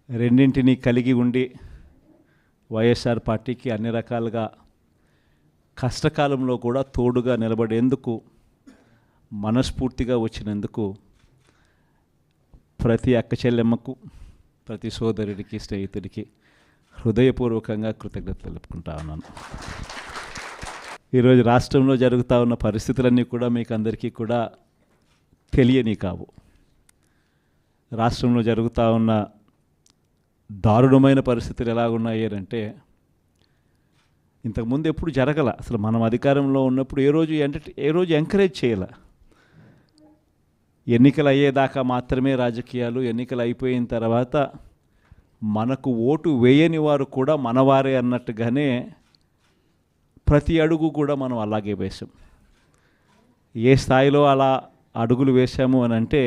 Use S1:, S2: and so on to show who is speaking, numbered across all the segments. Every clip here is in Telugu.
S1: రెండింటినీ కలిగి ఉండి వైఎస్ఆర్ పార్టీకి అన్ని రకాలుగా కష్టకాలంలో కూడా తోడుగా నిలబడేందుకు మనస్ఫూర్తిగా వచ్చినందుకు ప్రతి అక్క చెల్లెమ్మకు, ప్రతి సోదరుడికి, స్నేహితుడికి హృదయపూర్వకంగా కృతజ్ఞతలు తెలుపుకుంటా ఉన్నాను. ఈరోజు రాష్ట్రంలో జరుగుతూ ఉన్న పరిస్థితులన్నీ కూడా మీకు అందరికీ కూడా తెలియని కావు. రాష్ట్రంలో జరుగుతూ ఉన్న దారుణమైన పరిస్థితులు ఎలాగున్నాయి అంటే ఇంతకుముందు ఎప్పుడు జరగల. అసలు మనం అధికారంలో ఉన్నప్పుడు ఏ రోజు ఎంకరేజ్ చేయాల. ఎన్నికలు అయ్యేదాకా మాత్రమే రాజకీయాలు, ఎన్నికలు అయిపోయిన తర్వాత మనకు ఓటు వేయని వారు కూడా మనవారే అన్నట్టుగానే ప్రతి అడుగు కూడా మనం అలాగే వేసాం. ఏ స్థాయిలో అలా అడుగులు వేశాము అని అంటే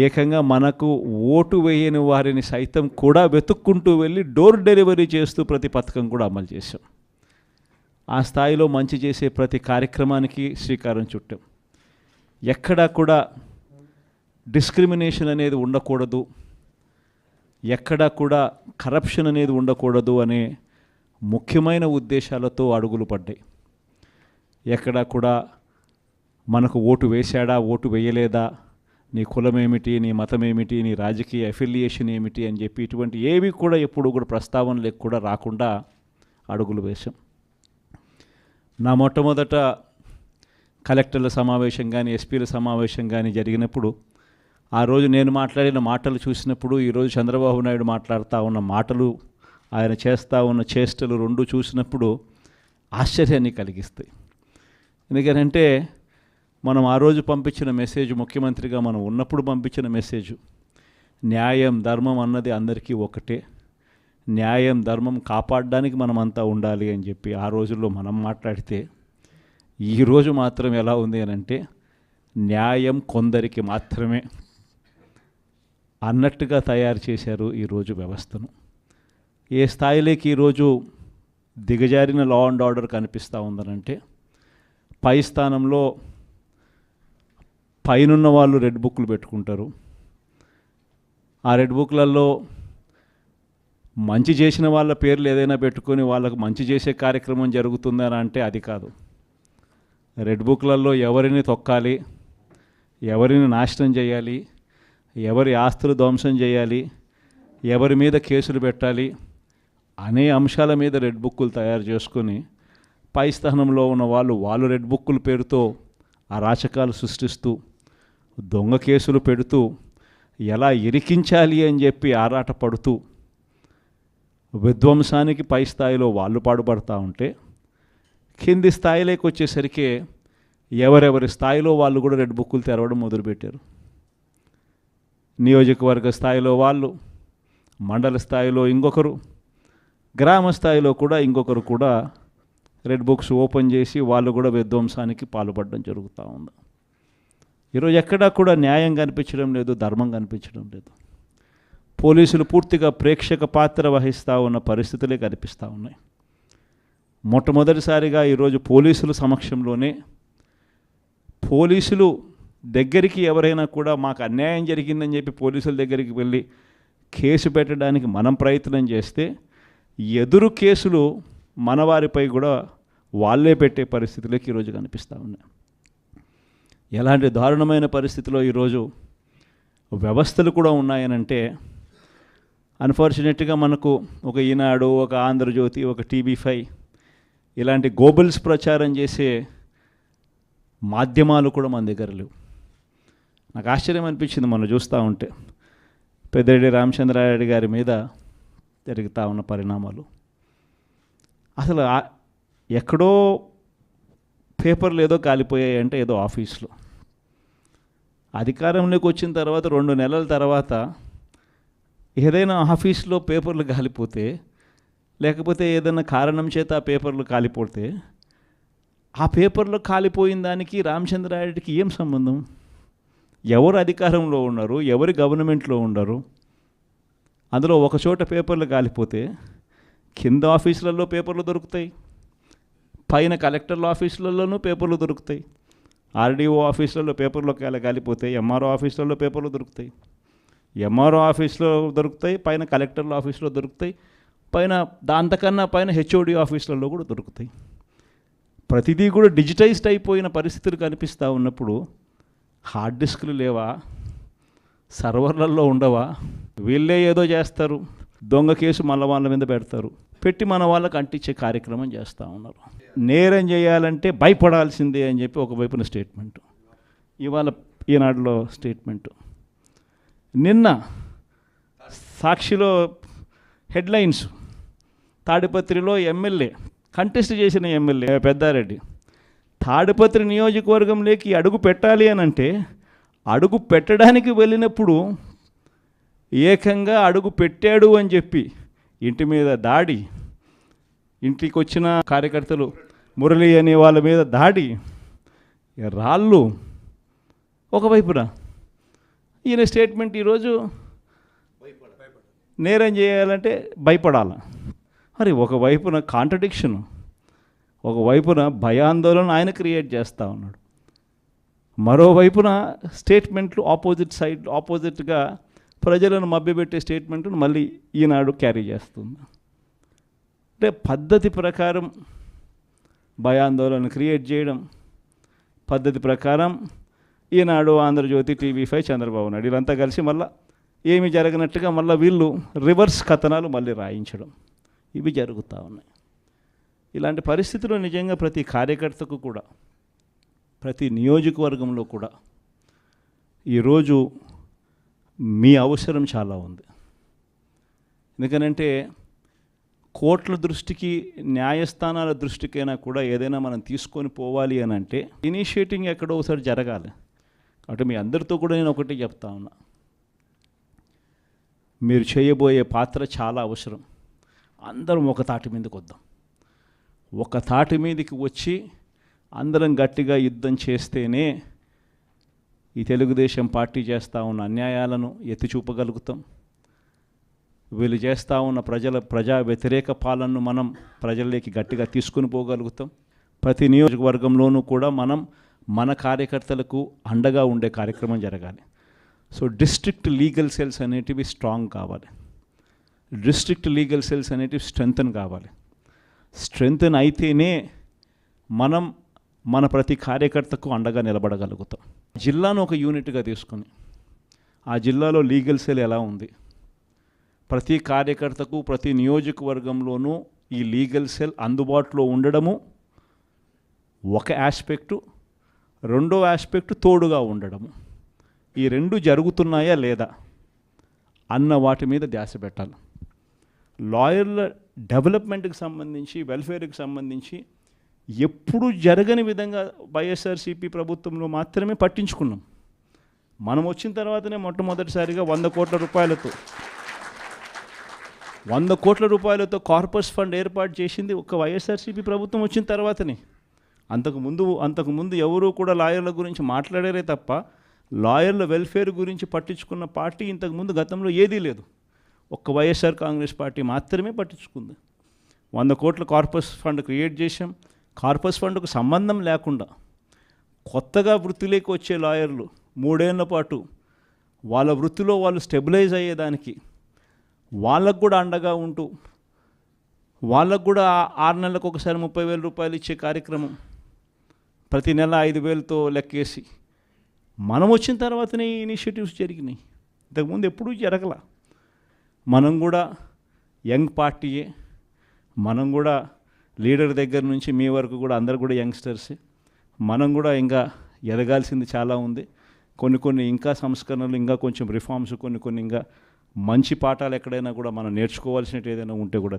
S1: ఏకంగా మనకు ఓటు వేయని వారిని సైతం కూడా వెతుక్కుంటూ వెళ్ళి డోర్ డెలివరీ చేస్తూ ప్రతి పథకం కూడా అమలు చేశాం. ఆ స్థాయిలో మంచి చేసే ప్రతి కార్యక్రమానికి శ్రీకారం చుట్టాం. ఎక్కడా కూడా డిస్క్రిమినేషన్ అనేది ఉండకూడదు, ఎక్కడా కూడా కరప్షన్ అనేది ఉండకూడదు అనే ముఖ్యమైన ఉద్దేశాలతో అడుగులు పడ్డాయి. ఎక్కడా కూడా మనకు ఓటు వేశాడా, ఓటు వేయలేదా, నీ కులం ఏమిటి, నీ మతం ఏమిటి, నీ రాజకీయ అఫిలియేషన్ ఏమిటి అని చెప్పి ఇటువంటి ఏవి కూడా ఎప్పుడు కూడా ప్రస్తావనలకు కూడా రాకుండా అడుగులు వేశాం. నా మొట్టమొదట కలెక్టర్ల సమావేశం కానీ, ఎస్పీల సమావేశం కానీ జరిగినప్పుడు ఆ రోజు నేను మాట్లాడిన మాటలు చూసినప్పుడు, ఈరోజు చంద్రబాబు నాయుడు మాట్లాడుతూ ఉన్న మాటలు, ఆయన చేస్తూ ఉన్న చేష్టలు రెండు చూసినప్పుడు ఆశ్చర్యాన్ని కలిగిస్తాయి. ఎందుకంటే మనం ఆ రోజు పంపించిన మెసేజ్, ముఖ్యమంత్రిగా మనం ఉన్నప్పుడు పంపించిన మెసేజ్, న్యాయం ధర్మం అన్నది అందరికీ ఒకటే, న్యాయం ధర్మం కాపాడడానికి మనమంతా ఉండాలి అని చెప్పి ఆ రోజుల్లో మనం మాట్లాడితే, ఈరోజు మాత్రం ఎలా ఉంది అని అంటే న్యాయం కొందరికి మాత్రమే అన్నట్టుగా తయారు చేశారు ఈరోజు వ్యవస్థను. ఏ స్థాయిలోకి ఈరోజు దిగజారిన లా అండ్ ఆర్డర్ కనిపిస్తూ ఉందనంటే, పై స్థానంలో పైనున్న వాళ్ళు రెడ్ బుక్లు పెట్టుకుంటారు. ఆ రెడ్ బుక్లలో మంచి చేసిన వాళ్ళ పేర్లు ఏదైనా పెట్టుకొని వాళ్ళకు మంచి చేసే కార్యక్రమం జరుగుతుందని అంటే అది కాదు. రెడ్ బుక్లలో ఎవరిని తొక్కాలి, ఎవరిని నాశనం చేయాలి, ఎవరి ఆస్తులు ధ్వంసం చేయాలి, ఎవరి మీద కేసులు పెట్టాలి అనే అంశాల మీద రెడ్ బుక్కులు తయారు చేసుకొని పై స్థానంలో ఉన్న వాళ్ళు రెడ్ బుక్కుల పేరుతో అరాచకాలు సృష్టిస్తూ, దొంగ కేసులు పెడుతూ, ఎలా ఇరికించాలి అని చెప్పి ఆరాట పడుతూ విధ్వంసానికి పై స్థాయిలో వాళ్ళు పాటుపడుతూ ఉంటే, కింది స్థాయిలోకి వచ్చేసరికి ఎవరెవరి స్థాయిలో వాళ్ళు కూడా రెడ్ బుక్కులు తెరవడం మొదలుపెట్టారు. నియోజకవర్గ స్థాయిలో వాళ్ళు, మండల స్థాయిలో ఇంకొకరు, గ్రామ స్థాయిలో కూడా ఇంకొకరు కూడా రెడ్ బుక్స్ ఓపెన్ చేసి వాళ్ళు కూడా విధ్వంసానికి పాల్పడడం జరుగుతూ ఉంది. ఈరోజు ఎక్కడా కూడా న్యాయం కనిపించడం లేదు, ధర్మం కనిపించడం లేదు. పోలీసులు పూర్తిగా ప్రేక్షక పాత్ర వహిస్తూ ఉన్న పరిస్థితులే కనిపిస్తూ ఉన్నాయి. మొట్టమొదటిసారిగా ఈరోజు పోలీసుల సమక్షంలోనే, పోలీసులు దగ్గరికి ఎవరైనా కూడా మాకు అన్యాయం జరిగిందని చెప్పి పోలీసుల దగ్గరికి వెళ్ళి కేసు పెట్టడానికి మనం ప్రయత్నం చేస్తే, ఎదురు కేసులు మనవారిపై కూడా వాళ్ళే పెట్టే పరిస్థితులకి ఈరోజు కనిపిస్తూ ఉన్నాయి. ఎలాంటి దారుణమైన పరిస్థితిలో ఈరోజు వ్యవస్థలు కూడా ఉన్నాయనంటే, అన్ఫార్చునేట్గా మనకు ఒక ఈనాడు, ఒక ఆంధ్రజ్యోతి, ఒక TV5 ఇలాంటి గోబల్స్ ప్రచారం చేసే మాధ్యమాలు కూడా మన దగ్గర లేవు. నాకు ఆశ్చర్యం అనిపించింది మనం చూస్తూ ఉంటే, పెద్దిరెడ్డి రామచంద్రారెడ్డి గారి మీద జరుగుతూ ఉన్న పరిణామాలు. అసలు ఎక్కడో పేపర్లు ఏదో కాలిపోయాయి అంటే ఏదో ఆఫీస్లో, అధికారంలోకి వచ్చిన తర్వాత 2 నెలల తర్వాత ఏదైనా ఆఫీస్లో పేపర్లు కాలిపోతే, లేకపోతే ఏదైనా కారణం చేత ఆ పేపర్లు కాలిపోతే, ఆ పేపర్లో కాలిపోయిన దానికి రామచంద్రారెడ్డికి ఏం సంబంధం? ఎవరు అధికారంలో ఉన్నారు, ఎవరి గవర్నమెంట్లో ఉన్నారు? అందులో ఒక చోట పేపర్లు కాలిపోతే కింద ఆఫీసులలో పేపర్లు దొరుకుతాయి, పైన కలెక్టర్ల ఆఫీసులలోనూ పేపర్లు దొరుకుతాయి, ఆర్డీఓ ఆఫీసులలో పేపర్లో కాలిపోతాయి, ఎంఆర్ఓ ఆఫీసులలో పేపర్లు దొరుకుతాయి. ఎంఆర్ఓ ఆఫీస్లో దొరుకుతాయి, పైన కలెక్టర్ల ఆఫీస్లో దొరుకుతాయి, పైన అంతకన్నా పైన హెచ్ఓడి ఆఫీసులలో కూడా దొరుకుతాయి. ప్రతిదీ కూడా డిజిటైజ్డ్ అయిపోయిన పరిస్థితులు కనిపిస్తూ ఉన్నప్పుడు హార్డ్ డిస్క్లు లేవా, సర్వర్లలో ఉండవా? వీళ్ళే ఏదో చేస్తారు, దొంగ కేసు మళ్ళీ వాళ్ళ మీద పెడతారు, పెట్టి మన వాళ్ళకి అంటించే కార్యక్రమం చేస్తూ ఉన్నారు. నేరం చేయాలంటే భయపడాల్సిందే అని చెప్పి ఒకవైపున స్టేట్మెంటు, ఇవాళ ఈనాడులో స్టేట్మెంటు, నిన్న సాక్షిలో హెడ్లైన్స్, తాడిపత్రిలో ఎమ్మెల్యే కంటెస్ట్ చేసిన ఎమ్మెల్యే పెద్దారెడ్డి తాడిపత్రి నియోజకవర్గంలోకి అడుగు పెట్టాలి అని అంటే అడుగు పెట్టడానికి వెళ్ళినప్పుడు ఏకంగా అడుగు పెట్టాడు అని చెప్పి ఇంటి మీద దాడి, ఇంటికి వచ్చిన కార్యకర్తలు మురళి అనే వాళ్ళ మీద దాడి, రాళ్ళు. ఒకవైపున ఈయన స్టేట్మెంట్ ఈరోజు నేరం చేయాలంటే భయపడాలి. మరి ఒకవైపున కాంట్రడిక్షన్, ఒకవైపున భయాందోళన ఆయన క్రియేట్ చేస్తూ ఉన్నాడు, మరోవైపున స్టేట్మెంట్లు ఆపోజిట్గా ప్రజలను మభ్యపెట్టే స్టేట్మెంట్ను మళ్ళీ ఈనాడు క్యారీ చేస్తుంది. అంటే పద్ధతి ప్రకారం భయాందోళన క్రియేట్ చేయడం, పద్ధతి ప్రకారం ఈనాడు, ఆంధ్రజ్యోతి, TV5, చంద్రబాబు నాయుడు వీళ్ళంతా కలిసి మళ్ళీ ఏమి జరగనట్టుగా మళ్ళీ వీళ్ళు రివర్స్ కథనాలు మళ్ళీ రాయించడం, ఇవి జరుగుతూ ఉన్నాయి. ఇలాంటి పరిస్థితుల్లో నిజంగా ప్రతి కార్యకర్తకు కూడా, ప్రతి నియోజకవర్గంలో కూడా ఈరోజు మీ అవసరం చాలా ఉంది. ఎందుకనంటే కోర్టుల దృష్టికి, న్యాయస్థానాల దృష్టికైనా కూడా ఏదైనా మనం తీసుకొని పోవాలి అని అంటే ఇనిషియేటింగ్ ఎక్కడో ఒకసారి జరగాలి. కాబట్టి మీ అందరితో కూడా నేను ఒకటి చెప్తా ఉన్నా, మీరు చేయబోయే పాత్ర చాలా అవసరం. అందరం ఒక తాటి మీదకి వద్దాం. ఒక తాటి మీదకి వచ్చి అందరం గట్టిగా యుద్ధం చేస్తేనే ఈ తెలుగుదేశం పార్టీ చేస్తూ ఉన్న అన్యాయాలను ఎత్తి చూపగలుగుతాం. వీళ్ళు చేస్తూ ఉన్న ప్రజా వ్యతిరేక పాలనను మనం ప్రజల్లోకి గట్టిగా తీసుకుని పోగలుగుతాం. ప్రతి నియోజకవర్గంలోనూ కూడా మనం మన కార్యకర్తలకు అండగా ఉండే కార్యక్రమం జరగాలి. సో డిస్ట్రిక్ట్ లీగల్ సెల్స్ అనేటివి స్ట్రాంగ్ కావాలి, డిస్ట్రిక్ట్ లీగల్ సెల్స్ అనేటివి స్ట్రెంగ్తన్ కావాలి. స్ట్రెంగ్తన్ అయితేనే మనం మన ప్రతి కార్యకర్తకు అండగా నిలబడగలుగుతాం. జిల్లాను ఒక యూనిట్గా తీసుకొని ఆ జిల్లాలో లీగల్ సెల్ ఎలా ఉంది, ప్రతి కార్యకర్తకు ప్రతి నియోజకవర్గంలోనూ ఈ లీగల్ సెల్ అందుబాటులో ఉండడము ఒక ఆస్పెక్టు, రెండో ఆస్పెక్టు తోడుగా ఉండడము. ఈ రెండు జరుగుతున్నాయా లేదా అన్న వాటి మీద ధ్యాస పెట్టాలి. లాయర్ల డెవలప్మెంట్కి సంబంధించి, వెల్ఫేర్కి సంబంధించి ఎప్పుడు జరగని విధంగా వైఎస్ఆర్సీపీ ప్రభుత్వంలో మాత్రమే పట్టించుకున్నాం. మనం వచ్చిన తర్వాతనే మొట్టమొదటిసారిగా 100 కోట్ల రూపాయలతో కార్పస్ ఫండ్ ఏర్పాటు చేసింది ఒక వైఎస్ఆర్సీపీ ప్రభుత్వం వచ్చిన తర్వాతనే. అంతకుముందు ఎవరూ కూడా లాయర్ల గురించి మాట్లాడారే తప్ప లాయర్ల వెల్ఫేర్ గురించి పట్టించుకున్న పార్టీ ఇంతకుముందు గతంలో ఏదీ లేదు. ఒక్క వైఎస్ఆర్ కాంగ్రెస్ పార్టీ మాత్రమే పట్టించుకుంది. 100 కోట్ల కార్పస్ ఫండ్ క్రియేట్ చేశాం. కార్పస్ ఫండ్కు సంబంధం లేకుండా కొత్తగా వృత్తిలోకి వచ్చే లాయర్లు 3 ఏళ్ల పాటు వాళ్ళ వృత్తిలో వాళ్ళు స్టెబిలైజ్ అయ్యేదానికి వాళ్ళకు కూడా అండగా ఉంటూ, వాళ్ళకు కూడా 6 నెలలకు ఒకసారి 30,000 రూపాయలు ఇచ్చే కార్యక్రమం, ప్రతి నెల 5,000తో లెక్కేసి మనం వచ్చిన తర్వాతనే ఈ ఇనిషియేటివ్స్ జరిగినాయి. ఇంతకుముందు ఎప్పుడూ జరగల. మనం కూడా యంగ్ పార్టీయే, మనం కూడా లీడర్ దగ్గర నుంచి మీ వరకు కూడా అందరు కూడా యంగ్స్టర్సే. మనం కూడా ఇంకా ఎదగాల్సింది చాలా ఉంది. కొన్ని ఇంకా సంస్కరణలు, ఇంకా కొంచెం రిఫార్మ్స్, కొన్ని ఇంకా మంచి పాఠాలు ఎక్కడైనా కూడా మనం నేర్చుకోవాల్సినట్టు ఏదైనా ఉంటే కూడా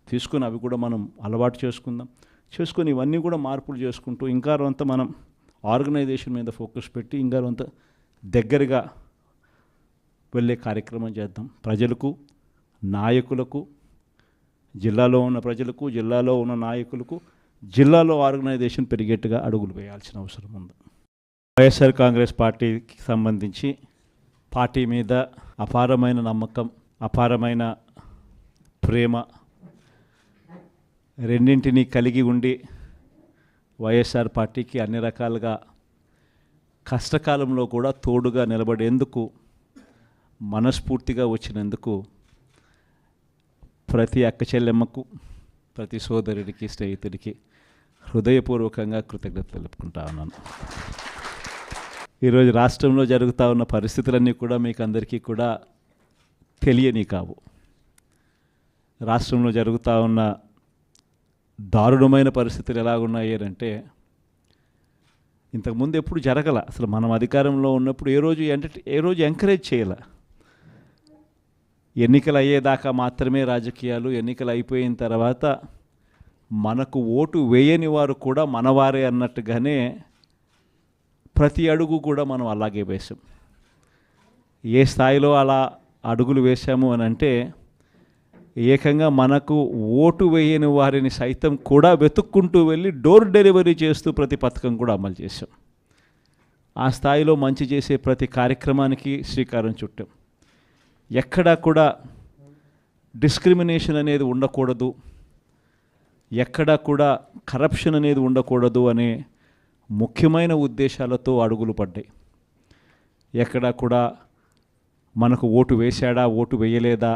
S1: తీసుకుని అవి కూడా మనం అలవాటు చేసుకొని ఇవన్నీ కూడా మార్పులు చేసుకుంటూ ఇంకా కొంత మనం ఆర్గనైజేషన్ మీద ఫోకస్ పెట్టి ఇంకా కొంత దగ్గరగా వెళ్ళే కార్యక్రమం చేద్దాం. ప్రజలకు, నాయకులకు, జిల్లాలో ఉన్న ప్రజలకు, జిల్లాలో ఉన్న నాయకులకు, జిల్లాలో ఆర్గనైజేషన్ పెరిగేట్టుగా అడుగులు వేయాల్సిన అవసరం ఉంది. వైఎస్ఆర్ కాంగ్రెస్ పార్టీకి సంబంధించి పార్టీ మీద అపారమైన నమ్మకం, అపారమైన ప్రేమ రెండింటినీ కలిగి ఉండి వైఎస్ఆర్ పార్టీకి అన్ని రకాలుగా కష్టకాలంలో కూడా తోడుగా నిలబడేందుకు మనస్ఫూర్తిగా వచ్చినందుకు ప్రతి అక్క చెల్లెమ్మకు, ప్రతి సోదరుడికి, స్నేహితుడికి హృదయపూర్వకంగా కృతజ్ఞతలు తెలుపుకుంటా ఉన్నాను. ఈరోజు రాష్ట్రంలో జరుగుతూ ఉన్న పరిస్థితులన్నీ కూడా మీకు అందరికీ కూడా తెలియని కావు. రాష్ట్రంలో జరుగుతూ ఉన్న దారుణమైన పరిస్థితులు ఎలాగున్నాయి అంటే ఇంతకుముందు ఎప్పుడు జరగల. అసలు మనం అధికారంలో ఉన్నప్పుడు ఏ రోజు ఎంకరేజ్ చేయాల. ఎన్నికలు అయ్యేదాకా మాత్రమే రాజకీయాలు, ఎన్నికలు అయిపోయిన తర్వాత మనకు ఓటు వేయని వారు కూడా మనవారే అన్నట్టుగానే ప్రతి అడుగు కూడా మనం అలాగే వేసాం. ఏ స్థాయిలో అలా అడుగులు వేశాము అని అంటే ఏకంగా మనకు ఓటు వేయని వారిని సైతం కూడా వెతుక్కుంటూ వెళ్ళి డోర్ డెలివరీ చేస్తూ ప్రతి పథకం కూడా అమలు చేశాం. ఆ స్థాయిలో మంచి చేసే ప్రతి కార్యక్రమానికి శ్రీకారం చుట్టాం. ఎక్కడా కూడా డిస్క్రిమినేషన్ అనేది ఉండకూడదు, ఎక్కడా కూడా కరప్షన్ అనేది ఉండకూడదు అనే ముఖ్యమైన ఉద్దేశాలతో అడుగులు పడ్డాయి. ఎక్కడా కూడా మనకు ఓటు వేశాడా, ఓటు వేయలేదా,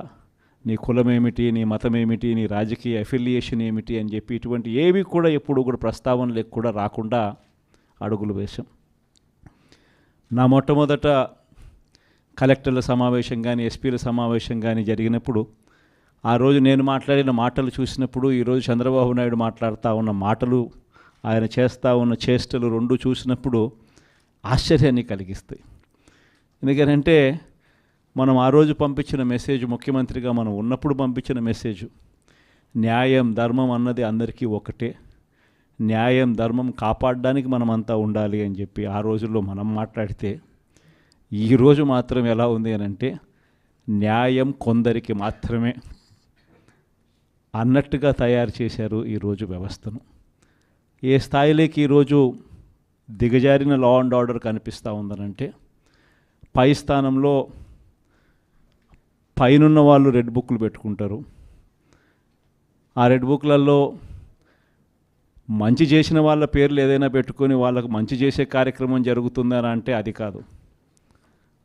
S1: నీ కులం ఏమిటి, నీ మతం ఏమిటి, నీ రాజకీయ అఫిలియేషన్ ఏమిటి అని చెప్పి ఇటువంటి ఏవి కూడా ఎప్పుడు కూడా ప్రస్తావనలకు కూడా రాకుండా అడుగులు వేశాం. నా మొట్టమొదట కలెక్టర్ల సమావేశం కానీ, ఎస్పీల సమావేశం కానీ జరిగినప్పుడు ఆ రోజు నేను మాట్లాడిన మాటలు చూసినప్పుడు ఈరోజు చంద్రబాబు నాయుడు మాట్లాడుతూ ఉన్న మాటలు, ఆయన చేస్తూ ఉన్న చేష్టలు రెండు చూసినప్పుడు ఆశ్చర్యాన్ని కలిగిస్తాయి. ఎందుకంటే మనం ఆ రోజు పంపించిన మెసేజ్, ముఖ్యమంత్రిగా మనం ఉన్నప్పుడు పంపించిన మెసేజ్, న్యాయం ధర్మం అన్నది అందరికీ ఒకటే, న్యాయం ధర్మం కాపాడడానికి మనమంతా ఉండాలి అని చెప్పి ఆ రోజుల్లో మనం మాట్లాడితే ఈరోజు మాత్రం ఎలా ఉంది అని అంటే న్యాయం కొందరికి మాత్రమే అన్నట్టుగా తయారు చేశారు ఈరోజు వ్యవస్థను. ఏ స్థాయిలోకి ఈరోజు దిగజారిన లా అండ్ ఆర్డర్ కనిపిస్తూ ఉందనంటే పై స్థానంలో పైనున్న వాళ్ళు రెడ్ బుక్లు పెట్టుకుంటారు. ఆ రెడ్ బుక్లలో మంచి చేసిన వాళ్ళ పేర్లు ఏదైనా పెట్టుకొని వాళ్ళకు మంచి చేసే కార్యక్రమం జరుగుతుందని అంటే అది కాదు.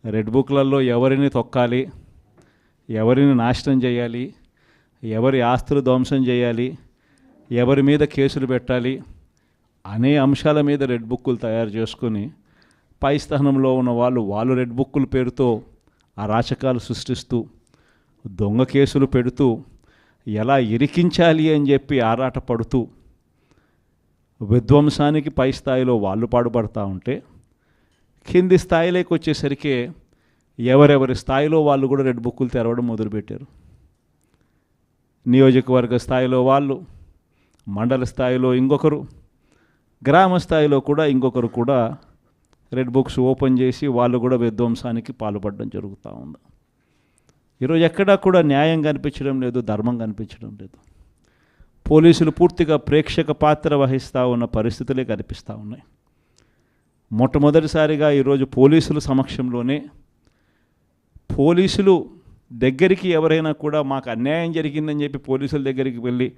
S1: రెడ్ బుక్లలో ఎవరిని తొక్కాలి, ఎవరిని నాశనం చేయాలి, ఎవరి ఆస్తులు ధ్వంసం చేయాలి, ఎవరి మీద కేసులు పెట్టాలి అనే అంశాల మీద రెడ్ బుక్కులు తయారు చేసుకొని పై స్థానంలో ఉన్న వాళ్ళు రెడ్ బుక్కుల పేరుతో అరాచకాలు సృష్టిస్తూ దొంగ కేసులు పెడుతూ ఎలా ఇరికించాలి అని చెప్పి ఆరాట పడుతూ విధ్వంసానికి పై స్థాయిలో వాళ్ళు పాటుపడుతూ ఉంటే కింది స్థాయిలోకి వచ్చేసరికి ఎవరెవరి స్థాయిలో వాళ్ళు కూడా రెడ్ బుక్కులు తెరవడం మొదలుపెట్టారు. నియోజకవర్గ స్థాయిలో వాళ్ళు, మండల స్థాయిలో ఇంకొకరు, గ్రామ స్థాయిలో కూడా ఇంకొకరు కూడా రెడ్ బుక్స్ ఓపెన్ చేసి వాళ్ళు కూడా విధ్వంసానికి పాల్పడడం జరుగుతూ ఉంది. ఈరోజు ఎక్కడా కూడా న్యాయం కనిపించడం లేదు, ధర్మం కనిపించడం లేదు. పోలీసులు పూర్తిగా ప్రేక్షక పాత్ర వహిస్తూ ఉన్న పరిస్థితులే కనిపిస్తూ ఉన్నాయి. మొట్టమొదటిసారిగా ఈరోజు పోలీసుల సమక్షంలోనే పోలీసులు దగ్గరికి ఎవరైనా కూడా మాకు అన్యాయం జరిగిందని చెప్పి పోలీసుల దగ్గరికి వెళ్ళి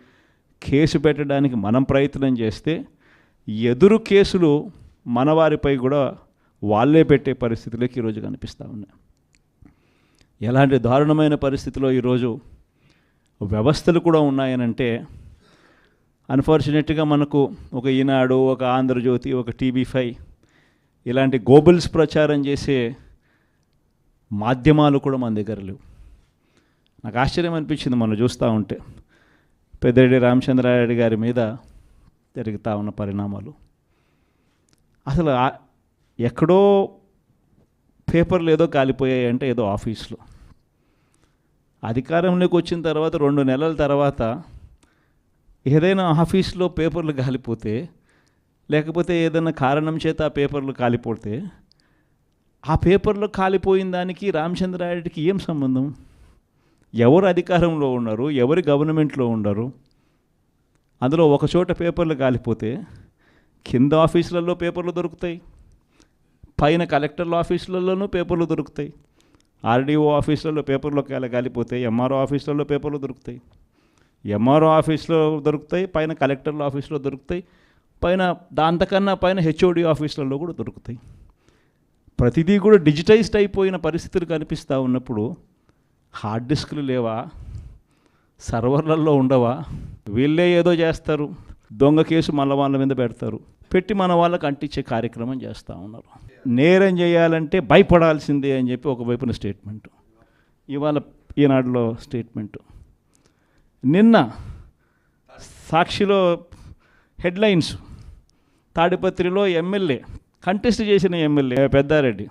S1: కేసు పెట్టడానికి మనం ప్రయత్నం చేస్తే ఎదురు కేసులు మనవారిపై కూడా వాళ్ళే పెట్టే పరిస్థితులకి ఈరోజు కనిపిస్తూ ఉన్నాయి. ఎలాంటి దారుణమైన పరిస్థితిలో ఈరోజు వ్యవస్థలు కూడా ఉన్నాయనంటే అన్ఫార్చునేట్గా మనకు ఒక ఈనాడు, ఒక ఆంధ్రజ్యోతి, ఒక TV5 ఇలాంటి గోబుల్స్ ప్రచారం చేసే మాధ్యమాలు కూడా మన దగ్గర లేవు. నాకు ఆశ్చర్యం అనిపించింది మనం చూస్తూ ఉంటే పెద్దిరెడ్డి రామచంద్రారెడ్డి గారి మీద జరుగుతూ ఉన్న పరిణామాలు. అసలు ఎక్కడో పేపర్లు ఏదో కాలిపోయాయి అంటే ఏదో ఆఫీస్లో, అధికారంలోకి వచ్చిన తర్వాత 2 నెలల తర్వాత ఏదైనా ఆఫీస్లో పేపర్లు కాలిపోతే, లేకపోతే ఏదైనా కారణం చేత ఆ పేపర్లు కాలిపోతే ఆ పేపర్లో కాలిపోయిన దానికి రామచంద్రారెడ్డికి ఏం సంబంధం? ఎవరు అధికారంలో ఉన్నారు, ఎవరు గవర్నమెంట్లో ఉన్నారు? అందులో ఒక చోట పేపర్లు కాలిపోతే కింద ఆఫీసులలో పేపర్లు దొరుకుతాయి, పైన కలెక్టర్ల ఆఫీసులలోనూ పేపర్లు దొరుకుతాయి, ఆర్డీఓ ఆఫీసులలో పేపర్లు కాలిపోతాయి, ఎంఆర్ఓ ఆఫీసులలో పేపర్లు దొరుకుతాయి, ఎంఆర్ఓ ఆఫీస్లో దొరుకుతాయి, పైన కలెక్టర్ల ఆఫీస్లో దొరుకుతాయి, పైన దాంతకన్నా పైన హెచ్ఓడి ఆఫీసులలో కూడా దొరుకుతాయి. ప్రతిదీ కూడా డిజిటైజ్డ్ అయిపోయిన పరిస్థితులు కనిపిస్తూ ఉన్నప్పుడు హార్డ్ డిస్క్లు లేవా, సర్వర్లలో ఉండవా? వీళ్ళే ఏదో చేస్తారు, దొంగ కేసు మళ్ళీ వాళ్ళ మీద పెడతారు, పెట్టి మన వాళ్ళకి అంటించే కార్యక్రమం చేస్తూ ఉన్నారు. నేరం చేయాలంటే భయపడాల్సిందే అని చెప్పి ఒకవైపున స్టేట్మెంటు, ఇవాళ ఈనాడులో స్టేట్మెంటు, నిన్న సాక్షిలో హెడ్లైన్స్, తాడిపత్రిలో ఎమ్మెల్యే కంటెస్ట్ చేసిన ఎమ్మెల్యే పెద్దారెడ్డి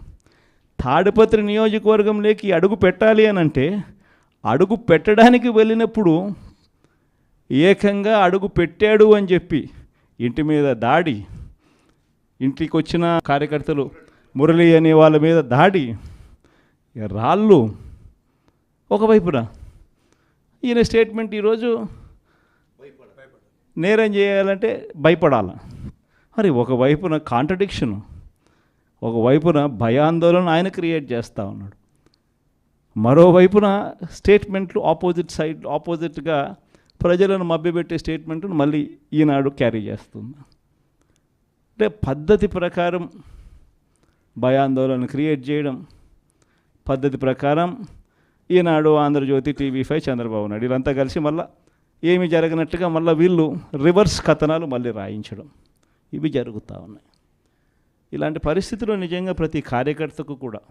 S1: తాడిపత్రి నియోజకవర్గంలోకి అడుగు పెట్టాలి అని అంటే అడుగు పెట్టడానికి వెళ్ళినప్పుడు ఏకంగా అడుగు పెట్టాడు అని చెప్పి ఇంటి మీద దాడి, ఇంటికి వచ్చిన కార్యకర్తలు మురళి అనే వాళ్ళ మీద దాడి, రాళ్ళు ఒకవైపున. ఈయన స్టేట్మెంట్ ఈరోజు నేరం చేయాలంటే భయపడాలి. మరి ఒకవైపున కాంట్రడిక్షన్, ఒకవైపున భయాందోళన ఆయన క్రియేట్ చేస్తూ ఉన్నాడు, మరోవైపున స్టేట్మెంట్లు ఆపోజిట్గా ప్రజలను మభ్యపెట్టే స్టేట్మెంట్ను మళ్ళీ ఈనాడు క్యారీ చేస్తుంది. అంటే పద్ధతి ప్రకారం భయాందోళన క్రియేట్ చేయడం, పద్ధతి ప్రకారం ఈనాడు, ఆంధ్రజ్యోతి, TV5, చంద్రబాబు నాయుడు వీళ్ళంతా కలిసి మళ్ళీ ఏమి జరగనట్టుగా మళ్ళీ వీళ్ళు రివర్స్ కథనాలు మళ్ళీ రాయించడం, ఇవి జరుగుతూ ఉన్నాయి. ఇలాంటి పరిస్థితుల్లో నిజంగా ప్రతి కార్యకర్తకు కూడా,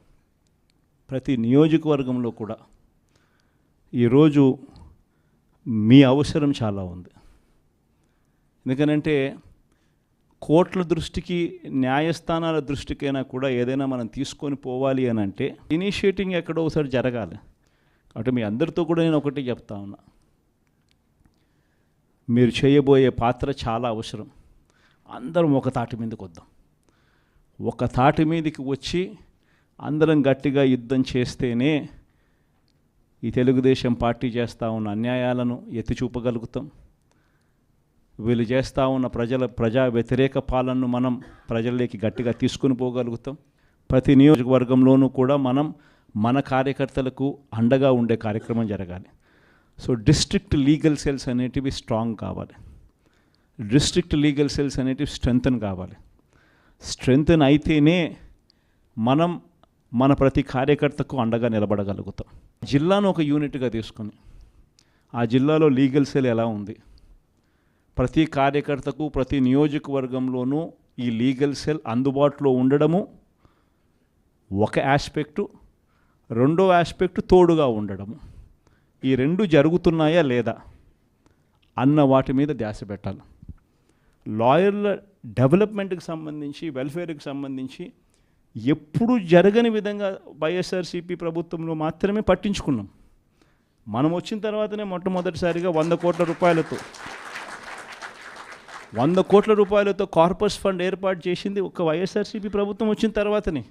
S1: ప్రతి నియోజకవర్గంలో కూడా ఈరోజు మీ అవసరం చాలా ఉంది. ఎందుకనంటే కోర్టుల దృష్టికి, న్యాయస్థానాల దృష్టికైనా కూడా ఏదైనా మనం తీసుకొని పోవాలి అని అంటే ఇనిషియేటింగ్ ఎక్కడో ఒకసారి జరగాలి. కాబట్టి మీ అందరితో కూడా నేను ఒకటి చెప్తా ఉన్నా, మీరు చేయబోయే పాత్ర చాలా అవసరం. అందరం ఒక తాటి మీదకి వద్దాం. ఒక తాటి మీదకి వచ్చి అందరం గట్టిగా యుద్ధం చేస్తేనే ఈ తెలుగుదేశం పార్టీ చేస్తూ ఉన్న అన్యాయాలను ఎత్తి చూపగలుగుతాం. వీళ్ళు చేస్తూ ఉన్న ప్రజా వ్యతిరేక పాలనను మనం ప్రజల్లోకి గట్టిగా తీసుకుని పోగలుగుతాం. ప్రతి నియోజకవర్గంలోనూ కూడా మనం మన కార్యకర్తలకు అండగా ఉండే కార్యక్రమం జరగాలి. సో డిస్ట్రిక్ట్ లీగల్ సెల్స్ అనేటివి స్ట్రాంగ్ కావాలి, డిస్ట్రిక్ట్ లీగల్ సెల్స్ అనేటివి స్ట్రెంగ్తన్ కావాలి. స్ట్రెంగ్తన్ అయితేనే మనం మన ప్రతి కార్యకర్తకు అండగా నిలబడగలుగుతాం. జిల్లాను ఒక యూనిట్గా తీసుకొని ఆ జిల్లాలో లీగల్ సెల్ ఎలా ఉంది, ప్రతి కార్యకర్తకు ప్రతి నియోజకవర్గంలోనూ ఈ లీగల్ సెల్ అందుబాటులో ఉండడము ఒక ఆస్పెక్టు, రెండో ఆస్పెక్టు తోడుగా ఉండడము. ఈ రెండు జరుగుతున్నాయా లేదా అన్న వాటి మీద ధ్యాస పెట్టాలి. లాయర్ల డెవలప్మెంట్కి సంబంధించి, వెల్ఫేర్కి సంబంధించి ఎప్పుడు జరగని విధంగా వైఎస్ఆర్సీపీ ప్రభుత్వంలో మాత్రమే పట్టించుకున్నాం. మనం వచ్చిన తర్వాతనే మొట్టమొదటిసారిగా 100 కోట్ల రూపాయలతో కార్పస్ ఫండ్ ఏర్పాటు చేసింది ఒక వైఎస్ఆర్సీపీ ప్రభుత్వం వచ్చిన తర్వాతనే.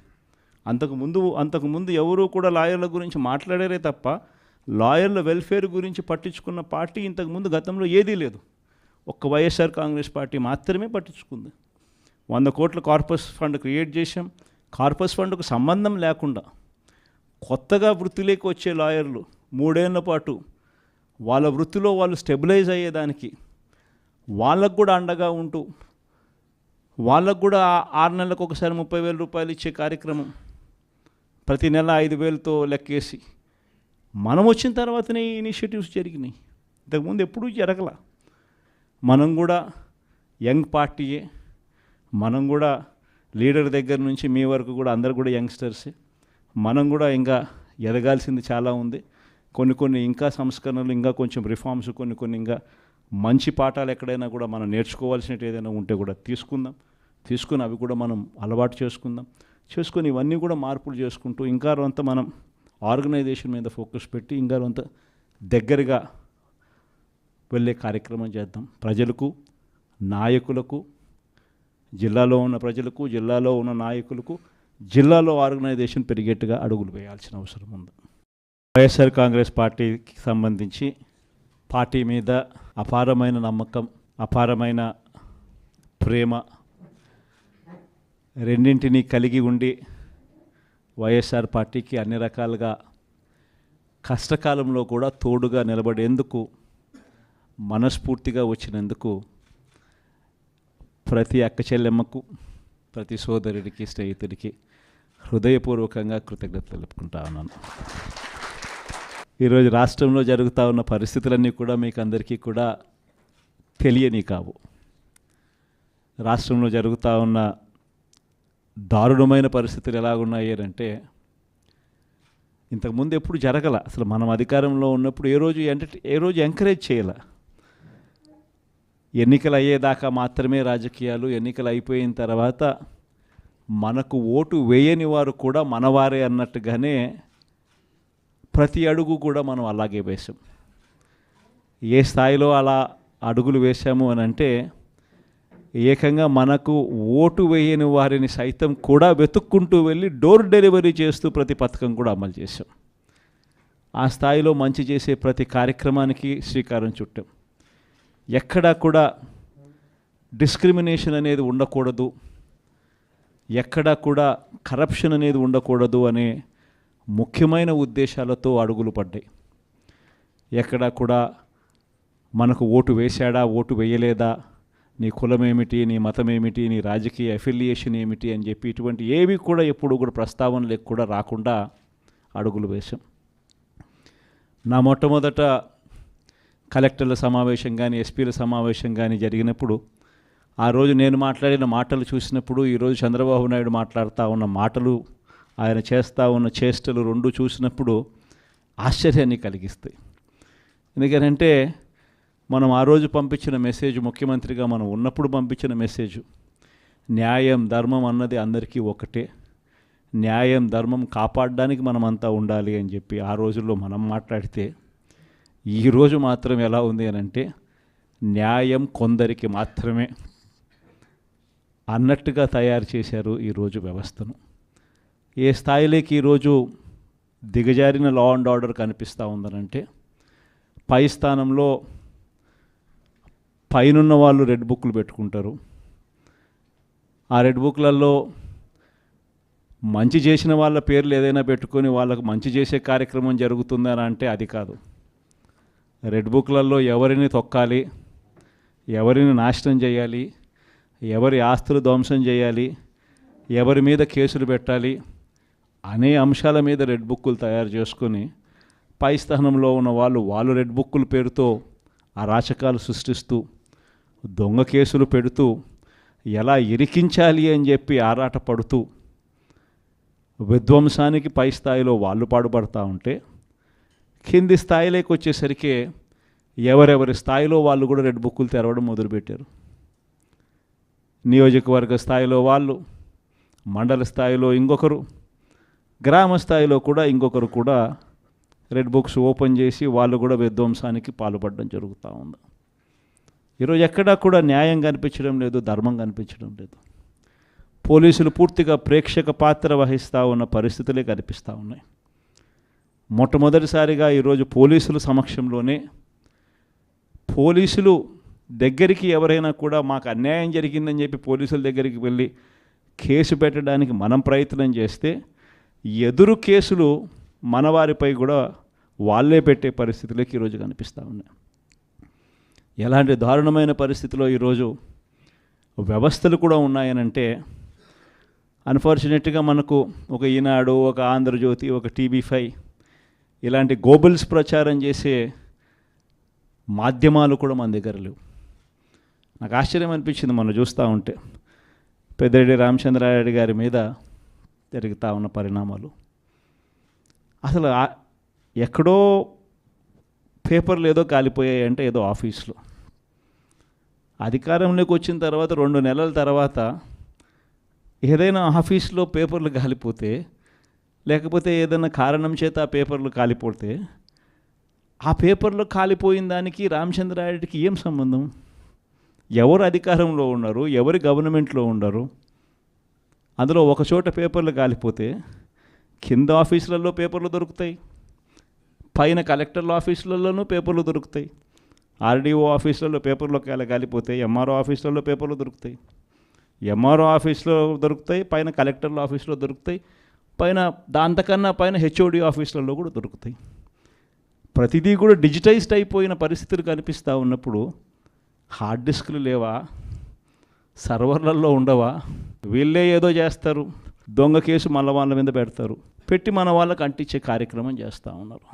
S1: అంతకుముందు ఎవరూ కూడా లాయర్ల గురించి మాట్లాడారే తప్ప లాయర్ల వెల్ఫేర్ గురించి పట్టించుకున్న పార్టీ ఇంతకుముందు గతంలో ఏదీ లేదు. ఒక్క వైఎస్ఆర్ కాంగ్రెస్ పార్టీ మాత్రమే పట్టించుకుంది. 100 కోట్ల కార్పస్ ఫండ్ క్రియేట్ చేశాం. కార్పస్ ఫండ్కు సంబంధం లేకుండా కొత్తగా వృత్తిలోకి వచ్చే లాయర్లు 3 ఏళ్ల పాటు వాళ్ళ వృత్తిలో వాళ్ళు స్టెబిలైజ్ అయ్యేదానికి వాళ్ళకు కూడా అండగా ఉంటూ, వాళ్ళకు కూడా 6 నెలలకు ఒకసారి 30,000 రూపాయలు ఇచ్చే కార్యక్రమం, ప్రతి నెల 5,000తో లెక్కేసి మనం వచ్చిన తర్వాతనే ఈ ఇనిషియేటివ్స్ జరిగినాయి. ఇంతకుముందు ఎప్పుడూ జరగల. మనం కూడా యంగ్ పార్టీయే, మనం కూడా లీడర్ దగ్గర నుంచి మీ వరకు కూడా అందరు కూడా యంగ్స్టర్సే. మనం కూడా ఇంకా ఎదగాల్సింది చాలా ఉంది. కొన్ని ఇంకా సంస్కరణలు, ఇంకా కొంచెం రిఫార్మ్స్, కొన్ని ఇంకా మంచి పాఠాలు ఎక్కడైనా కూడా మనం నేర్చుకోవాల్సినట్టు ఏదైనా ఉంటే కూడా తీసుకుని అవి కూడా మనం అలవాటు చేసుకొని ఇవన్నీ కూడా మార్పులు చేసుకుంటూ ఇంకా కొంత మనం ఆర్గనైజేషన్ మీద ఫోకస్ పెట్టి ఇంకా కొంత దగ్గరగా వెళ్ళే కార్యక్రమం చేద్దాం. ప్రజలకు, నాయకులకు, జిల్లాలో ఉన్న ప్రజలకు, జిల్లాలో ఉన్న నాయకులకు, జిల్లాలో ఆర్గనైజేషన్ పెరిగేట్టుగా అడుగులు వేయాల్సిన అవసరం ఉంది. వైఎస్ఆర్ కాంగ్రెస్ పార్టీకి సంబంధించి పార్టీ మీద అపారమైన నమ్మకం, అపారమైన ప్రేమ రెండింటినీ కలిగి ఉండి వైఎస్ఆర్ పార్టీకి అన్ని రకాలుగా కష్టకాలంలో కూడా తోడుగా నిలబడేందుకు మనస్ఫూర్తిగా వచ్చినందుకు ప్రతి అక్క చెల్లెమ్మకు, ప్రతి సోదరుడికి, స్నేహితుడికి హృదయపూర్వకంగా కృతజ్ఞతలు తెలుపుకుంటా ఉన్నాను. ఈరోజు రాష్ట్రంలో జరుగుతూ ఉన్న పరిస్థితులన్నీ కూడా మీకు అందరికీ కూడా తెలియని కావు. రాష్ట్రంలో జరుగుతూ ఉన్న దారుణమైన పరిస్థితులు ఎలాగున్నాయి అంటే ఇంతకుముందు ఎప్పుడు జరగల. అసలు మనం అధికారంలో ఉన్నప్పుడు ఏ రోజు ఎంకరేజ్ చేయాల. ఎన్నికలు అయ్యేదాకా మాత్రమే రాజకీయాలు, ఎన్నికలు అయిపోయిన తర్వాత మనకు ఓటు వేయని వారు కూడా మనవారే అన్నట్టుగానే ప్రతి అడుగు కూడా మనం అలాగే వేసాం. ఏ స్థాయిలో అలా అడుగులు వేశాము అని అంటే ఏకంగా మనకు ఓటు వేయని వారిని సైతం కూడా వెతుక్కుంటూ వెళ్ళి డోర్ డెలివరీ చేస్తూ ప్రతి పథకం కూడా అమలు చేశాం. ఆ స్థాయిలో మంచి చేసే ప్రతి కార్యక్రమానికి శ్రీకారం చుట్టాం. ఎక్కడా కూడా డిస్క్రిమినేషన్ అనేది ఉండకూడదు, ఎక్కడా కూడా కరప్షన్ అనేది ఉండకూడదు అనే ముఖ్యమైన ఉద్దేశాలతో అడుగులు పడ్డాయి. ఎక్కడా కూడా మనకు ఓటు వేశాడా, ఓటు వేయలేదా, నీ కులం ఏమిటి, నీ మతం ఏమిటి, నీ రాజకీయ అఫిలియేషన్ ఏమిటి అని చెప్పి ఇటువంటి ఏవి కూడా ఎప్పుడు కూడా ప్రస్తావనలకు కూడా రాకుండా అడుగులు వేశాం. నా మొట్టమొదట కలెక్టర్ల సమావేశం కానీ ఎస్పీల సమావేశం కానీ జరిగినప్పుడు ఆ రోజు నేను మాట్లాడిన మాటలు చూసినప్పుడు ఈరోజు చంద్రబాబు నాయుడు మాట్లాడుతూ ఉన్న మాటలు, ఆయన చేస్తూ ఉన్న చేష్టలు రెండు చూసినప్పుడు ఆశ్చర్యాన్ని కలిగిస్తాయి. ఎందుకంటే మనం ఆ రోజు పంపించిన మెసేజ్, ముఖ్యమంత్రిగా మనం ఉన్నప్పుడు పంపించిన మెసేజ్, న్యాయం ధర్మం అన్నది అందరికీ ఒకటే, న్యాయం ధర్మం కాపాడడానికి మనమంతా ఉండాలి అని చెప్పి ఆ రోజుల్లో మనం మాట్లాడితే ఈరోజు మాత్రం ఎలా ఉంది అని అంటే న్యాయం కొందరికి మాత్రమే అన్నట్టుగా తయారు చేశారు ఈరోజు వ్యవస్థను. ఏ స్థాయిలోకి ఈరోజు దిగజారిన లా అండ్ ఆర్డర్ కనిపిస్తూ ఉందనంటే పై స్థానంలో పైనున్న వాళ్ళు రెడ్ బుక్లు పెట్టుకుంటారు. ఆ రెడ్ బుక్లలో మంచి చేసిన వాళ్ళ పేర్లు ఏదైనా పెట్టుకొని వాళ్ళకు మంచి చేసే కార్యక్రమం జరుగుతుందని అంటే అది కాదు. రెడ్ బుక్లలో ఎవరిని తొక్కాలి, ఎవరిని నాశనం చేయాలి, ఎవరి ఆస్తులు ధ్వంసం చేయాలి, ఎవరి మీద కేసులు పెట్టాలి అనే అంశాల మీద రెడ్ బుక్కులు తయారు చేసుకొని పై స్థానంలో ఉన్న వాళ్ళు రెడ్ బుక్కుల పేరుతో అరాచకాలు సృష్టిస్తూ దొంగ కేసులు పెడుతూ ఎలా ఇరికించాలి అని చెప్పి ఆరాట పడుతూ విధ్వంసానికి పై స్థాయిలో వాళ్ళు పాటుపడుతూ ఉంటే కింది స్థాయిలోకి వచ్చేసరికి ఎవరెవరి స్థాయిలో వాళ్ళు కూడా రెడ్ బుక్కులు తెరవడం మొదలుపెట్టారు. నియోజకవర్గ స్థాయిలో వాళ్ళు, మండల స్థాయిలో ఇంకొకరు, గ్రామ స్థాయిలో కూడా ఇంకొకరు కూడా రెడ్ బుక్స్ ఓపెన్ చేసి వాళ్ళు కూడా విధ్వంసానికి పాల్పడడం జరుగుతూ ఉంది. ఈరోజు ఎక్కడా కూడా న్యాయం కనిపించడం లేదు, ధర్మం కనిపించడం లేదు. పోలీసులు పూర్తిగా ప్రేక్షక పాత్ర వహిస్తూ ఉన్న పరిస్థితులే కనిపిస్తూ ఉన్నాయి. మొట్టమొదటిసారిగా ఈరోజు పోలీసుల సమక్షంలోనే పోలీసులు దగ్గరికి ఎవరైనా కూడా మాకు అన్యాయం జరిగిందని చెప్పి పోలీసుల దగ్గరికి వెళ్ళి కేసు పెట్టడానికి మనం ప్రయత్నం చేస్తే ఎదురు కేసులు మనవారిపై కూడా వాళ్ళే పెట్టే పరిస్థితులకి ఈరోజు కనిపిస్తూ ఉన్నాయి. ఎలాంటి దారుణమైన పరిస్థితిలో ఈరోజు వ్యవస్థలు కూడా ఉన్నాయనంటే అన్ఫార్చునేట్గా మనకు ఒక ఈనాడు, ఒక ఆంధ్రజ్యోతి, ఒక TV5 ఇలాంటి గోబల్స్ ప్రచారం చేసే మాధ్యమాలు కూడా మన దగ్గర లేవు. నాకు ఆశ్చర్యం అనిపించింది మనం చూస్తూ ఉంటే పెద్దిరెడ్డి రామచంద్రారెడ్డి గారి మీద జరుగుతూ ఉన్న పరిణామాలు. అసలు ఎక్కడో పేపర్లు ఏదో కాలిపోయాయి అంటే ఏదో ఆఫీస్లో, అధికారంలోకి వచ్చిన తర్వాత 2 నెలల తర్వాత ఏదైనా ఆఫీస్లో పేపర్లు కాలిపోతే, లేకపోతే ఏదైనా కారణం చేత ఆ పేపర్లు కాలిపోతే ఆ పేపర్లో కాలిపోయిన దానికి రామచంద్రారెడ్డికి ఏం సంబంధం? ఎవరు అధికారంలో ఉన్నారు, ఎవరు గవర్నమెంట్లో ఉన్నారు? అందులో ఒక చోట పేపర్లు కాలిపోతే కింద ఆఫీసులలో పేపర్లు దొరుకుతాయి, పైన కలెక్టర్ల ఆఫీసులలోనూ పేపర్లు దొరుకుతాయి, RDO ఆఫీసులలో పేపర్లో కాలిపోతాయి, MRO ఆఫీసులలో పేపర్లు దొరుకుతాయి, MRO ఆఫీస్లో దొరుకుతాయి, పైన కలెక్టర్ల ఆఫీసులో దొరుకుతాయి, పైన దాంతకన్నా పైన HOD ఆఫీసులలో కూడా దొరుకుతాయి. ప్రతిదీ కూడా డిజిటైజ్డ్ అయిపోయిన పరిస్థితులు కనిపిస్తూ ఉన్నప్పుడు హార్డ్ డిస్క్లు లేవా, సర్వర్లలో ఉండవా? వీళ్ళే ఏదో చేస్తారు, దొంగ కేసు మళ్ళీ వాళ్ళ మీద పెడతారు, పెట్టి మన వాళ్ళకి అంటించే కార్యక్రమం చేస్తూ ఉన్నారు.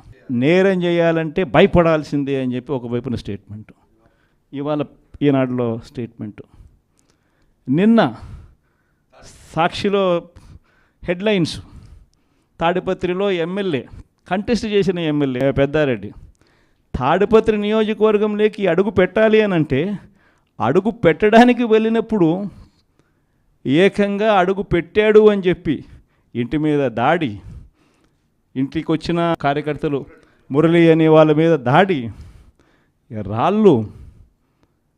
S1: నేరం చేయాలంటే భయపడాల్సిందే అని చెప్పి ఒకవైపున స్టేట్మెంటు, ఇవాళ ఈనాడులో స్టేట్మెంటు, నిన్న సాక్షిలో హెడ్లైన్స్, తాడిపత్రిలో ఎమ్మెల్యే కంటెస్ట్ చేసిన ఎమ్మెల్యే పెద్దారెడ్డి తాడిపత్రి నియోజకవర్గంలోకి అడుగు పెట్టాలి అని అంటే అడుగు పెట్టడానికి వెళ్ళినప్పుడు ఏకంగా అడుగు పెట్టాడు అని చెప్పి ఇంటి మీద దాడి, ఇంటికి వచ్చిన కార్యకర్తలు మురళి అనే వాళ్ళ మీద దాడి, రాళ్ళు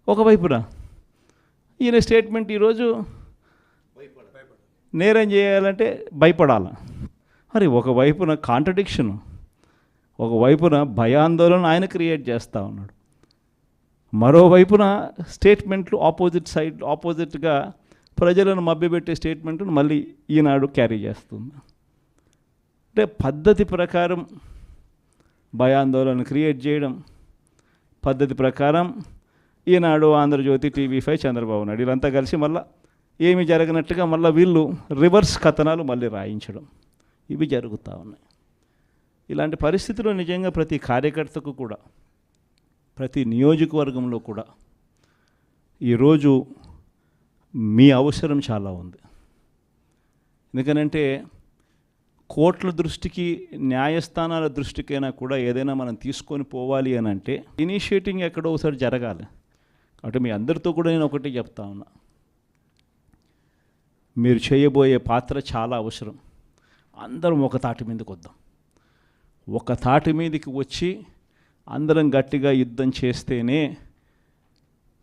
S1: ఒకవైపున. ఈయన స్టేట్మెంట్ ఈరోజు నేరం చేయాలంటే భయపడాల. మరి ఒకవైపున కాంట్రడిక్షను, ఒకవైపున భయాందోళన ఆయన క్రియేట్ చేస్తూ ఉన్నాడు, మరోవైపున స్టేట్మెంట్లు ఆపోజిట్గా ప్రజలను మభ్యపెట్టే స్టేట్మెంట్ను మళ్ళీ ఈనాడు క్యారీ చేస్తుంది. అంటే పద్ధతి ప్రకారం భయాందోళన క్రియేట్ చేయడం, పద్ధతి ప్రకారం ఈనాడు, ఆంధ్రజ్యోతి, TV5, చంద్రబాబు నాయుడు వీళ్ళంతా కలిసి మళ్ళీ ఏమి జరగనట్టుగా మళ్ళీ వీళ్ళు రివర్స్ కథనాలు మళ్ళీ రాయించడం, ఇవి జరుగుతూ ఉన్నాయి. ఇలాంటి పరిస్థితుల్లో నిజంగా ప్రతి కార్యకర్తకు కూడా, ప్రతి నియోజకవర్గంలో కూడా ఈరోజు మీ అవసరం చాలా ఉంది. ఎందుకనంటే కోర్టుల దృష్టికి, న్యాయస్థానాల దృష్టికైనా కూడా ఏదైనా మనం తీసుకొని పోవాలి అని అంటే ఇనిషియేటింగ్ ఎక్కడో ఒకసారి జరగాలి. కాబట్టి మీ అందరితో కూడా నేను ఒకటి చెప్తా ఉన్నా, మీరు చేయబోయే పాత్ర చాలా అవసరం. అందరం ఒక తాటి మీదకి వద్దాం. ఒక తాటి మీదకి వచ్చి అందరం గట్టిగా యుద్ధం చేస్తేనే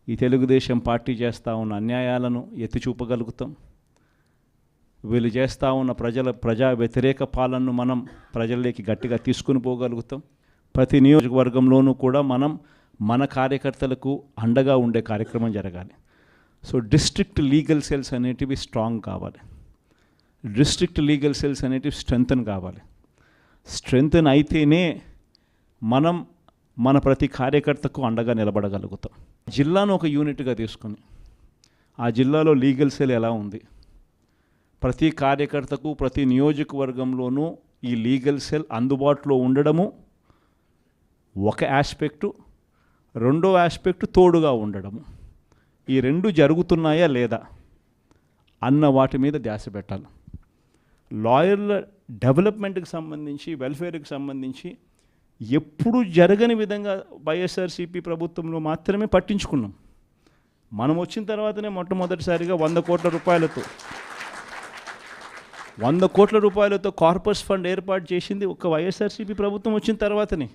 S1: ఈ తెలుగుదేశం పార్టీ చేస్తూ ఉన్న అన్యాయాలను ఎత్తి చూపగలుగుతాం. వీళ్ళు చేస్తూ ఉన్న ప్రజా వ్యతిరేక పాలనను మనం ప్రజల్లోకి గట్టిగా తీసుకుని పోగలుగుతాం. ప్రతి నియోజకవర్గంలోనూ కూడా మనం మన కార్యకర్తలకు అండగా ఉండే కార్యక్రమం జరగాలి. సో డిస్ట్రిక్ట్ లీగల్ సెల్స్ అనేటివి స్ట్రాంగ్ కావాలి, డిస్ట్రిక్ట్ లీగల్ సెల్స్ అనేటివి స్ట్రెంగ్తన్ కావాలి. స్ట్రెంగ్తన్ అయితేనే మనం మన ప్రతి కార్యకర్తకు అండగా నిలబడగలుగుతాం. జిల్లాను ఒక యూనిట్గా తీసుకుని ఆ జిల్లాలో లీగల్ సెల్ ఎలా ఉంది, ప్రతి కార్యకర్తకు ప్రతి నియోజకవర్గంలోనూ ఈ లీగల్ సెల్ అందుబాటులో ఉండడము ఒక ఆస్పెక్టు, రెండో ఆస్పెక్టు తోడుగా ఉండడము. ఈ రెండు జరుగుతున్నాయా లేదా అన్న వాటి మీద ధ్యాస పెట్టాలి. లాయర్ల డెవలప్మెంట్కి సంబంధించి, వెల్ఫేర్కి సంబంధించి ఎప్పుడు జరగని విధంగా వైఎస్ఆర్సీపీ ప్రభుత్వంలో మాత్రమే పట్టించుకున్నాం. మనం వచ్చిన తర్వాతనే మొట్టమొదటిసారిగా 100 కోట్ల రూపాయలతో కార్పస్ ఫండ్ ఏర్పాటు చేసింది ఒక వైఎస్ఆర్సీపీ ప్రభుత్వం వచ్చిన తర్వాతనే.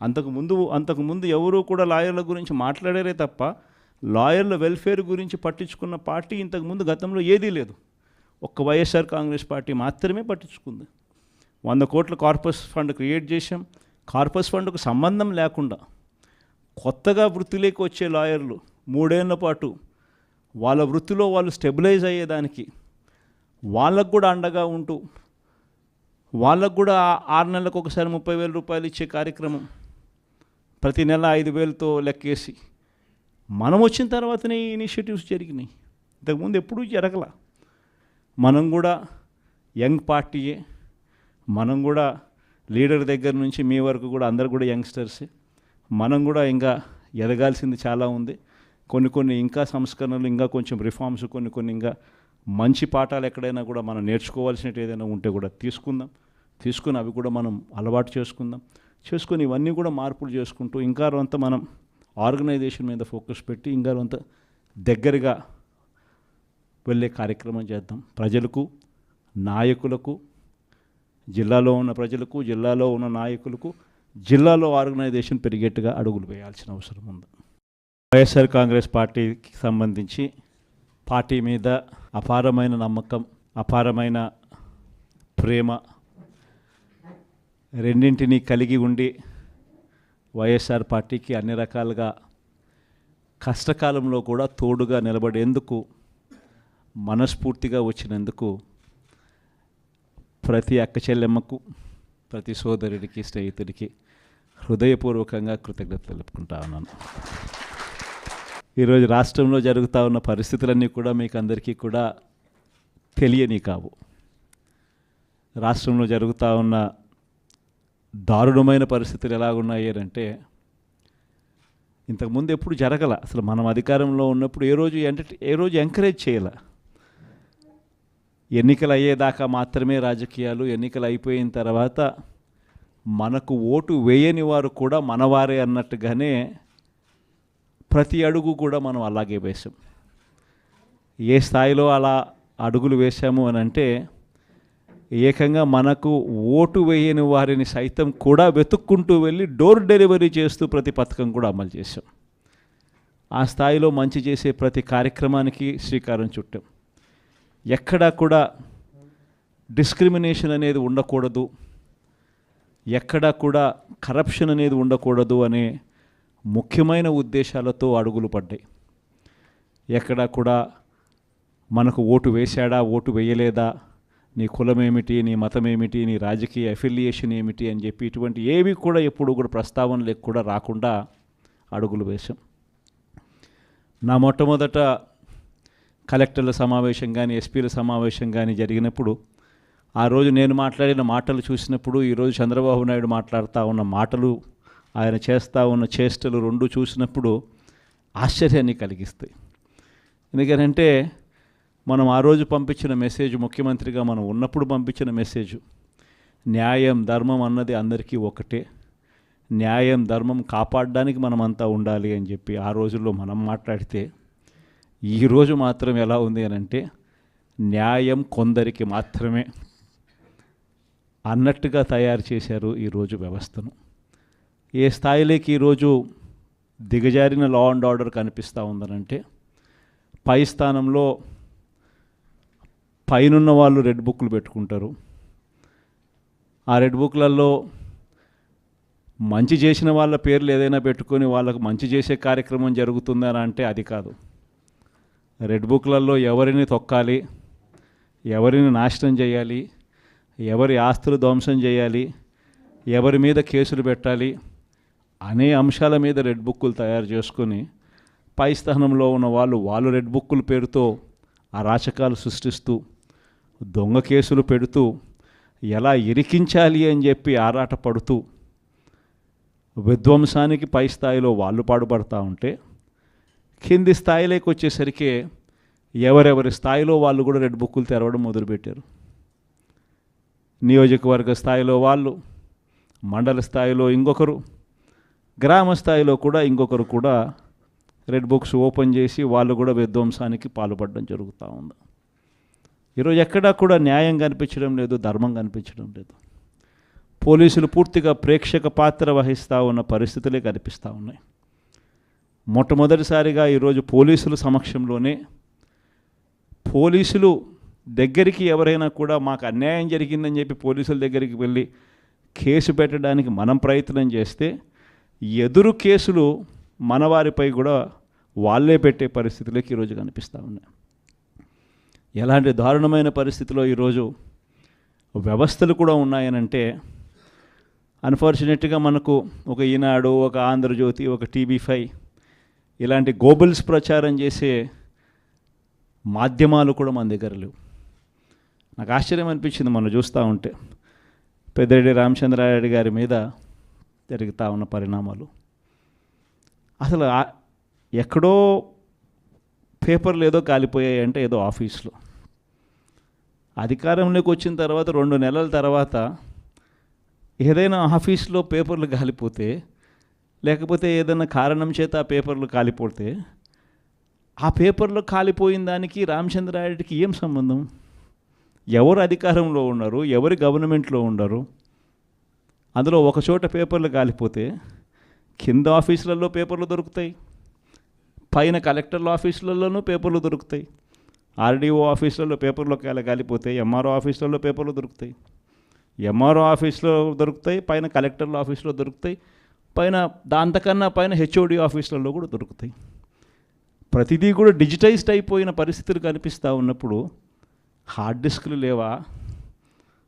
S1: అంతకుముందు ఎవరూ కూడా లాయర్ల గురించి మాట్లాడారే తప్ప లాయర్ల వెల్ఫేర్ గురించి పట్టించుకున్న పార్టీ ఇంతకుముందు గతంలో ఏదీ లేదు. ఒక్క వైఎస్ఆర్ కాంగ్రెస్ పార్టీ మాత్రమే పట్టించుకుంది. 100 కోట్ల కార్పస్ ఫండ్ క్రియేట్ చేశాం. కార్పస్ ఫండ్కు సంబంధం లేకుండా కొత్తగా వృత్తిలోకి వచ్చే లాయర్లు 3 ఏళ్ల పాటు వాళ్ళ వృత్తిలో వాళ్ళు స్టెబిలైజ్ అయ్యేదానికి వాళ్ళకు కూడా అండగా ఉంటూ, వాళ్ళకు కూడా 6 నెలలకు ఒకసారి 30,000 రూపాయలు ఇచ్చే కార్యక్రమం, ప్రతి నెల 5,000తో లెక్కేసి మనం వచ్చిన తర్వాతనే ఈ ఇనిషియేటివ్స్ జరిగినాయి. ఇంతకుముందు ఎప్పుడూ జరగల. మనం కూడా యంగ్ పార్టీయే, మనం కూడా లీడర్ దగ్గర నుంచి మీ వరకు కూడా అందరు కూడా యంగ్స్టర్సే. మనం కూడా ఇంకా ఎదగాల్సింది చాలా ఉంది. కొన్ని ఇంకా సంస్కరణలు, ఇంకా కొంచెం రిఫార్మ్స్, కొన్ని ఇంకా మంచి పాఠాలు ఎక్కడైనా కూడా మనం నేర్చుకోవాల్సినట్టు ఏదైనా ఉంటే కూడా తీసుకుని అవి కూడా మనం అలవాటు చేసుకొని ఇవన్నీ కూడా మార్పులు చేసుకుంటూ ఇంకా కొంత మనం ఆర్గనైజేషన్ మీద ఫోకస్ పెట్టి ఇంకా కొంత దగ్గరగా వెళ్ళే కార్యక్రమం చేద్దాం. ప్రజలకు, నాయకులకు, జిల్లాలో ఉన్న ప్రజలకు, జిల్లాలో ఉన్న నాయకులకు, జిల్లాలో ఆర్గనైజేషన్ పెరిగేట్టుగా అడుగులు వేయాల్సిన అవసరం ఉంది. వైఎస్ఆర్ కాంగ్రెస్ పార్టీకి సంబంధించి పార్టీ మీద అపారమైన నమ్మకం, అపారమైన ప్రేమ రెండింటినీ కలిగి ఉండి వైఎస్ఆర్ పార్టీకి అన్ని రకాలుగా కష్టకాలంలో కూడా తోడుగా నిలబడేందుకు మనస్ఫూర్తిగా వచ్చినందుకు ప్రతి అక్క చెల్లెమ్మకు, ప్రతి సోదరుడికి, స్నేహితుడికి హృదయపూర్వకంగా కృతజ్ఞతలు తెలుపుకుంటా ఉన్నాను. ఈరోజు రాష్ట్రంలో జరుగుతూ ఉన్న పరిస్థితులన్నీ కూడా మీకు అందరికీ కూడా తెలియని కావు. రాష్ట్రంలో జరుగుతూ ఉన్న దారుణమైన పరిస్థితులు ఎలాగున్నాయి అంటే ఇంతకుముందు ఎప్పుడు జరగల. అసలు మనం అధికారంలో ఉన్నప్పుడు ఏ రోజు ఎంకరేజ్ చేయాల. ఎన్నికలు అయ్యేదాకా మాత్రమే రాజకీయాలు, ఎన్నికలు అయిపోయిన తర్వాత మనకు ఓటు వేయని వారు కూడా మనవారే అన్నట్టుగానే ప్రతి అడుగు కూడా మనం అలాగే వేసాం. ఏ స్థాయిలో అలా అడుగులు వేశాము అని అంటే ఏకంగా మనకు ఓటు వేయని వారిని సైతం కూడా వెతుక్కుంటూ వెళ్ళి డోర్ డెలివరీ చేస్తూ ప్రతి పథకం కూడా అమలు చేశాం. ఆ స్థాయిలో మంచి చేసే ప్రతి కార్యక్రమానికి శ్రీకారం చుట్టాం. ఎక్కడా కూడా డిస్క్రిమినేషన్ అనేది ఉండకూడదు, ఎక్కడా కూడా కరప్షన్ అనేది ఉండకూడదు అనే ముఖ్యమైన ఉద్దేశాలతో అడుగులు పడ్డాయి. ఎక్కడా కూడా మనకు ఓటు వేశాడా, ఓటు వేయలేదా, నీ కులం ఏమిటి, నీ మతం ఏమిటి, నీ రాజకీయ అఫిలియేషన్ ఏమిటి అని చెప్పి ఇటువంటి ఏవి కూడా ఎప్పుడు కూడా ప్రస్తావనలకు కూడా రాకుండా అడుగులు వేశాం. నా మొట్టమొదట కలెక్టర్ల సమావేశం కానీ ఎస్పీల సమావేశం కానీ జరిగినప్పుడు ఆ రోజు నేను మాట్లాడిన మాటలు చూసినప్పుడు ఈరోజు చంద్రబాబు నాయుడు మాట్లాడుతూ ఉన్న మాటలు, ఆయన చేస్తూ ఉన్న చేష్టలు రెండు చూసినప్పుడు ఆశ్చర్యాన్ని కలిగిస్తాయి. ఎందుకంటే మనం ఆ రోజు పంపించిన మెసేజ్, ముఖ్యమంత్రిగా మనం ఉన్నప్పుడు పంపించిన మెసేజ్, న్యాయం ధర్మం అన్నది అందరికీ ఒకటే, న్యాయం ధర్మం కాపాడడానికి మనమంతా ఉండాలి అని చెప్పి ఆ రోజుల్లో మనం మాట్లాడితే ఈరోజు మాత్రం ఎలా ఉంది అని అంటే న్యాయం కొందరికి మాత్రమే అన్నట్టుగా తయారు చేశారు ఈరోజు వ్యవస్థను. ఏ స్థాయిలోకి ఈరోజు దిగజారిన లా అండ్ ఆర్డర్ కనిపిస్తూ ఉందనంటే పై స్థానంలో పైనున్న వాళ్ళు రెడ్ బుక్లు పెట్టుకుంటారు. ఆ రెడ్ బుక్లలో మంచి చేసిన వాళ్ళ పేర్లు ఏదైనా పెట్టుకొని వాళ్ళకు మంచి చేసే కార్యక్రమం జరుగుతుందని అంటే అది కాదు. రెడ్ బుక్లలో ఎవరిని తొక్కాలి, ఎవరిని నాశనం చేయాలి, ఎవరి ఆస్తులు ధ్వంసం చేయాలి, ఎవరి మీద కేసులు పెట్టాలి అనే అంశాల మీద రెడ్ బుక్కులు తయారు చేసుకొని పై స్థానంలో ఉన్న వాళ్ళు రెడ్ బుక్కుల పేరుతో అరాచకాలు సృష్టిస్తూ దొంగ కేసులు పెడుతూ ఎలా ఇరికించాలి అని చెప్పి ఆరాట పడుతూ విధ్వంసానికి పై స్థాయిలో వాళ్ళు పాటుపడుతూ ఉంటే కింది స్థాయిలోకి వచ్చేసరికి ఎవరెవరి స్థాయిలో వాళ్ళు కూడా రెడ్ బుక్కులు తెరవడం మొదలుపెట్టారు. నియోజకవర్గ స్థాయిలో వాళ్ళు, మండల స్థాయిలో ఇంకొకరు, గ్రామ స్థాయిలో కూడా ఇంకొకరు కూడా రెడ్ బుక్స్ ఓపెన్ చేసి వాళ్ళు కూడా విధ్వంసానికి పాల్పడడం జరుగుతూ ఉంది. ఈరోజు ఎక్కడా కూడా న్యాయం కనిపించడం లేదు, ధర్మం కనిపించడం లేదు. పోలీసులు పూర్తిగా ప్రేక్షక పాత్ర వహిస్తూ ఉన్న పరిస్థితులే కనిపిస్తూ ఉన్నాయి. మొట్టమొదటిసారిగా ఈరోజు పోలీసుల సమక్షంలోనే పోలీసులు దగ్గరికి ఎవరైనా కూడా మాకు అన్యాయం జరిగిందని చెప్పి పోలీసుల దగ్గరికి వెళ్ళి కేసు పెట్టడానికి మనం ప్రయత్నం చేస్తే ఎదురు కేసులు మనవారిపై కూడా వాళ్ళే పెట్టే పరిస్థితులకి ఈరోజు కనిపిస్తూ ఉన్నాయి. ఎలాంటి దారుణమైన పరిస్థితిలో ఈరోజు వ్యవస్థలు కూడా ఉన్నాయనంటే అన్ఫార్చునేట్గా మనకు ఒక ఈనాడు, ఒక ఆంధ్రజ్యోతి, ఒక TV5 ఇలాంటి గోబల్స్ ప్రచారం చేసే మాధ్యమాలు కూడా మన దగ్గర లేవు. నాకు ఆశ్చర్యం అనిపించింది మనం చూస్తూ ఉంటే పెద్దిరెడ్డి రామచంద్రారెడ్డి గారి మీద జరుగుతూ ఉన్న పరిణామాలు. అసలు ఎక్కడో పేపర్లు ఏదో కాలిపోయాయి అంటే ఏదో ఆఫీస్లో, అధికారంలోకి వచ్చిన తర్వాత 2 నెలల తర్వాత ఏదైనా ఆఫీస్లో పేపర్లు కాలిపోతే, లేకపోతే ఏదైనా కారణం చేత ఆ పేపర్లు కాలిపోతే ఆ పేపర్లో కాలిపోయిన దానికి రామచంద్రారెడ్డికి ఏం సంబంధం? ఎవరు అధికారంలో ఉన్నారు, ఎవరి గవర్నమెంట్లో ఉన్నారు? అందులో ఒక చోట పేపర్లు కాలిపోతే కింద ఆఫీసులలో పేపర్లు దొరుకుతాయి, పైన కలెక్టర్ల ఆఫీసులలోనూ పేపర్లు దొరుకుతాయి, RDO ఆఫీసులలో పేపర్లో కాలిపోతాయి, MRO ఆఫీసులలో పేపర్లు దొరుకుతాయి, MRO ఆఫీస్లో దొరుకుతాయి, పైన కలెక్టర్ల ఆఫీసులో దొరుకుతాయి, పైన దాంతకన్నా పైన HOD ఆఫీసులలో కూడా దొరుకుతాయి. ప్రతిదీ కూడా డిజిటైజ్డ్ అయిపోయిన పరిస్థితులు కనిపిస్తూ ఉన్నప్పుడు హార్డ్ డిస్క్లు లేవా,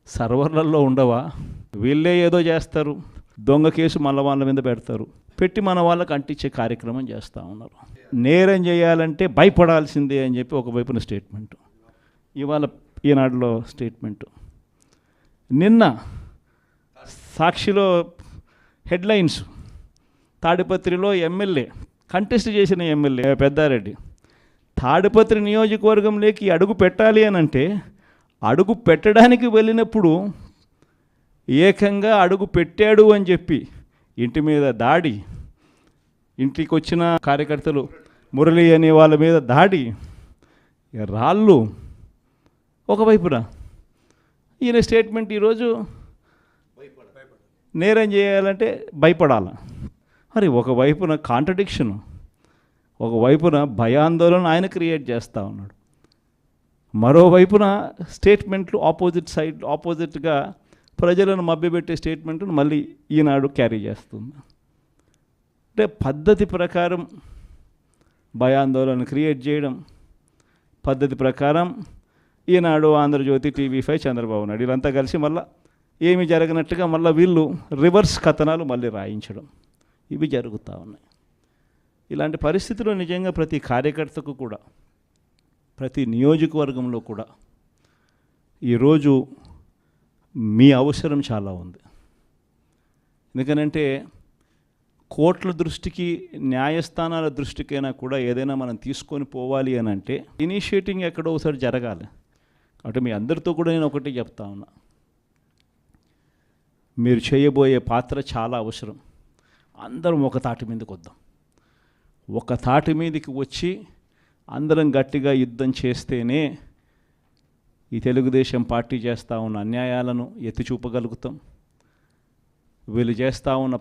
S1: సర్వర్లలో ఉండవా? వీళ్ళే ఏదో చేస్తారు, దొంగ కేసు మళ్ళీ వాళ్ళ మీద పెడతారు, పెట్టి మన వాళ్ళకి అంటించే కార్యక్రమం చేస్తూ ఉన్నారు. నేరం చేయాలంటే భయపడాల్సిందే అని చెప్పి ఒకవైపున స్టేట్మెంటు, ఇవాళ ఈనాడులో స్టేట్మెంటు. నిన్న సాక్షిలో హెడ్లైన్స్, తాడిపత్రిలో ఎమ్మెల్యే కంటెస్ట్ చేసిన ఎమ్మెల్యే పెద్దారెడ్డి తాడిపత్రి నియోజకవర్గంలోకి అడుగు పెట్టాలి అని అంటే అడుగు పెట్టడానికి వెళ్ళినప్పుడు ఏకంగా అడుగు పెట్టాడు అని చెప్పి ఇంటి మీద దాడి, ఇంటికి వచ్చిన కార్యకర్తలు మురళి అనే వాళ్ళ మీద దాడి, రాళ్ళు ఒకవైపున ఈయన స్టేట్మెంట్ ఈరోజు నేరం చేయాలంటే భయపడాల. మరి ఒకవైపున కాంట్రడిక్షన్, ఒకవైపున భయాందోళన ఆయన క్రియేట్ చేస్తూ ఉన్నాడు, మరోవైపున స్టేట్మెంట్లు ఆపోజిట్గా ప్రజలను మభ్యపెట్టే స్టేట్మెంట్ను మళ్ళీ ఈనాడు క్యారీ చేస్తుంది. అంటే పద్ధతి ప్రకారం భయాందోళన క్రియేట్ చేయడం, పద్ధతి ప్రకారం ఈనాడు, ఆంధ్రజ్యోతి, టీవీ5, చంద్రబాబు నాయుడు వీళ్ళంతా కలిసి మళ్ళీ ఏమి జరగనట్టుగా మళ్ళీ వీళ్ళు రివర్స్ కథనాలు మళ్ళీ రాయించడం, ఇవి జరుగుతూ ఉన్నాయి. ఇలాంటి పరిస్థితుల్లో నిజంగా ప్రతి కార్యకర్తకు కూడా, ప్రతి నియోజకవర్గంలో కూడా ఈరోజు మీ అవసరం చాలా ఉంది. ఎందుకనంటే కోర్టుల దృష్టికి, న్యాయస్థానాల దృష్టికైనా కూడా ఏదైనా మనం తీసుకొని పోవాలి అని అంటే ఇనిషియేటింగ్ ఎక్కడో ఒకసారి జరగాలి. కాబట్టి మీ అందరితో కూడా నేను ఒకటి చెప్తా ఉన్నా, మీరు చేయబోయే పాత్ర చాలా అవసరం. అందరం ఒక తాటి మీదకి వద్దాం. ఒక తాటి మీదకి వచ్చి అందరం గట్టిగా యుద్ధం చేస్తేనే ఈ తెలుగుదేశం పార్టీ చేస్తూ ఉన్న అన్యాయాలను ఎత్తి చూపగలుగుతాం. వీళ్ళు చేస్తూ ఉన్న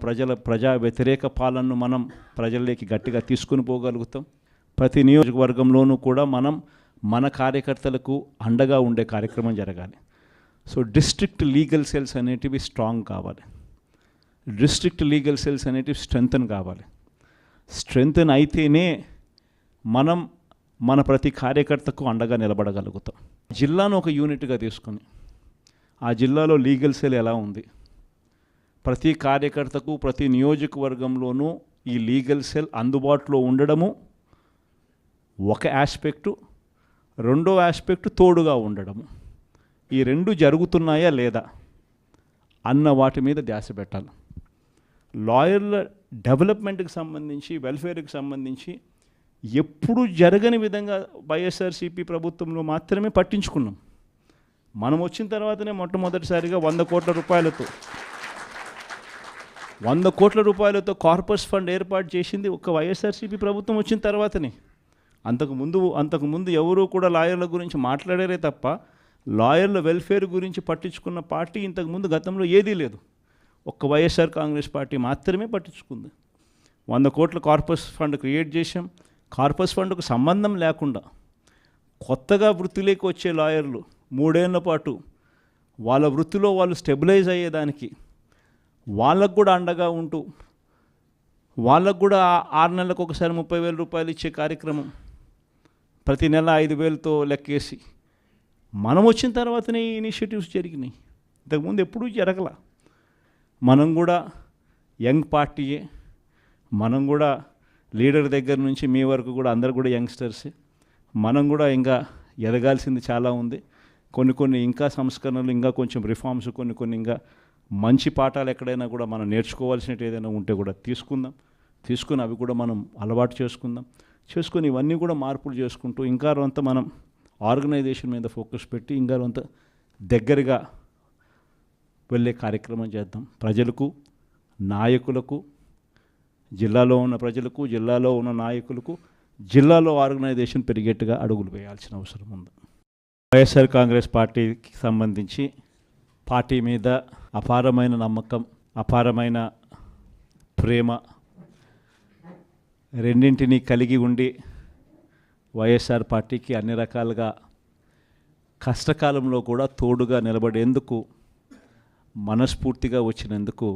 S1: ప్రజా వ్యతిరేక పాలనను మనం ప్రజల్లోకి గట్టిగా తీసుకుని పోగలుగుతాం. ప్రతి నియోజకవర్గంలోనూ కూడా మనం మన కార్యకర్తలకు అండగా ఉండే కార్యక్రమం జరగాలి. సో డిస్ట్రిక్ట్ లీగల్ సెల్స్ అనేటివి స్ట్రాంగ్ కావాలి, డిస్ట్రిక్ట్ లీగల్ సెల్స్ అనేటివి స్ట్రెంగ్తన్ కావాలి. స్ట్రెంగ్తన్ అయితేనే మనం మన ప్రతి కార్యకర్తకు అండగా నిలబడగలుగుతాం. జిల్లాను ఒక యూనిట్గా తీసుకొని ఆ జిల్లాలో లీగల్ సెల్ ఎలా ఉంది, ప్రతి కార్యకర్తకు ప్రతి నియోజకవర్గంలోనూ ఈ లీగల్ సెల్ అందుబాటులో ఉండడము ఒక ఆస్పెక్టు, రెండో ఆస్పెక్టు తోడుగా ఉండడము. ఈ రెండు జరుగుతున్నాయా లేదా అన్న వాటి మీద ధ్యాస పెట్టాలి. లాయర్ల డెవలప్మెంట్కి సంబంధించి, వెల్ఫేర్కి సంబంధించి ఎప్పుడు జరగని విధంగా వైఎస్ఆర్సీపీ ప్రభుత్వంలో మాత్రమే పట్టించుకున్నాం. మనం వచ్చిన తర్వాతనే మొట్టమొదటిసారిగా 100 కోట్ల రూపాయలతో కార్పస్ ఫండ్ ఏర్పాటు చేసింది ఒక వైఎస్ఆర్సీపీ ప్రభుత్వం వచ్చిన తర్వాతనే. అంతకుముందు ఎవరూ కూడా లాయర్ల గురించి మాట్లాడారే తప్ప లాయర్ల వెల్ఫేర్ గురించి పట్టించుకున్న పార్టీ ఇంతకుముందు గతంలో ఏదీ లేదు. ఒక్క వైఎస్ఆర్ కాంగ్రెస్ పార్టీ మాత్రమే పట్టించుకుంది. 100 కోట్ల కార్పస్ ఫండ్ క్రియేట్ చేశాం. కార్పస్ ఫండ్కు సంబంధం లేకుండా కొత్తగా వృత్తిలోకి వచ్చే లాయర్లు 3 ఏళ్ల పాటు వాళ్ళ వృత్తిలో వాళ్ళు స్టెబిలైజ్ అయ్యేదానికి వాళ్ళకు కూడా అండగా ఉంటూ, వాళ్ళకు కూడా 6 నెలలకు ఒకసారి 30,000 రూపాయలు ఇచ్చే కార్యక్రమం, ప్రతి నెల 5,000తో లెక్కేసి మనం వచ్చిన తర్వాతనే ఈ ఇనిషియేటివ్స్ జరిగినాయి. ఇంతకుముందు ఎప్పుడూ జరగల. మనం కూడా యంగ్ పార్టీయే, మనం కూడా లీడర్ దగ్గర నుంచి మీ వరకు కూడా అందరు కూడా యంగ్స్టర్సే. మనం కూడా ఇంకా ఎదగాల్సింది చాలా ఉంది. కొన్ని ఇంకా సంస్కరణలు, ఇంకా కొంచెం రిఫార్మ్స్, కొన్ని ఇంకా మంచి పాఠాలు ఎక్కడైనా కూడా మనం నేర్చుకోవాల్సినవి ఏదైనా ఉంటే కూడా తీసుకుని అవి కూడా మనం అలవాటు చేసుకుని ఇవన్నీ కూడా మార్పులు చేసుకుంటూ ఇంకా కొంత మనం ఆర్గనైజేషన్ మీద ఫోకస్ పెట్టి ఇంకా కొంత దగ్గరగా వెళ్ళే కార్యక్రమం చేద్దాం. ప్రజలకు, నాయకులకు, జిల్లాలో ఉన్న ప్రజలకు, జిల్లాలో ఉన్న నాయకులకు, జిల్లాలో ఆర్గనైజేషన్ పెరిగేట్టుగా అడుగులు వేయాల్సిన అవసరం ఉంది. వైఎస్ఆర్ కాంగ్రెస్ పార్టీకి సంబంధించి పార్టీ మీద అపారమైన నమ్మకం, అపారమైన ప్రేమ రెండింటినీ కలిగి ఉండి వైఎస్ఆర్ పార్టీకి అన్ని రకాలుగా కష్టకాలంలో కూడా తోడుగా నిలబడేందుకు మనస్ఫూర్తిగా వచ్చినందుకు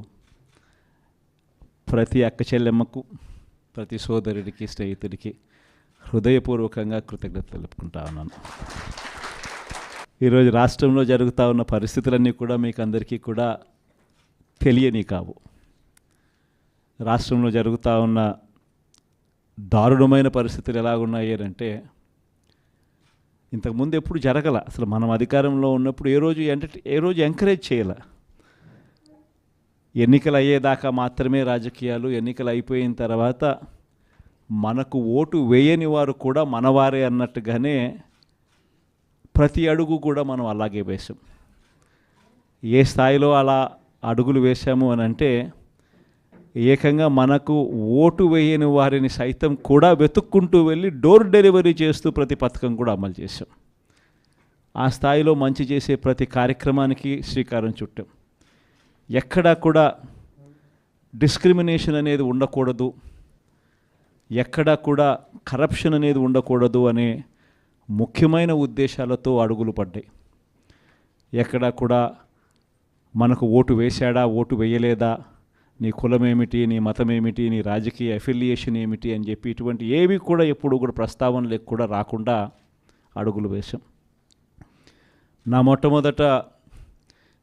S1: ప్రతి అక్క చెల్లెమ్మకు, ప్రతి సోదరుడికి, స్నేహితుడికి హృదయపూర్వకంగా కృతజ్ఞతలు తెలుపుకుంటా ఉన్నాను. ఈరోజు రాష్ట్రంలో జరుగుతూ ఉన్న పరిస్థితులన్నీ కూడా మీకు అందరికీ కూడా తెలియని కావు. రాష్ట్రంలో జరుగుతూ ఉన్న దారుణమైన పరిస్థితులు ఎలాగున్నాయి అంటే, ఇంతకుముందు ఎప్పుడు జరగల. అసలు మనం అధికారంలో ఉన్నప్పుడు ఏ రోజు ఎంకరేజ్ చేయాల. ఎన్నికలు అయ్యేదాకా మాత్రమే రాజకీయాలు, ఎన్నికలు అయిపోయిన తర్వాత మనకు ఓటు వేయని వారు కూడా మనవారే అన్నట్టుగానే ప్రతి అడుగు కూడా మనం అలాగే వేసాం. ఏ స్థాయిలో అలా అడుగులు వేశాము అని అంటే, ఏకంగా మనకు ఓటు వేయని వారిని సైతం కూడా వెతుక్కుంటూ వెళ్ళి డోర్ డెలివరీ చేస్తూ ప్రతి పథకం కూడా అమలు చేశాం. ఆ స్థాయిలో మంచి చేసే ప్రతి కార్యక్రమానికి శ్రీకారం చుట్టాం. ఎక్కడా కూడా డిస్క్రిమినేషన్ అనేది ఉండకూడదు, ఎక్కడా కూడా కరప్షన్ అనేది ఉండకూడదు అనే ముఖ్యమైన ఉద్దేశాలతో అడుగులు పడ్డాయి. ఎక్కడా కూడా మనకు ఓటు వేశాడా, ఓటు వేయలేదా, నీ కులం ఏమిటి, నీ మతం ఏమిటి, నీ రాజకీయ అఫిలియేషన్ ఏమిటి అని చెప్పి ఇటువంటి ఏవి కూడా ఎప్పుడు కూడా ప్రస్తావనలకు కూడా రాకుండా అడుగులు వేశాం. నా మొట్టమొదట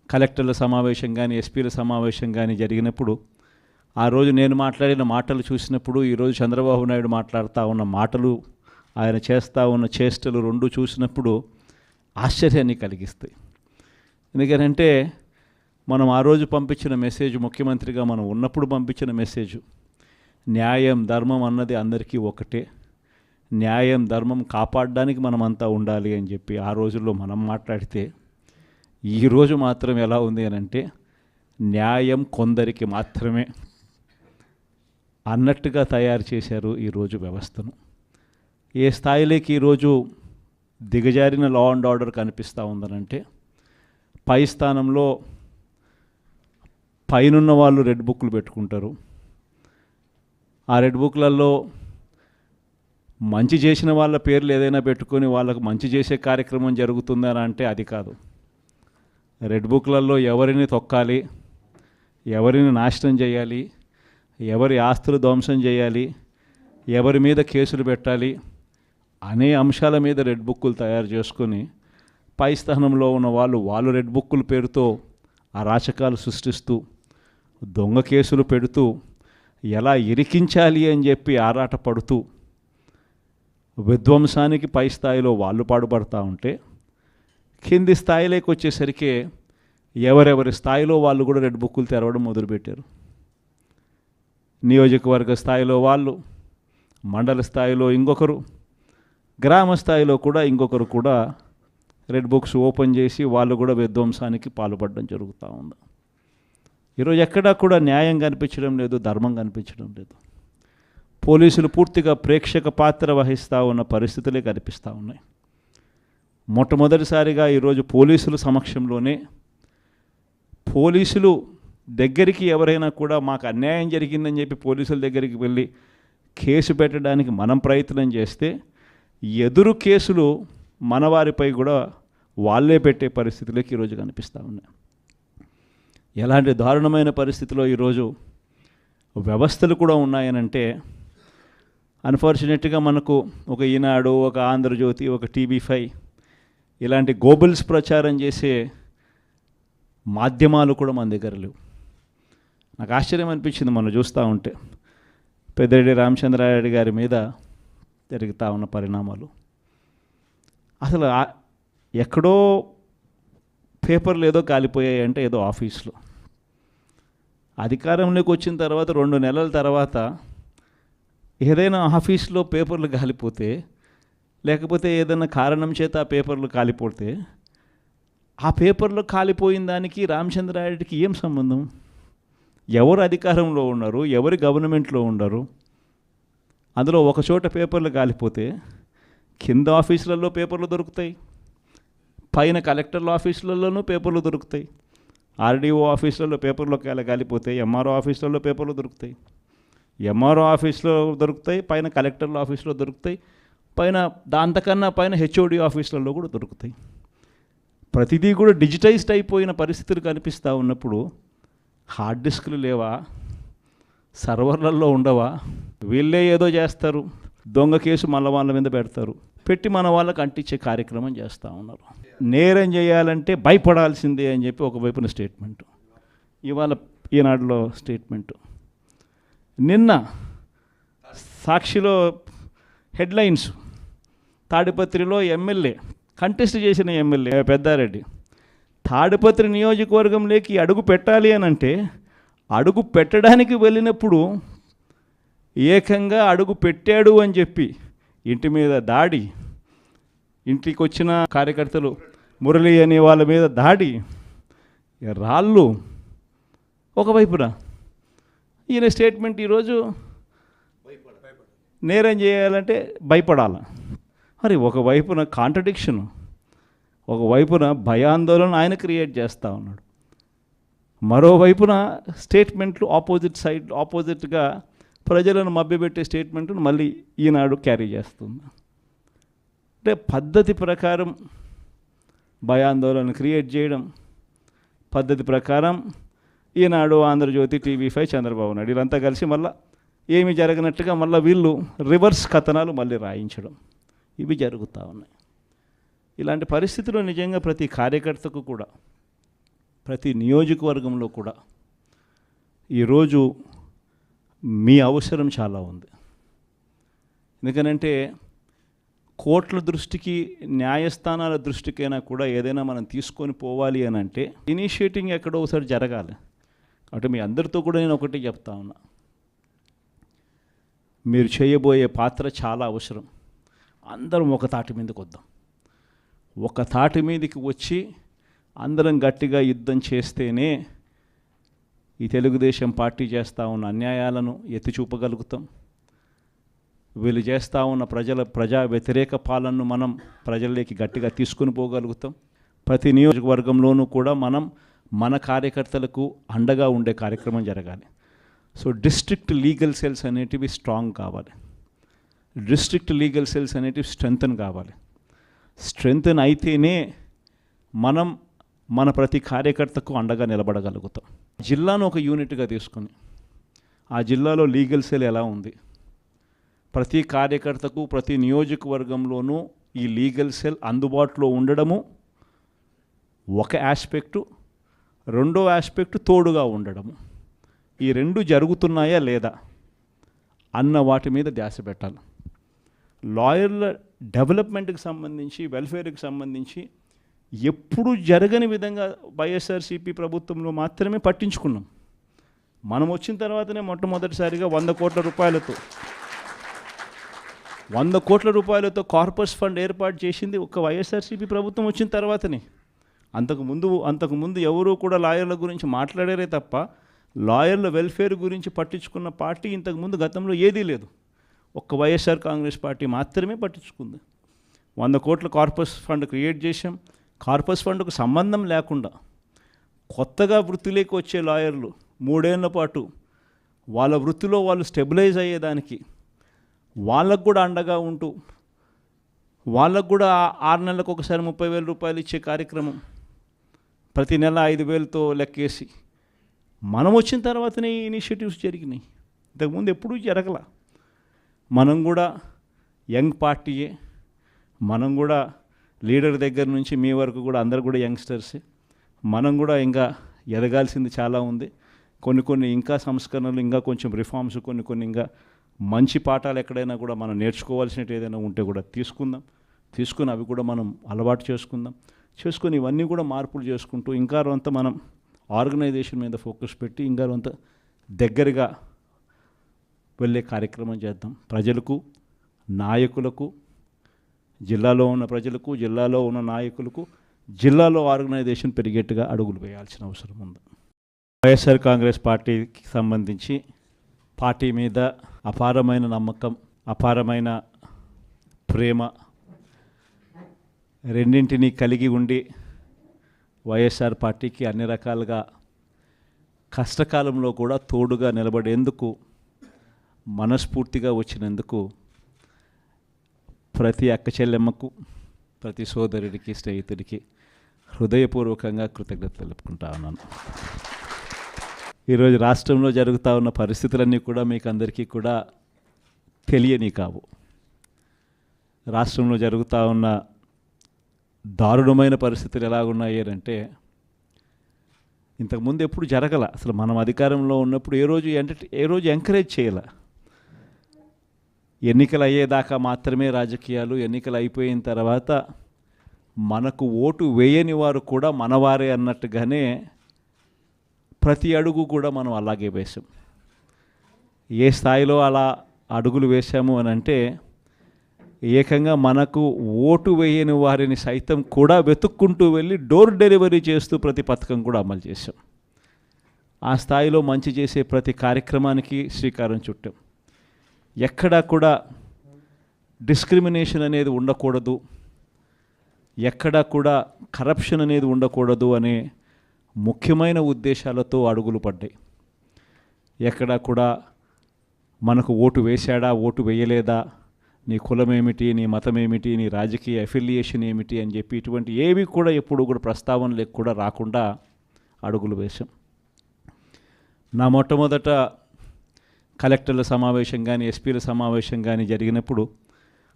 S1: కలెక్టర్ల సమావేశం కానీ, ఎస్పీల సమావేశం కానీ జరిగినప్పుడు ఆ రోజు నేను మాట్లాడిన మాటలు చూసినప్పుడు, ఈరోజు చంద్రబాబు నాయుడు మాట్లాడుతూ ఉన్న మాటలు, ఆయన చేస్తూ ఉన్న చేష్టలు రెండు చూసినప్పుడు ఆశ్చర్యాన్ని కలిగిస్తాయి. ఎందుకంటే మనం ఆ రోజు పంపించిన మెసేజ్, ముఖ్యమంత్రిగా మనం ఉన్నప్పుడు పంపించిన మెసేజ్, న్యాయం ధర్మం అన్నది అందరికీ ఒకటే, న్యాయం ధర్మం కాపాడడానికి మనమంతా ఉండాలి అని చెప్పి ఆ రోజుల్లో మనం మాట్లాడితే, ఈరోజు మాత్రం ఎలా ఉంది అని అంటే న్యాయం కొందరికి మాత్రమే అన్నట్టుగా తయారు చేశారు ఈరోజు వ్యవస్థను. ఏ స్థాయిలోకి ఈరోజు దిగజారిన లా అండ్ ఆర్డర్ కనిపిస్తూ ఉందనంటే, పై స్థానంలో పైనున్న వాళ్ళు రెడ్ బుక్లు పెట్టుకుంటారు. ఆ రెడ్ బుక్లలో మంచి చేసిన వాళ్ళ పేర్లు ఏదైనా పెట్టుకొని వాళ్ళకు మంచి చేసే కార్యక్రమం జరుగుతుందని అంటే అది కాదు. రెడ్ బుక్లలో ఎవరిని తొక్కాలి, ఎవరిని నాశనం చేయాలి, ఎవరి ఆస్తులు ధ్వంసం చేయాలి, ఎవరి మీద కేసులు పెట్టాలి అనే అంశాల మీద రెడ్ బుక్కులు తయారు చేసుకొని పై స్థానంలో ఉన్న వాళ్ళు రెడ్ బుక్కుల పేరుతో అరాచకాలు సృష్టిస్తూ, దొంగ కేసులు పెడుతూ, ఎలా ఇరికించాలి అని చెప్పి ఆరాట పడుతూ విధ్వంసానికి పై స్థాయిలో వాళ్ళు పాటుపడుతూ ఉంటే, కింది స్థాయిలోకి వచ్చేసరికి ఎవరెవరి స్థాయిలో వాళ్ళు కూడా రెడ్ బుక్కులు తెరవడం మొదలుపెట్టారు. నియోజకవర్గ స్థాయిలో వాళ్ళు, మండల స్థాయిలో ఇంకొకరు, గ్రామ స్థాయిలో కూడా ఇంకొకరు కూడా రెడ్ బుక్స్ ఓపెన్ చేసి వాళ్ళు కూడా విధ్వంసానికి పాల్పడడం జరుగుతూ ఉంది. ఈరోజు ఎక్కడా కూడా న్యాయం కనిపించడం లేదు, ధర్మం కనిపించడం లేదు. పోలీసులు పూర్తిగా ప్రేక్షక పాత్ర వహిస్తూ ఉన్న పరిస్థితులే కనిపిస్తూ ఉన్నాయి. మొట్టమొదటిసారిగా ఈరోజు పోలీసుల సమక్షంలోనే, పోలీసులు దగ్గరికి ఎవరైనా కూడా మాకు అన్యాయం జరిగిందని చెప్పి పోలీసుల దగ్గరికి వెళ్ళి కేసు పెట్టడానికి మనం ప్రయత్నం చేస్తే, ఎదురు కేసులు మనవారిపై కూడా వాళ్ళే పెట్టే పరిస్థితులకి ఈరోజు కనిపిస్తూ ఉన్నాయి. ఎలాంటి దారుణమైన పరిస్థితిలో ఈరోజు వ్యవస్థలు కూడా ఉన్నాయనంటే, అన్ఫార్చునేట్గా మనకు ఒక ఈనాడు, ఒక ఆంధ్రజ్యోతి, ఒక TV5 ఇలాంటి గోబుల్స్ ప్రచారం చేసే మాధ్యమాలు కూడా మన దగ్గర లేవు. నాకు ఆశ్చర్యం అనిపించింది మనం చూస్తూ ఉంటే, పెద్దిరెడ్డి రామచంద్రారెడ్డి గారి మీద జరుగుతూ ఉన్న పరిణామాలు. అసలు ఎక్కడో పేపర్లు ఏదో కాలిపోయాయి అంటే ఏదో ఆఫీస్లో, అధికారంలోకి వచ్చిన తర్వాత 2 నెలల తర్వాత ఏదైనా ఆఫీస్లో పేపర్లు కాలిపోతే, లేకపోతే ఏదైనా కారణం చేత ఆ పేపర్లు కాలిపోతే, ఆ పేపర్లో కాలిపోయిన దానికి రామచంద్రారెడ్డికి ఏం సంబంధం? ఎవరు అధికారంలో ఉన్నారు, ఎవరు గవర్నమెంట్లో ఉన్నారు? అందులో ఒక చోట పేపర్లు కాలిపోతే కింద ఆఫీసులలో పేపర్లు దొరుకుతాయి, పైన కలెక్టర్ల ఆఫీసులలోనూ పేపర్లు దొరుకుతాయి, RDO ఆఫీసులలో పేపర్లో కాలిపోతాయి, MRO ఆఫీసులలో పేపర్లు దొరుకుతాయి, MRO ఆఫీస్లో దొరుకుతాయి, పైన కలెక్టర్ల ఆఫీసులో దొరుకుతాయి, పైన దాంతకన్నా పైన HOD ఆఫీసులలో కూడా దొరుకుతాయి. ప్రతిదీ కూడా డిజిటైజ్డ్ అయిపోయిన పరిస్థితులు కనిపిస్తూ ఉన్నప్పుడు హార్డ్ డిస్క్లు లేవా, సర్వర్లలో ఉండవా? వీళ్ళే ఏదో చేస్తారు, దొంగ కేసు మళ్ళీ వాళ్ళ మీద పెడతారు, పెట్టి మన వాళ్ళకి అంటించే కార్యక్రమం చేస్తూ ఉన్నారు. నేరం చేయాలంటే భయపడాల్సిందే అని చెప్పి ఒకవైపున స్టేట్మెంటు, ఇవాళ ఈనాడులో స్టేట్మెంటు, నిన్న సాక్షిలో హెడ్లైన్స్, తాడిపత్రిలో ఎమ్మెల్యే కంటెస్ట్ చేసిన ఎమ్మెల్యే పెద్దారెడ్డి తాడిపత్రి నియోజకవర్గంలోకి అడుగు పెట్టాలి అని అంటే అడుగు పెట్టడానికి వెళ్ళినప్పుడు ఏకంగా అడుగు పెట్టాడు అని చెప్పి ఇంటి మీద దాడి, ఇంటికి వచ్చిన కార్యకర్తలు మురళి అనే వాళ్ళ మీద దాడి, రాళ్ళు ఒకవైపున ఈయన స్టేట్మెంట్ ఈరోజు నేరం చేయాలంటే భయపడాలి. మరి ఒకవైపున కాంట్రడిక్షన్, ఒకవైపున భయాందోళన ఆయన క్రియేట్ చేస్తూ ఉన్నాడు, మరోవైపున స్టేట్మెంట్లు ఆపోజిట్గా ప్రజలను మభ్యపెట్టే స్టేట్మెంట్ను మళ్ళీ ఈనాడు క్యారీ చేస్తుంది. అంటే పద్ధతి ప్రకారం భయాందోళన క్రియేట్ చేయడం, పద్ధతి ప్రకారం ఈనాడు, ఆంధ్రజ్యోతి, TV5, చంద్రబాబు నాయుడు వీళ్ళంతా కలిసి మళ్ళీ ఏమి జరగనట్టుగా మళ్ళీ వీళ్ళు రివర్స్ కథనాలు మళ్ళీ రాయించడం, ఇవి జరుగుతూ ఉన్నాయి. ఇలాంటి పరిస్థితుల్లో నిజంగా ప్రతి కార్యకర్తకు కూడా, ప్రతి నియోజకవర్గంలో కూడా ఈరోజు మీ అవసరం చాలా ఉంది. ఎందుకనంటే కోర్టుల దృష్టికి, న్యాయస్థానాల దృష్టికైనా కూడా ఏదైనా మనం తీసుకొని పోవాలి అని అంటే ఇనిషియేటింగ్ ఎక్కడో ఒకసారి జరగాలి. కాబట్టి మీ అందరితో కూడా నేను ఒకటి చెప్తా ఉన్నా, మీరు చేయబోయే పాత్ర చాలా అవసరం. అందరం ఒక తాటి మీదకి వద్దాం. ఒక తాటి మీదకి వచ్చి అందరం గట్టిగా యుద్ధం చేస్తేనే ఈ తెలుగుదేశం పార్టీ చేస్తూ ఉన్న అన్యాయాలను ఎత్తి చూపగలుగుతాం. వీళ్ళు చేస్తూ ఉన్న ప్రజా వ్యతిరేక పాలనను మనం ప్రజల్లోకి గట్టిగా తీసుకుని పోగలుగుతాం. ప్రతి నియోజకవర్గంలోనూ కూడా మనం మన కార్యకర్తలకు అండగా ఉండే కార్యక్రమం జరగాలి. సో డిస్ట్రిక్ట్ లీగల్ సెల్స్ అనేటివి స్ట్రాంగ్ కావాలి, డిస్ట్రిక్ట్ లీగల్ సెల్స్ అనేటివి స్ట్రెంగ్తన్ కావాలి. స్ట్రెంగ్తన్ అయితేనే మనం మన ప్రతి కార్యకర్తకు అండగా నిలబడగలుగుతాం. జిల్లాను ఒక యూనిట్గా తీసుకుని ఆ జిల్లాలో లీగల్ సెల్ ఎలా ఉంది, ప్రతి కార్యకర్తకు ప్రతి నియోజకవర్గంలోనూ ఈ లీగల్ సెల్ అందుబాటులో ఉండడము ఒక ఆస్పెక్టు, రెండో ఆస్పెక్టు తోడుగా ఉండడము. ఈ రెండు జరుగుతున్నాయా లేదా అన్న వాటి మీద ధ్యాస పెట్టాలి. లాయర్ల డెవలప్మెంట్కి సంబంధించి, వెల్ఫేర్కి సంబంధించి ఎప్పుడు జరగని విధంగా వైఎస్ఆర్సీపీ ప్రభుత్వంలో మాత్రమే పట్టించుకున్నాం. మనం వచ్చిన తర్వాతనే మొట్టమొదటిసారిగా 100 కోట్ల రూపాయలతో కార్పస్ ఫండ్ ఏర్పాటు చేసింది ఒక వైఎస్ఆర్సీపీ ప్రభుత్వం వచ్చిన తర్వాతనే. అంతకుముందు ఎవరూ కూడా లాయర్ల గురించి మాట్లాడారే తప్ప లాయర్ల వెల్ఫేర్ గురించి పట్టించుకున్న పార్టీ ఇంతకుముందు గతంలో ఏదీ లేదు. ఒక్క వైఎస్ఆర్ కాంగ్రెస్ పార్టీ మాత్రమే పట్టించుకుంది. 100 కోట్ల కార్పస్ ఫండ్ క్రియేట్ చేశాం. కార్పస్ ఫండ్కు సంబంధం లేకుండా కొత్తగా వృత్తిలోకి వచ్చే లాయర్లు 3 ఏళ్ల పాటు వాళ్ళ వృత్తిలో వాళ్ళు స్టెబిలైజ్ అయ్యేదానికి వాళ్ళకు కూడా అండగా ఉంటూ, వాళ్ళకు కూడా 6 నెలలకు ఒకసారి 30,000 రూపాయలు ఇచ్చే కార్యక్రమం, ప్రతి నెల 5,000తో లెక్కేసి మనం వచ్చిన తర్వాతనే ఈ ఇనిషియేటివ్స్ జరిగినాయి. ఇంతకుముందు ఎప్పుడూ జరగల. మనం కూడా యంగ్ పార్టీయే, మనం కూడా లీడర్ దగ్గర నుంచి మీ వరకు కూడా అందరు కూడా యంగ్స్టర్సే. మనం కూడా ఇంకా ఎదగాల్సింది చాలా ఉంది. కొన్ని ఇంకా సంస్కరణలు, ఇంకా కొంచెం రిఫార్మ్స్, కొన్ని ఇంకా మంచి పాఠాలు ఎక్కడైనా కూడా మనం నేర్చుకోవాల్సినట్టు ఏదైనా ఉంటే కూడా తీసుకుని అవి కూడా మనం అలవాటు చేసుకొని ఇవన్నీ కూడా మార్పులు చేసుకుంటూ ఇంకా కొంత మనం ఆర్గనైజేషన్ మీద ఫోకస్ పెట్టి ఇంకా కొంత దగ్గరగా వెళ్ళే కార్యక్రమం చేద్దాం. ప్రజలకు, నాయకులకు, జిల్లాలో ఉన్న ప్రజలకు, జిల్లాలో ఉన్న నాయకులకు, జిల్లాలో ఆర్గనైజేషన్ పెరిగేట్టుగా అడుగులు వేయాల్సిన అవసరం ఉంది. వైఎస్ఆర్ కాంగ్రెస్ పార్టీకి సంబంధించి పార్టీ మీద అపారమైన నమ్మకం, అపారమైన ప్రేమ రెండింటినీ కలిగి ఉండి వైఎస్ఆర్ పార్టీకి అన్ని రకాలుగా కష్టకాలంలో కూడా తోడుగా నిలబడేందుకు మనస్ఫూర్తిగా వచ్చినందుకు ప్రతి అక్క చెల్లెమ్మకు, ప్రతి సోదరుడికి, స్నేహితుడికి హృదయపూర్వకంగా కృతజ్ఞతలు తెలుపుకుంటా ఉన్నాను. ఈరోజు రాష్ట్రంలో జరుగుతూ ఉన్న పరిస్థితులన్నీ కూడా మీకు అందరికీ కూడా తెలియని కావు. రాష్ట్రంలో జరుగుతూ ఉన్న దారుణమైన పరిస్థితులు ఎలాగున్నాయి అంటే ఇంతకుముందు ఎప్పుడు జరగల. అసలు మనం అధికారంలో ఉన్నప్పుడు ఏ రోజు ఎంకరేజ్ చేయాల. ఎన్నికలు అయ్యేదాకా మాత్రమే రాజకీయాలు, ఎన్నికలు అయిపోయిన తర్వాత మనకు ఓటు వేయని వారు కూడా మనవారే అన్నట్టుగానే ప్రతి అడుగు కూడా మనం అలాగే వేసాం. ఏ స్థాయిలో అలా అడుగులు వేశాము అని అంటే ఏకంగా మనకు ఓటు వేయని వారిని సైతం కూడా వెతుక్కుంటూ వెళ్ళి డోర్ డెలివరీ చేస్తూ ప్రతి పథకం కూడా అమలు చేశాం. ఆ స్థాయిలో మంచి చేసే ప్రతి కార్యక్రమానికి శ్రీకారం చుట్టాం. ఎక్కడా కూడా డిస్క్రిమినేషన్ అనేది ఉండకూడదు, ఎక్కడా కూడా కరప్షన్ అనేది ఉండకూడదు అనే ముఖ్యమైన ఉద్దేశాలతో అడుగులు పడ్డాయి. ఎక్కడా కూడా మనకు ఓటు వేశాడా, ఓటు వేయలేదా, నీ కులం ఏమిటి, నీ మతం ఏమిటి, నీ రాజకీయ అఫిలియేషన్ ఏమిటి అని చెప్పి ఇటువంటి ఏవి కూడా ఎప్పుడు కూడా ప్రస్తావనలకు కూడా రాకుండా అడుగులు వేశాం. నా మొట్టమొదట కలెక్టర్ల సమావేశం కానీ ఎస్పీల సమావేశం కానీ జరిగినప్పుడు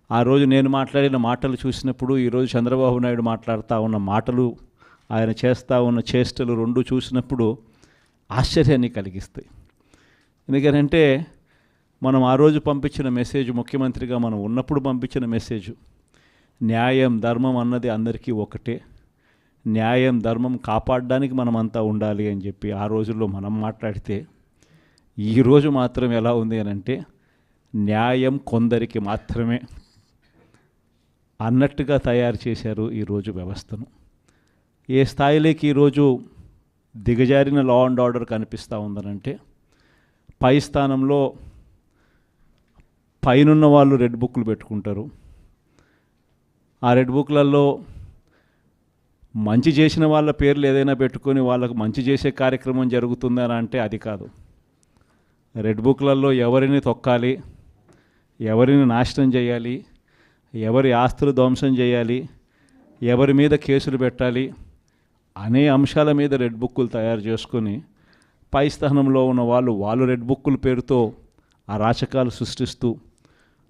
S1: ఆ రోజు నేను మాట్లాడిన మాటలు చూసినప్పుడు ఈరోజు చంద్రబాబు నాయుడు మాట్లాడుతూ ఉన్న మాటలు, ఆయన చేస్తూ ఉన్న చేష్టలు రెండు చూసినప్పుడు ఆశ్చర్యాన్ని కలిగిస్తాయి. ఎందుకంటే మనం ఆ రోజు పంపించిన మెసేజ్, ముఖ్యమంత్రిగా మనం ఉన్నప్పుడు పంపించిన మెసేజ్, న్యాయం ధర్మం అన్నది అందరికీ ఒకటే, న్యాయం ధర్మం కాపాడడానికి మనమంతా ఉండాలి అని చెప్పి ఆ రోజుల్లో మనం మాట్లాడితే ఈరోజు మాత్రం ఎలా ఉంది అని అంటే న్యాయం కొందరికి మాత్రమే అన్నట్టుగా తయారు చేశారు ఈరోజు వ్యవస్థను. ఏ స్థాయిలోకి ఈరోజు దిగజారిన లా అండ్ ఆర్డర్ కనిపిస్తూ ఉందనంటే పై స్థానంలో పైనున్న వాళ్ళు రెడ్ బుక్లు పెట్టుకుంటారు. ఆ రెడ్ బుక్లలో మంచి చేసిన వాళ్ళ పేర్లు ఏదైనా పెట్టుకొని వాళ్ళకు మంచి చేసే కార్యక్రమం జరుగుతుందని అంటే అది కాదు. రెడ్ బుక్లలో ఎవరిని తొక్కాలి, ఎవరిని నాశనం చేయాలి, ఎవరి ఆస్తులు ధ్వంసం చేయాలి, ఎవరి మీద కేసులు పెట్టాలి అనే అంశాల మీద రెడ్ బుక్కులు తయారు చేసుకొని పై స్థానంలో ఉన్న వాళ్ళు రెడ్ బుక్కుల పేరుతో అరాచకాలు సృష్టిస్తూ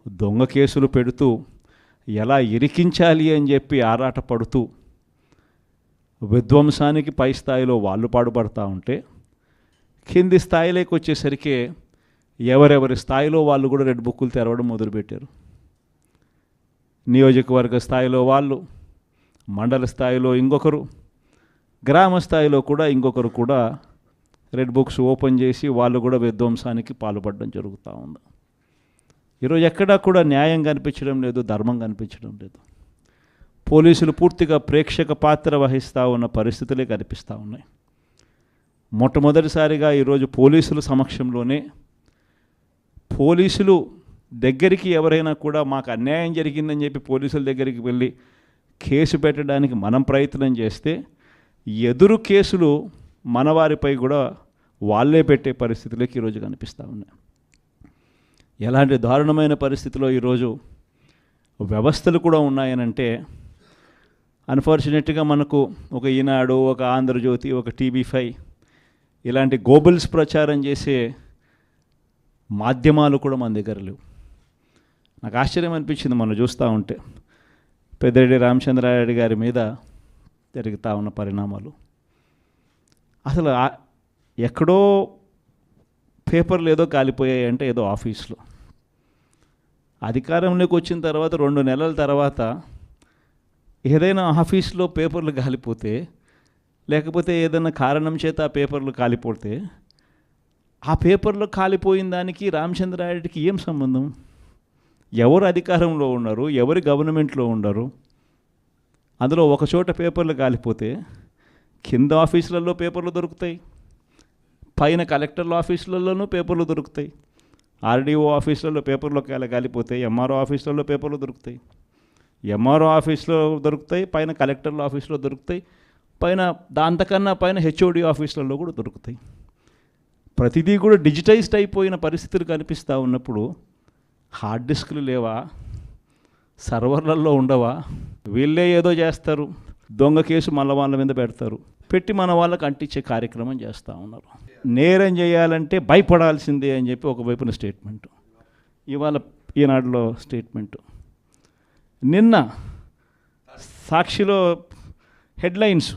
S1: దొంగ కేసులు పెడుతూ ఎలా ఇరికించాలి అని చెప్పి ఆరాట పడుతూ విధ్వంసానికి పై స్థాయిలో వాళ్ళు పాటుపడుతూ ఉంటే కింది స్థాయిలోకి వచ్చేసరికి ఎవరెవరి స్థాయిలో వాళ్ళు కూడా రెడ్ బుక్కులు తెరవడం మొదలుపెట్టారు. నియోజకవర్గ స్థాయిలో వాళ్ళు, మండల స్థాయిలో ఇంకొకరు, గ్రామ స్థాయిలో కూడా ఇంకొకరు కూడా రెడ్ బుక్స్ ఓపెన్ చేసి వాళ్ళు కూడా విధ్వంసానికి పాల్పడడం జరుగుతూ ఉంది. ఈరోజు ఎక్కడా కూడా న్యాయం కనిపించడం లేదు, ధర్మం కనిపించడం లేదు. పోలీసులు పూర్తిగా ప్రేక్షక పాత్ర వహిస్తూ ఉన్న పరిస్థితులే కనిపిస్తూ ఉన్నాయి. మొట్టమొదటిసారిగా ఈరోజు పోలీసుల సమక్షంలోనే పోలీసులు దగ్గరికి ఎవరైనా కూడా మాకు అన్యాయం జరిగిందని చెప్పి పోలీసుల దగ్గరికి వెళ్ళి కేసు పెట్టడానికి మనం ప్రయత్నం చేస్తే ఎదురు కేసులు మనవారిపై కూడా వాళ్ళే పెట్టే పరిస్థితులకి ఈరోజు కనిపిస్తూ ఉన్నాయి. ఎలాంటి దారుణమైన పరిస్థితిలో ఈరోజు వ్యవస్థలు కూడా ఉన్నాయనంటే అన్ఫార్చునేట్గా మనకు ఒక ఈనాడు, ఒక ఆంధ్రజ్యోతి, ఒక TV5 ఇలాంటి గోబల్స్ ప్రచారం చేసే మాధ్యమాలు కూడా మన దగ్గర లేవు. నాకు ఆశ్చర్యం అనిపించింది మనం చూస్తూ ఉంటే పెద్దిరెడ్డి రామచంద్రారెడ్డి గారి మీద జరుగుతూ ఉన్న పరిణామాలు. అసలు ఎక్కడో పేపర్లు ఏదో కాలిపోయాయి అంటే ఏదో ఆఫీస్లో, అధికారంలోకి వచ్చిన తర్వాత 2 నెలల తర్వాత ఏదైనా ఆఫీస్లో పేపర్లు కాలిపోతే లేకపోతే ఏదైనా కారణం చేత ఆ పేపర్లు కాలిపోతే ఆ పేపర్లో కాలిపోయిన దానికి రామచంద్రారెడ్డికి ఏం సంబంధం? ఎవరు అధికారంలో ఉన్నారు, ఎవరు గవర్నమెంట్లో ఉన్నారు? అందులో ఒక చోట పేపర్లు కాలిపోతే కింద ఆఫీసులలో పేపర్లు దొరుకుతాయి, పైన కలెక్టర్ల ఆఫీసులలోనూ పేపర్లు దొరుకుతాయి, RDO ఆఫీసులలో పేపర్లో కాలిపోతాయి, MRO ఆఫీసులలో పేపర్లు దొరుకుతాయి, MRO ఆఫీస్లో దొరుకుతాయి, పైన కలెక్టర్ల ఆఫీస్లో దొరుకుతాయి, పైన దాంతకన్నా పైన HOD ఆఫీసులలో కూడా దొరుకుతాయి. ప్రతిదీ కూడా డిజిటైజ్డ్ అయిపోయిన పరిస్థితులు కనిపిస్తూ ఉన్నప్పుడు హార్డ్ డిస్క్లు లేవా, సర్వర్లలో ఉండవా? వీళ్ళే ఏదో చేస్తారు, దొంగ కేసు మళ్ళీ వాళ్ళ మీద పెడతారు, పెట్టి మన వాళ్ళకి అంటించే కార్యక్రమం చేస్తూ ఉన్నారు. నేరం చేయాలంటే భయపడాల్సిందే అని చెప్పి ఒకవైపున స్టేట్మెంటు, ఇవాళ ఈనాడులో స్టేట్మెంటు, నిన్న సాక్షిలో హెడ్లైన్స్,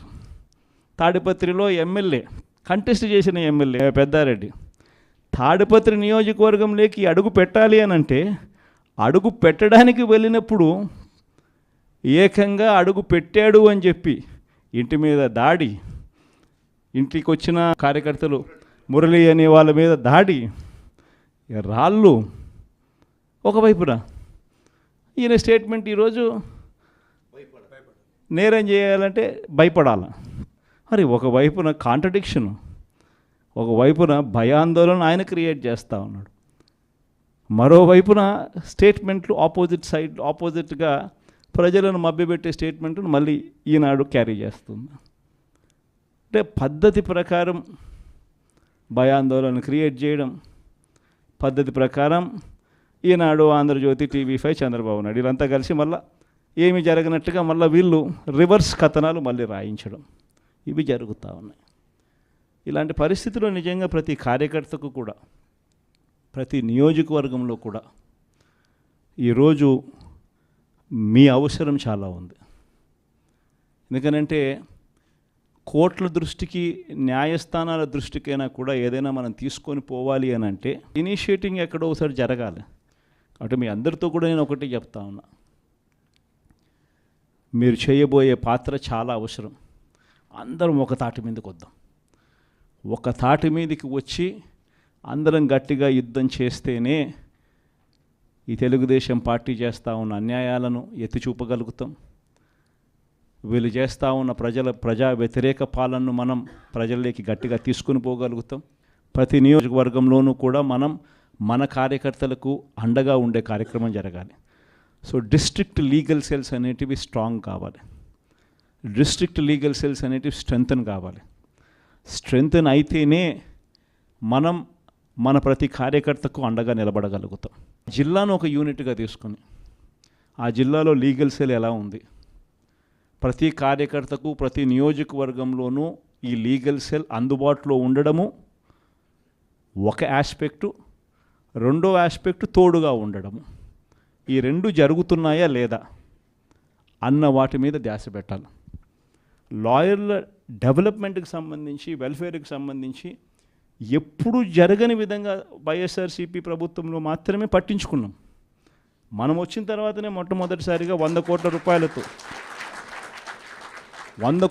S1: తాడిపత్రిలో ఎమ్మెల్యే కంటెస్ట్ చేసిన ఎమ్మెల్యే పెద్దారెడ్డి తాడిపత్రి నియోజకవర్గంలోకి అడుగు పెట్టాలి అని అంటే అడుగు పెట్టడానికి వెళ్ళినప్పుడు ఏకంగా అడుగు పెట్టాడు అని చెప్పి ఇంటి మీద దాడి, ఇంటికి వచ్చిన కార్యకర్తలు మురళి అనే వాళ్ళ మీద దాడి, రాళ్ళు ఒకవైపున. ఈయన స్టేట్మెంట్ ఈరోజు నేరం చేయాలంటే భయపడాలి. మరి ఒకవైపున కాంట్రడిక్షన్, ఒకవైపున భయాందోళన ఆయన క్రియేట్ చేస్తూ ఉన్నాడు, మరోవైపున స్టేట్మెంట్లు ఆపోజిట్గా ప్రజలను మభ్యపెట్టే స్టేట్మెంట్ను మళ్ళీ ఈనాడు క్యారీ చేస్తుంది. అంటే పద్ధతి ప్రకారం భయాందోళన క్రియేట్ చేయడం, పద్ధతి ప్రకారం ఈనాడు, ఆంధ్రజ్యోతి, TV5, చంద్రబాబు నాయుడు వీళ్ళంతా కలిసి మళ్ళీ ఏమి జరగనట్టుగా మళ్ళీ వీళ్ళు రివర్స్ కథనాలు మళ్ళీ రాయించడం, ఇవి జరుగుతూ ఉన్నాయి. ఇలాంటి పరిస్థితుల్లో నిజంగా ప్రతి కార్యకర్తకు కూడా, ప్రతి నియోజకవర్గంలో కూడా ఈరోజు మీ అవసరం చాలా ఉంది. ఎందుకనంటే కోర్టుల దృష్టికి, న్యాయస్థానాల దృష్టికైనా కూడా ఏదైనా మనం తీసుకొని పోవాలి అని అంటే ఇనిషియేటింగ్ ఎక్కడో ఒకసారి జరగాలి. కాబట్టి మీ అందరితో కూడా నేను ఒకటి చెప్తా ఉన్నా, మీరు చేయబోయే పాత్ర చాలా అవసరం. అందరం ఒక తాటి మీదకి వద్దాం. ఒక తాటి మీదకి వచ్చి అందరం గట్టిగా యుద్ధం చేస్తేనే ఈ తెలుగుదేశం పార్టీ చేస్తూ ఉన్న అన్యాయాలను ఎత్తి చూపగలుగుతాం. వీళ్ళు చేస్తూ ఉన్న ప్రజా వ్యతిరేక పాలనను మనం ప్రజల్లోకి గట్టిగా తీసుకుని పోగలుగుతాం. ప్రతి నియోజకవర్గంలోనూ కూడా మనం మన కార్యకర్తలకు అండగా ఉండే కార్యక్రమం జరగాలి. సో డిస్ట్రిక్ట్ లీగల్ సెల్స్ అనేటివి స్ట్రాంగ్ కావాలి, డిస్ట్రిక్ట్ లీగల్ సెల్స్ అనేటివి స్ట్రెంగ్తన్ కావాలి. స్ట్రెంగ్తన్ అయితేనే మనం మన ప్రతి కార్యకర్తకు అండగా నిలబడగలుగుతాం. జిల్లాను ఒక యూనిట్గా తీసుకుని ఆ జిల్లాలో లీగల్ సెల్ ఎలా ఉంది, ప్రతి కార్యకర్తకు ప్రతి నియోజకవర్గంలోనూ ఈ లీగల్ సెల్ అందుబాటులో ఉండడము ఒక ఆస్పెక్టు, రెండో ఆస్పెక్టు తోడుగా ఉండడము. ఈ రెండు జరుగుతున్నాయా లేదా అన్న వాటి మీద ధ్యాస పెట్టాలి. లాయర్ల డెవలప్మెంట్కి సంబంధించి, వెల్ఫేర్కి సంబంధించి ఎప్పుడు జరగని విధంగా వైఎస్ఆర్సీపీ ప్రభుత్వంలో మాత్రమే పట్టించుకున్నాం. మనం వచ్చిన తర్వాతనే మొట్టమొదటిసారిగా 100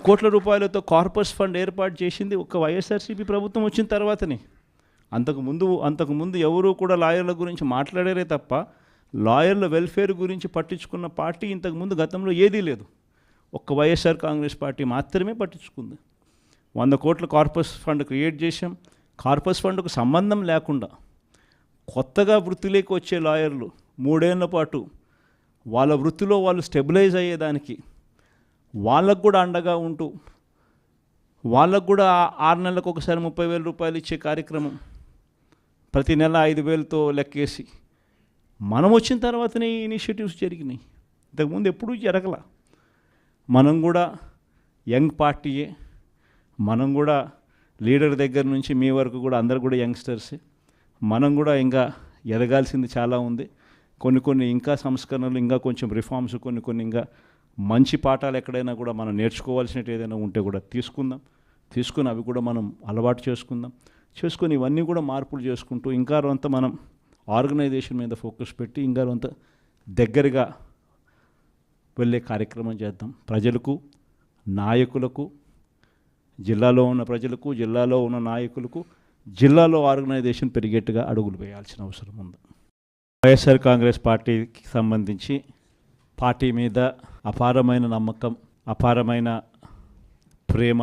S1: కోట్ల రూపాయలతో కార్పస్ ఫండ్ ఏర్పాటు చేసింది ఒక వైఎస్ఆర్సీపీ ప్రభుత్వం వచ్చిన తర్వాతనే. అంతకుముందు ఎవరూ కూడా లాయర్ల గురించి మాట్లాడారే తప్ప లాయర్ల వెల్ఫేర్ గురించి పట్టించుకున్న పార్టీ ఇంతకుముందు గతంలో ఏదీ లేదు. ఒక్క వైఎస్ఆర్ కాంగ్రెస్ పార్టీ మాత్రమే పట్టించుకుంది. 100 కోట్ల కార్పస్ ఫండ్ క్రియేట్ చేశాం. కార్పస్ ఫండ్కు సంబంధం లేకుండా కొత్తగా వృత్తిలోకి వచ్చే లాయర్లు 3 ఏళ్ల పాటు వాళ్ళ వృత్తిలో వాళ్ళు స్టెబిలైజ్ అయ్యేదానికి వాళ్ళకు కూడా అండగా ఉంటూ, వాళ్ళకు కూడా 6 నెలలకు ఒకసారి 30,000 రూపాయలు ఇచ్చే కార్యక్రమం, ప్రతి నెల 5,000తో లెక్కేసి మనం వచ్చిన తర్వాతనే ఈ ఇనిషియేటివ్స్ జరిగినాయి. ఇంతకుముందు ఎప్పుడూ జరగల. మనం కూడా యంగ్ పార్టీయే, మనం కూడా లీడర్ దగ్గర నుంచి మీ వరకు కూడా అందరు కూడా యంగ్స్టర్సే. మనం కూడా ఇంకా ఎదగాల్సింది చాలా ఉంది. కొన్ని ఇంకా సంస్కరణలు, ఇంకా కొంచెం రిఫార్మ్స్, కొన్ని ఇంకా మంచి పాఠాలు ఎక్కడైనా కూడా మనం నేర్చుకోవాల్సినట్టు ఏదైనా ఉంటే కూడా తీసుకుని అవి కూడా మనం అలవాటు చేసుకొని ఇవన్నీ కూడా మార్పులు చేసుకుంటూ ఇంకా కొంత మనం ఆర్గనైజేషన్ మీద ఫోకస్ పెట్టి ఇంకా కొంత దగ్గరగా వెళ్ళే కార్యక్రమం చేద్దాం. ప్రజలకు, నాయకులకు, జిల్లాలో ఉన్న ప్రజలకు, జిల్లాలో ఉన్న నాయకులకు, జిల్లాలో ఆర్గనైజేషన్ పెరిగేట్టుగా అడుగులు వేయాల్సిన అవసరం ఉంది. వైఎస్ఆర్ కాంగ్రెస్ పార్టీకి సంబంధించి పార్టీ మీద అపారమైన నమ్మకం, అపారమైన ప్రేమ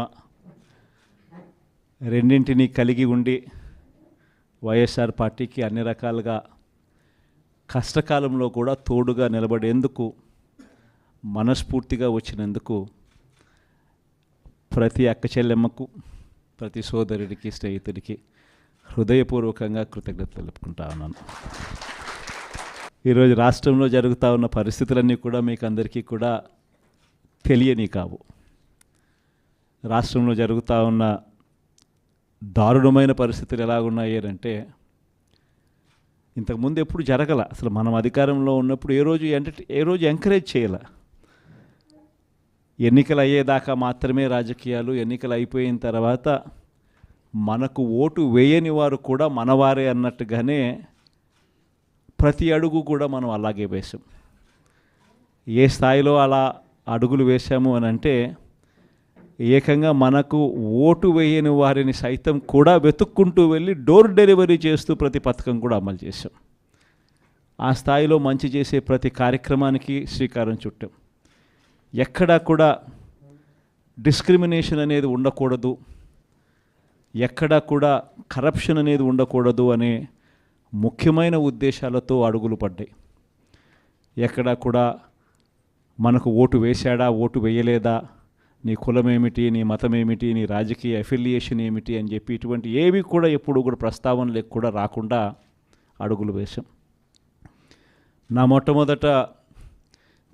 S1: రెండింటినీ కలిగి ఉండి వైఎస్ఆర్ పార్టీకి అన్ని రకాలుగా కష్టకాలంలో కూడా తోడుగా నిలబడేందుకు మనస్ఫూర్తిగా వచ్చినందుకు ప్రతి అక్క చెల్లెమ్మకు, ప్రతి సోదరుడికి, స్నేహితుడికి హృదయపూర్వకంగా కృతజ్ఞతలు తెలుపుకుంటా ఉన్నాను. ఈరోజు రాష్ట్రంలో జరుగుతూ ఉన్న పరిస్థితులన్నీ కూడా మీకు అందరికీ కూడా తెలియని కావు. రాష్ట్రంలో జరుగుతూ ఉన్న దారుణమైన పరిస్థితులు ఎలాగున్నాయి అంటే ఇంతకుముందు ఎప్పుడు జరగల. అసలు మనం అధికారంలో ఉన్నప్పుడు ఏ రోజు ఎంకరేజ్ చేయాల. ఎన్నికలు అయ్యేదాకా మాత్రమే రాజకీయాలు, ఎన్నికలు అయిపోయిన తర్వాత మనకు ఓటు వేయని వారు కూడా మనవారే అన్నట్టుగానే ప్రతి అడుగు కూడా మనం అలాగే వేసాం. ఏ స్థాయిలో అలా అడుగులు వేశాము అని అంటే ఏకంగా మనకు ఓటు వేయని వారిని సైతం కూడా వెతుక్కుంటూ వెళ్ళి డోర్ డెలివరీ చేస్తూ ప్రతి పథకం కూడా అమలు చేశాం. ఆ స్థాయిలో మంచి చేసే ప్రతి కార్యక్రమానికి శ్రీకారం చుట్టాం. ఎక్కడా కూడా డిస్క్రిమినేషన్ అనేది ఉండకూడదు, ఎక్కడా కూడా కరప్షన్ అనేది ఉండకూడదు అనే ముఖ్యమైన ఉద్దేశాలతో అడుగులు పడ్డాయి. ఎక్కడా కూడా మనకు ఓటు వేశాడా, ఓటు వేయలేదా, నీ కులం ఏమిటి, నీ మతం ఏమిటి, నీ రాజకీయ అఫిలియేషన్ ఏమిటి అని చెప్పి ఇటువంటి ఏవి కూడా ఎప్పుడు కూడా ప్రస్తావనలకు కూడా రాకుండా అడుగులు వేశాం. నా మొట్టమొదట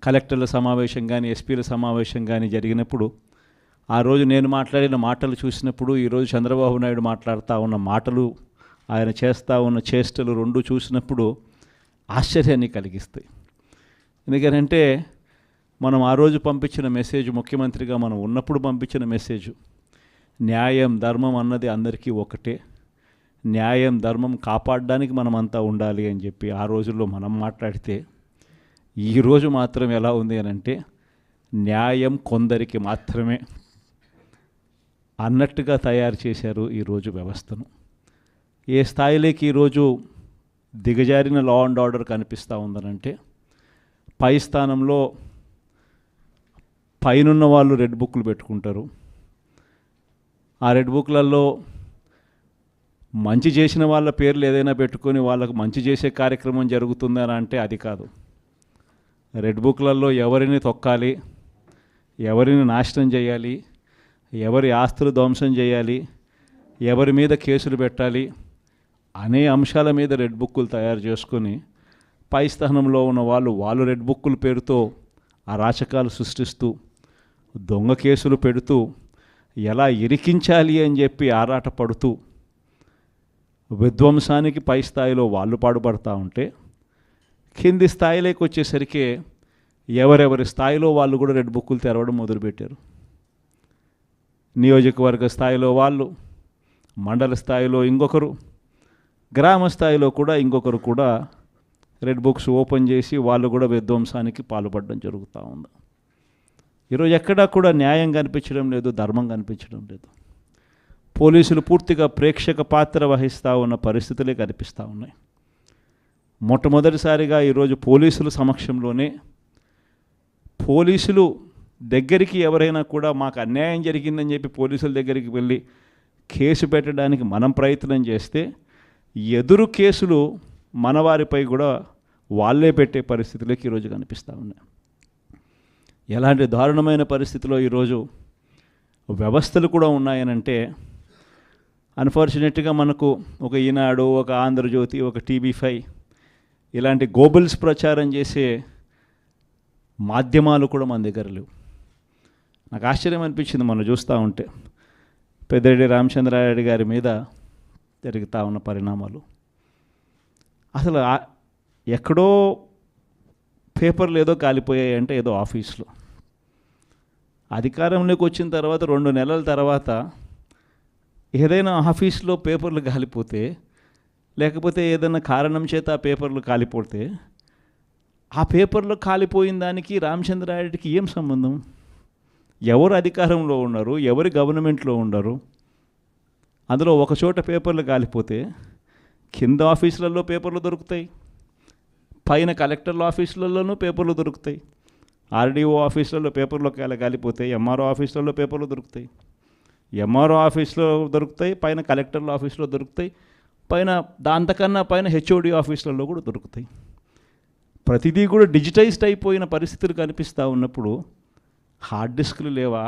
S1: కలెక్టర్ల సమావేశం కానీ ఎస్పీల సమావేశం కానీ జరిగినప్పుడు ఆ రోజు నేను మాట్లాడిన మాటలు చూసినప్పుడు ఈరోజు చంద్రబాబు నాయుడు మాట్లాడుతూ ఉన్న మాటలు, ఆయన చేస్తూ ఉన్న చేష్టలు రెండు చూసినప్పుడు ఆశ్చర్యాన్ని కలిగిస్తాయి. ఎందుకంటే మనం ఆ రోజు పంపించిన మెసేజ్, ముఖ్యమంత్రిగా మనం ఉన్నప్పుడు పంపించిన మెసేజ్, న్యాయం ధర్మం అన్నది అందరికీ ఒకటే, న్యాయం ధర్మం కాపాడడానికి మనమంతా ఉండాలి అని చెప్పి ఆ రోజుల్లో మనం మాట్లాడితే ఈరోజు మాత్రం ఎలా ఉంది అని అంటే న్యాయం కొందరికి మాత్రమే అన్నట్టుగా తయారు చేశారు ఈరోజు వ్యవస్థను. ఏ స్థాయిలోకి ఈరోజు దిగజారిన లా అండ్ ఆర్డర్ కనిపిస్తూ ఉందనంటే పై స్థానంలో పైనున్న వాళ్ళు రెడ్ బుక్లు పెట్టుకుంటారు. ఆ రెడ్ బుక్లలో మంచి చేసిన వాళ్ళ పేర్లు ఏదైనా పెట్టుకొని వాళ్ళకు మంచి చేసే కార్యక్రమం జరుగుతుందని అంటే అది కాదు. రెడ్ బుక్లలో ఎవరిని తొక్కాలి, ఎవరిని నాశనం చేయాలి, ఎవరి ఆస్తులు ధ్వంసం చేయాలి, ఎవరి మీద కేసులు పెట్టాలి అనే అంశాల మీద రెడ్ బుక్కులు తయారు చేసుకొని పై స్థానంలో ఉన్న వాళ్ళు రెడ్ బుక్కుల పేరుతో అరాచకాలు సృష్టిస్తూ దొంగ కేసులు పెడుతూ ఎలా ఇరికించాలి అని చెప్పి ఆరాట పడుతూ విధ్వంసానికి పై స్థాయిలో వాళ్ళు పాటుపడుతూ ఉంటే కింది స్థాయిలోకి వచ్చేసరికి ఎవరెవరి స్థాయిలో వాళ్ళు కూడా రెడ్ బుక్కులు తెరవడం మొదలుపెట్టారు. నియోజకవర్గ స్థాయిలో వాళ్ళు, మండల స్థాయిలో ఇంకొకరు, గ్రామ స్థాయిలో కూడా ఇంకొకరు కూడా రెడ్ బుక్స్ ఓపెన్ చేసి వాళ్ళు కూడా విధ్వంసానికి పాల్పడడం జరుగుతూ ఉంది. ఈరోజు ఎక్కడా కూడా న్యాయం కనిపించడం లేదు, ధర్మం కనిపించడం లేదు. పోలీసులు పూర్తిగా ప్రేక్షక పాత్ర వహిస్తూ ఉన్న పరిస్థితులే కనిపిస్తూ ఉన్నాయి. మొట్టమొదటిసారిగా ఈరోజు పోలీసుల సమక్షంలోనే పోలీసులు దగ్గరికి ఎవరైనా కూడా మాకు అన్యాయం జరిగిందని చెప్పి పోలీసుల దగ్గరికి వెళ్ళి కేసు పెట్టడానికి మనం ప్రయత్నం చేస్తే ఎదురు కేసులు మన వారిపై కూడా వాళ్ళే పెట్టే పరిస్థితులకి ఈరోజు కనిపిస్తూ ఉన్నాయి. ఎలాంటి దారుణమైన పరిస్థితిలో ఈరోజు వ్యవస్థలు కూడా ఉన్నాయనంటే అన్ఫార్చునేట్గా మనకు ఒక ఈనాడు, ఒక ఆంధ్రజ్యోతి, ఒక TV5 ఇలాంటి గోబల్స్ ప్రచారం చేసే మాధ్యమాలు కూడా మన దగ్గర లేవు. నాకు ఆశ్చర్యం అనిపించింది మనం చూస్తూ ఉంటే పెద్దిరెడ్డి రామచంద్రారెడ్డి గారి మీద జరుగుతూ ఉన్న పరిణామాలు. అసలు ఎక్కడో పేపర్లు ఏదో కాలిపోయాయి అంటే ఏదో ఆఫీస్లో, అధికారంలోకి వచ్చిన తర్వాత 2 నెలల తర్వాత ఏదైనా ఆఫీస్లో పేపర్లు కాలిపోతే లేకపోతే ఏదైనా కారణం చేత ఆ పేపర్లు కాలిపోతే ఆ పేపర్లు కాలిపోయిన దానికి రామచంద్రారెడ్డికి ఏం సంబంధం? ఎవరు అధికారంలో ఉన్నారు, ఎవరి గవర్నమెంట్లో ఉన్నారు? అందులో ఒక చోట పేపర్లు కాలిపోతే కింద ఆఫీసులలో పేపర్లు దొరుకుతాయి, పైన కలెక్టర్ల ఆఫీసులలోనూ పేపర్లు దొరుకుతాయి, RDO ఆఫీసులలో పేపర్లు కాలిపోతాయి, MRO ఆఫీసులలో పేపర్లు దొరుకుతాయి, MRO ఆఫీస్లో దొరుకుతాయి, పైన కలెక్టర్ల ఆఫీసులో దొరుకుతాయి, పైన దాంతకన్నా పైన HOD ఆఫీసులలో కూడా దొరుకుతాయి. ప్రతిదీ కూడా డిజిటైజ్డ్ అయిపోయిన పరిస్థితులు కనిపిస్తూ ఉన్నప్పుడు హార్డ్ డిస్క్లు లేవా,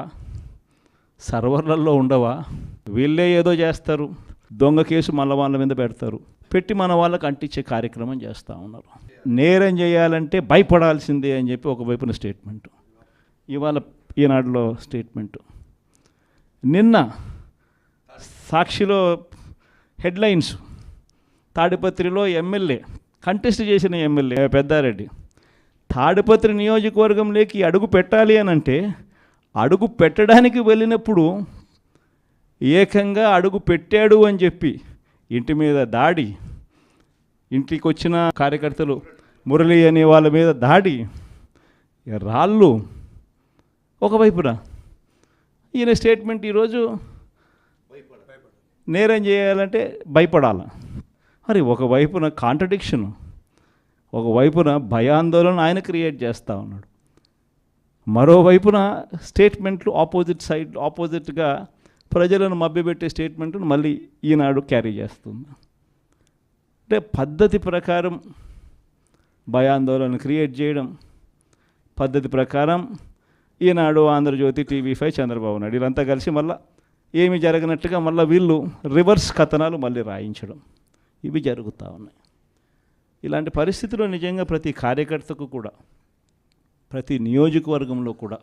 S1: సర్వర్లలో ఉండవా? వీళ్ళే ఏదో చేస్తారు, దొంగ కేసు మళ్ళీ వాళ్ళ మీద పెడతారు, పెట్టి మన వాళ్ళకు అంటించే కార్యక్రమం చేస్తూ ఉన్నారు. నేరం చేయాలంటే భయపడాల్సిందే అని చెప్పి ఒకవైపున స్టేట్మెంటు, ఇవాళ ఈనాడులో స్టేట్మెంటు, నిన్న సాక్షిలో హెడ్లైన్స్, తాడిపత్రిలో ఎమ్మెల్యే కంటెస్ట్ చేసిన ఎమ్మెల్యే పెద్దారెడ్డి తాడిపత్రి నియోజకవర్గంలోకి అడుగు పెట్టాలి అని అంటే అడుగు పెట్టడానికి వెళ్ళినప్పుడు ఏకంగా అడుగు పెట్టాడు అని చెప్పి ఇంటి మీద దాడి, ఇంటికి వచ్చిన కార్యకర్తలు మురళి అనే వాళ్ళ మీద దాడి, రాళ్ళు ఒకవైపున ఈయన స్టేట్మెంట్ ఈరోజు నేరం చేయాలంటే భయపడాల. మరి ఒకవైపున కాంట్రడిక్షన్, ఒకవైపున భయాందోళన ఆయన క్రియేట్ చేస్తూ ఉన్నాడు, మరోవైపున స్టేట్మెంట్లు ఆపోజిట్గా ప్రజలను మభ్యపెట్టే స్టేట్మెంట్ను మళ్ళీ ఈనాడు క్యారీ చేస్తుంది. అంటే పద్ధతి ప్రకారం భయాందోళన క్రియేట్ చేయడం, పద్ధతి ప్రకారం ఈనాడు, ఆంధ్రజ్యోతి, TV5, చంద్రబాబు నాయుడు వీళ్ళంతా కలిసి మళ్ళీ ఏమి జరగనట్టుగా మళ్ళీ వీళ్ళు రివర్స్ కథనాలు మళ్ళీ రాయించడం, ఇవి జరుగుతూ ఉన్నాయి. ఇలాంటి పరిస్థితుల్లో నిజంగా ప్రతి కార్యకర్తకు కూడా, ప్రతి నియోజకవర్గంలో కూడా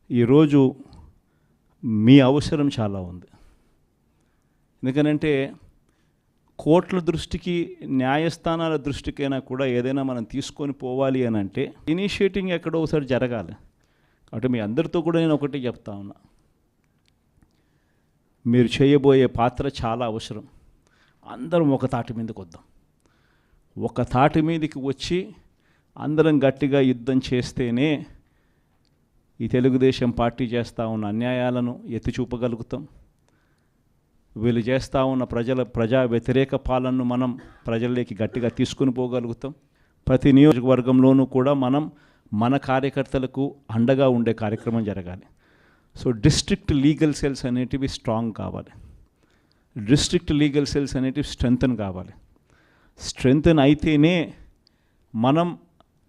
S1: ఈరోజు మీ అవసరం చాలా ఉంది. ఎందుకనంటే కోర్టుల దృష్టికి, న్యాయస్థానాల దృష్టికైనా కూడా ఏదైనా మనం తీసుకొని పోవాలి అని అంటే ఇనిషియేటింగ్ ఎక్కడో ఒకసారి జరగాలి. కాబట్టి మీ అందరితో కూడా నేను ఒకటి చెప్తా ఉన్నా, మీరు చేయబోయే పాత్ర చాలా అవసరం. అందరం ఒక తాటి మీదకి వద్దాం. ఒక తాటి మీదకి వచ్చి అందరం గట్టిగా యుద్ధం చేస్తేనే ఈ తెలుగుదేశం పార్టీ చేస్తూ ఉన్న అన్యాయాలను ఎత్తి చూపగలుగుతాం. వీళ్ళు చేస్తూ ఉన్న ప్రజా వ్యతిరేక పాలనను మనం ప్రజల్లోకి గట్టిగా తీసుకుని పోగలుగుతాం. ప్రతి నియోజకవర్గంలోనూ కూడా మనం మన కార్యకర్తలకు అండగా ఉండే కార్యక్రమం జరగాలి. సో డిస్ట్రిక్ట్ లీగల్ సెల్స్ అనేటివి స్ట్రాంగ్ కావాలి, డిస్ట్రిక్ట్ లీగల్ సెల్స్ అనేటివి స్ట్రెంగ్తన్ కావాలి. స్ట్రెంగ్తన్ అయితేనే మనం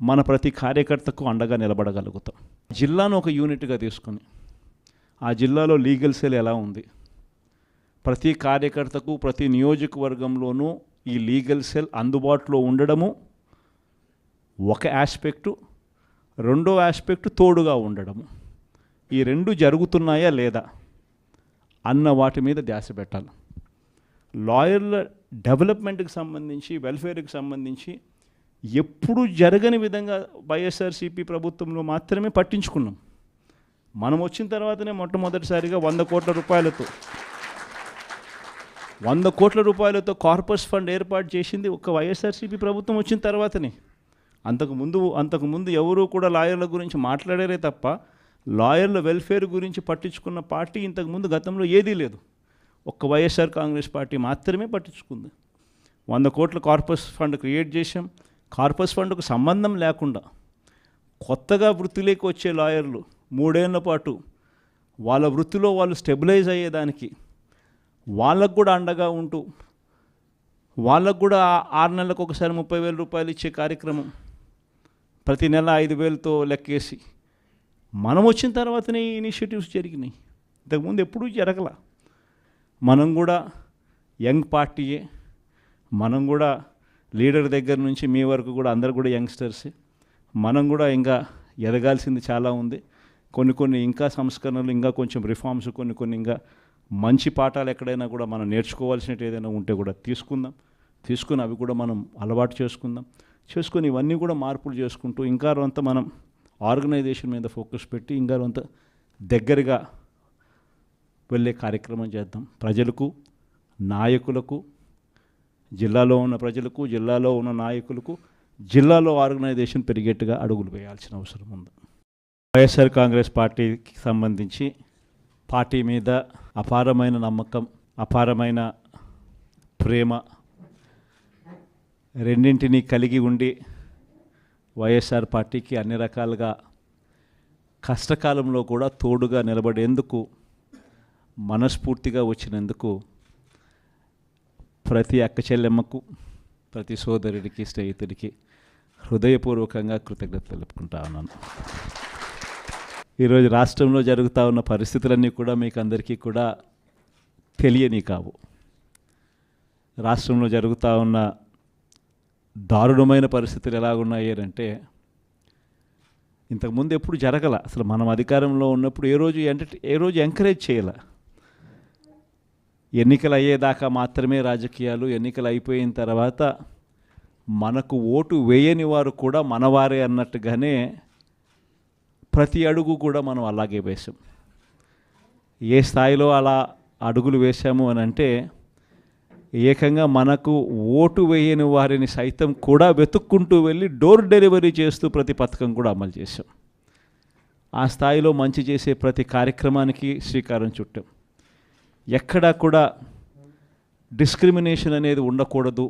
S1: మన ప్రతి కార్యకర్తకు అండగా నిలబడగలుగుతాం. జిల్లాను ఒక యూనిట్గా తీసుకొని ఆ జిల్లాలో లీగల్ సెల్ ఎలా ఉంది, ప్రతి కార్యకర్తకు ప్రతి నియోజకవర్గంలోనూ ఈ లీగల్ సెల్ అందుబాటులో ఉండడము ఒక ఆస్పెక్టు, రెండో ఆస్పెక్టు తోడుగా ఉండడము. ఈ రెండు జరుగుతున్నాయా లేదా అన్న వాటి మీద ధ్యాస పెట్టాలి. లాయర్ల డెవలప్మెంట్కి సంబంధించి, వెల్ఫేర్కి సంబంధించి ఎప్పుడు జరగని విధంగా వైఎస్ఆర్సీపీ ప్రభుత్వంలో మాత్రమే పట్టించుకున్నాం. మనం వచ్చిన తర్వాతనే మొట్టమొదటిసారిగా 100 కోట్ల రూపాయలతో కార్పస్ ఫండ్ ఏర్పాటు చేసింది ఒక వైఎస్ఆర్సీపీ ప్రభుత్వం వచ్చిన తర్వాతనే. అంతకుముందు ఎవరూ కూడా లాయర్ల గురించి మాట్లాడారే తప్ప లాయర్ల వెల్ఫేర్ గురించి పట్టించుకున్న పార్టీ ఇంతకుముందు గతంలో ఏదీ లేదు. ఒక్క వైఎస్ఆర్ కాంగ్రెస్ పార్టీ మాత్రమే పట్టించుకుంది. 100 కోట్ల కార్పస్ ఫండ్ క్రియేట్ చేశాం. కార్పస్ ఫండ్కు సంబంధం లేకుండా కొత్తగా వృత్తిలోకి వచ్చే లాయర్లు 3 ఏళ్ల పాటు వాళ్ళ వృత్తిలో వాళ్ళు స్టెబిలైజ్ అయ్యేదానికి వాళ్ళకు కూడా అండగా ఉంటూ, వాళ్ళకు కూడా 6 నెలలకు ఒకసారి 30,000 రూపాయలు ఇచ్చే కార్యక్రమం, ప్రతి నెల 5,000తో లెక్కేసి మనం వచ్చిన తర్వాతనే ఈ ఇనిషియేటివ్స్ జరిగినాయి. ఇంతకుముందు ఎప్పుడూ జరగల. మనం కూడా యంగ్ పార్టీయే, మనం కూడా లీడర్ దగ్గర నుంచి మీ వరకు కూడా అందరు కూడా యంగ్స్టర్సే. మనం కూడా ఇంకా ఎదగాల్సింది చాలా ఉంది. కొన్ని ఇంకా సంస్కరణలు, ఇంకా కొంచెం రిఫార్మ్స్, కొన్ని ఇంకా మంచి పాఠాలు ఎక్కడైనా కూడా మనం నేర్చుకోవాల్సినట్టు ఏదైనా ఉంటే కూడా తీసుకుని అవి కూడా మనం అలవాటు చేసుకొని ఇవన్నీ కూడా మార్పులు చేసుకుంటూ ఇంకా కొంత మనం ఆర్గనైజేషన్ మీద ఫోకస్ పెట్టి ఇంకా కొంత దగ్గరగా వెళ్ళే కార్యక్రమం చేద్దాం. ప్రజలకు, నాయకులకు, జిల్లాలో ఉన్న ప్రజలకు, జిల్లాలో ఉన్న నాయకులకు, జిల్లాలో ఆర్గనైజేషన్ పెరిగేట్టుగా అడుగులు వేయాల్సిన అవసరం ఉంది. వైఎస్ఆర్ కాంగ్రెస్ పార్టీకి సంబంధించి పార్టీ మీద అపారమైన నమ్మకం, అపారమైన ప్రేమ రెండింటినీ కలిగి ఉండి వైఎస్ఆర్ పార్టీకి అన్ని రకాలుగా కష్టకాలంలో కూడా తోడుగా నిలబడేందుకు మనస్ఫూర్తిగా వచ్చినందుకు ప్రతి అక్క చెల్లెమ్మకు, ప్రతి సోదరుడికి, స్నేహితుడికి హృదయపూర్వకంగా కృతజ్ఞత తెలుపుకుంటా ఉన్నాను. ఈరోజు రాష్ట్రంలో జరుగుతూ ఉన్న పరిస్థితులన్నీ కూడా మీకు అందరికీ కూడా తెలియని కావు. రాష్ట్రంలో జరుగుతూ ఉన్న దారుణమైన పరిస్థితులు ఎలాగున్నాయి అంటే ఇంతకుముందు ఎప్పుడు జరగల. అసలు మనం అధికారంలో ఉన్నప్పుడు ఏ రోజు ఎంకరేజ్ చేయాల. ఎన్నికలు అయ్యేదాకా మాత్రమే రాజకీయాలు, ఎన్నికలు అయిపోయిన తర్వాత మనకు ఓటు వేయని వారు కూడా మనవారే అన్నట్టుగానే ప్రతి అడుగు కూడా మనం అలాగే వేసాం. ఏ స్థాయిలో అలా అడుగులు వేసాము అని అంటే ఏకంగా మనకు ఓటు వేయని వారిని సైతం కూడా వెతుక్కుంటూ వెళ్ళి డోర్ డెలివరీ చేస్తూ ప్రతి పథకం కూడా అమలు చేశాం. ఆ స్థాయిలో మంచి చేసే ప్రతి కార్యక్రమానికి శ్రీకారం చుట్టాం. ఎక్కడా కూడా డిస్క్రిమినేషన్ అనేది ఉండకూడదు,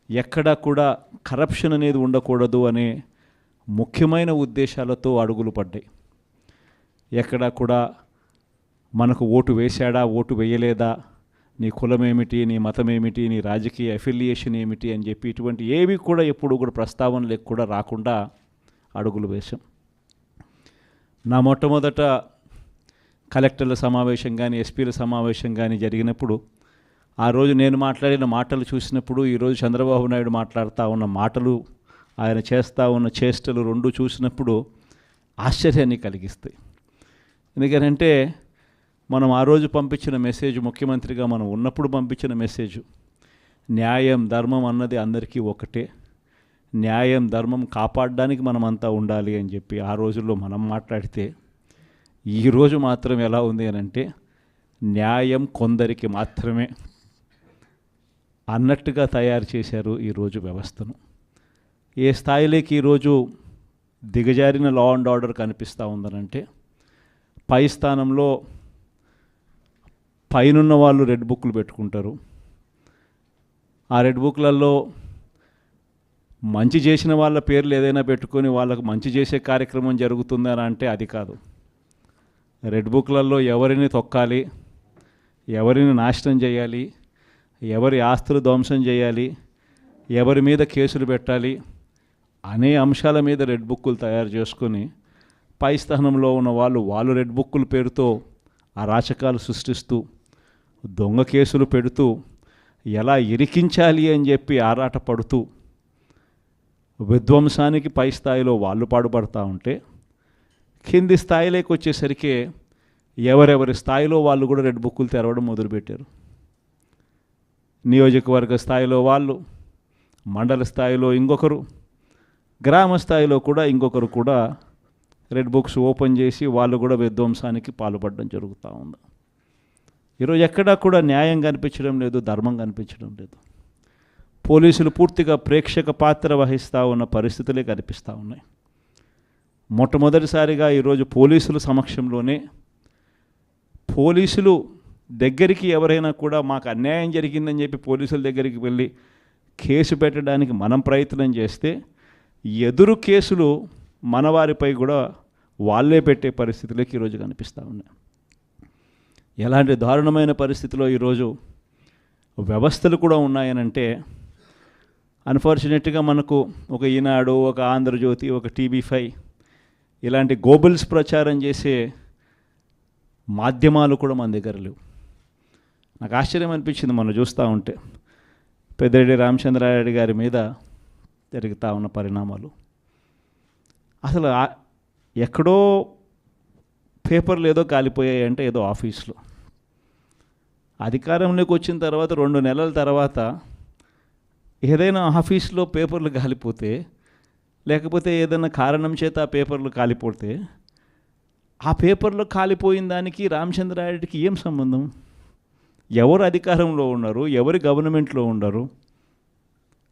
S1: ఎక్కడా కూడా కరప్షన్ అనేది ఉండకూడదు అనే ముఖ్యమైన ఉద్దేశాలతో అడుగులు పడ్డాయి. ఎక్కడా కూడా మనకు ఓటు వేశాడా, ఓటు వేయలేదా, నీ కులం ఏమిటి, నీ మతం ఏమిటి, నీ రాజకీయ అఫిలియేషన్ ఏమిటి అని చెప్పి ఇటువంటి ఏవి కూడా ఎప్పుడు కూడా ప్రస్తావనలకు కూడా రాకుండా అడుగులు వేశాం. నా మొట్టమొదట కలెక్టర్ల సమావేశం కానీ ఎస్పీల సమావేశం కానీ జరిగినప్పుడు ఆ రోజు నేను మాట్లాడిన మాటలు చూసినప్పుడు ఈరోజు చంద్రబాబు నాయుడు మాట్లాడుతూ ఉన్న మాటలు, ఆయన చేస్తూ ఉన్న చేష్టలు రెండు చూసినప్పుడు ఆశ్చర్యాన్ని కలిగిస్తాయి. ఎందుకంటే మనం ఆ రోజు పంపించిన మెసేజ్, ముఖ్యమంత్రిగా మనం ఉన్నప్పుడు పంపించిన మెసేజ్, న్యాయం ధర్మం అన్నది అందరికీ ఒకటే, న్యాయం ధర్మం కాపాడడానికి మనమంతా ఉండాలి అని చెప్పి ఆ రోజుల్లో మనం మాట్లాడితే, ఈరోజు మాత్రం ఎలా ఉంది అని అంటే న్యాయం కొందరికి మాత్రమే అన్నట్టుగా తయారు చేశారు ఈరోజు వ్యవస్థను. ఏ స్థాయిలోకి ఈరోజు దిగజారిన లా అండ్ ఆర్డర్ కనిపిస్తూ ఉందనంటే, పై స్థానంలో పైనున్న వాళ్ళు రెడ్ బుక్లు పెట్టుకుంటారు. ఆ రెడ్ బుక్లలో మంచి చేసిన వాళ్ళ పేర్లు ఏదైనా పెట్టుకొని వాళ్ళకు మంచి చేసే కార్యక్రమం జరుగుతుందని అంటే అది కాదు. రెడ్ బుక్లలో ఎవరిని తొక్కాలి, ఎవరిని నాశనం చేయాలి, ఎవరి ఆస్తులు ధ్వంసం చేయాలి, ఎవరి మీద కేసులు పెట్టాలి అనే అంశాల మీద రెడ్ బుక్కులు తయారు చేసుకొని పై స్థానంలో ఉన్న వాళ్ళు రెడ్ బుక్కుల పేరుతో అరాచకాలు సృష్టిస్తూ దొంగ కేసులు పెడుతూ ఎలా ఇరికించాలి అని చెప్పి ఆరాట పడుతూ విధ్వంసానికి పై స్థాయిలో వాళ్ళు పాటుపడుతూ ఉంటే, కింది స్థాయిలోకి వచ్చేసరికి ఎవరెవరి స్థాయిలో వాళ్ళు కూడా రెడ్ బుక్కులు తెరవడం మొదలుపెట్టారు. నియోజకవర్గ స్థాయిలో వాళ్ళు, మండల స్థాయిలో ఇంకొకరు, గ్రామ స్థాయిలో కూడా ఇంకొకరు కూడా రెడ్ బుక్స్ ఓపెన్ చేసి వాళ్ళు కూడా విధ్వంసానికి పాల్పడడం జరుగుతూ ఉంది. ఈరోజు ఎక్కడా కూడా న్యాయం కనిపించడం లేదు, ధర్మం కనిపించడం లేదు. పోలీసులు పూర్తిగా ప్రేక్షక పాత్ర వహిస్తూ ఉన్న పరిస్థితులే కనిపిస్తూ ఉన్నాయి. మొట్టమొదటిసారిగా ఈరోజు పోలీసుల సమక్షంలోనే, పోలీసులు దగ్గరికి ఎవరైనా కూడా మాకు అన్యాయం జరిగిందని చెప్పి పోలీసుల దగ్గరికి వెళ్ళి కేసు పెట్టడానికి మనం ప్రయత్నం చేస్తే, ఎదురు కేసులు మనవారిపై కూడా వాళ్ళే పెట్టే పరిస్థితులకి ఈరోజు కనిపిస్తూ ఉన్నాయి. ఎలాంటి దారుణమైన పరిస్థితిలో ఈరోజు వ్యవస్థలు కూడా ఉన్నాయనంటే, అన్ఫార్చునేట్గా మనకు ఒక ఈనాడు, ఒక ఆంధ్రజ్యోతి, ఒక TV5 ఇలాంటి గోబుల్స్ ప్రచారం చేసే మాధ్యమాలు కూడా మన దగ్గర లేవు. నాకు ఆశ్చర్యం అనిపించింది మనం చూస్తూ ఉంటే, పెద్దిరెడ్డి రామచంద్రారెడ్డి గారి మీద జరుగుతూ ఉన్న పరిణామాలు. అసలు ఎక్కడో పేపర్లు ఏదో కాలిపోయాయి అంటే ఏదో ఆఫీస్లో, అధికారంలోకి వచ్చిన తర్వాత 2 నెలల తర్వాత ఏదైనా ఆఫీస్లో పేపర్లు కాలిపోతే, లేకపోతే ఏదైనా కారణం చేత ఆ పేపర్లు కాలిపోతే, ఆ పేపర్లో కాలిపోయిన దానికి రామచంద్రారెడ్డికి ఏం సంబంధం? ఎవరు అధికారంలో ఉన్నారు, ఎవరి గవర్నమెంట్లో ఉన్నారు?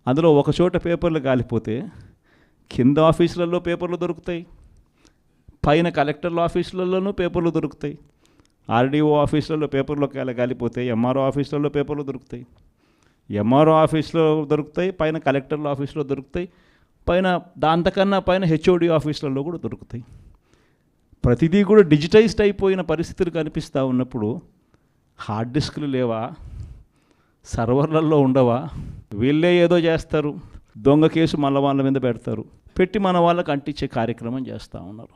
S1: అందులో ఒక చోట పేపర్లు కాలిపోతే కింద ఆఫీసులలో పేపర్లు దొరుకుతాయి, పైన కలెక్టర్ల ఆఫీసులలోనూ పేపర్లు దొరుకుతాయి, RDO ఆఫీసులలో పేపర్లో కాలిపోతాయి, MRO ఆఫీసులలో పేపర్లు దొరుకుతాయి, MRO ఆఫీస్లో దొరుకుతాయి, పైన కలెక్టర్ల ఆఫీసులో దొరుకుతాయి, పైన దాంతకన్నా పైన HOD ఆఫీసులలో కూడా దొరుకుతాయి. ప్రతిదీ కూడా డిజిటైజ్డ్ అయిపోయిన పరిస్థితులు కనిపిస్తూ ఉన్నప్పుడు హార్డ్ డిస్క్లు లేవా, సర్వర్లలో ఉండవా? వీళ్ళే ఏదో చేస్తారు, దొంగ కేసు మళ్ళీ వాళ్ళ మీద పెడతారు, పెట్టి మన వాళ్ళకు అంటించే కార్యక్రమం చేస్తూ ఉన్నారు.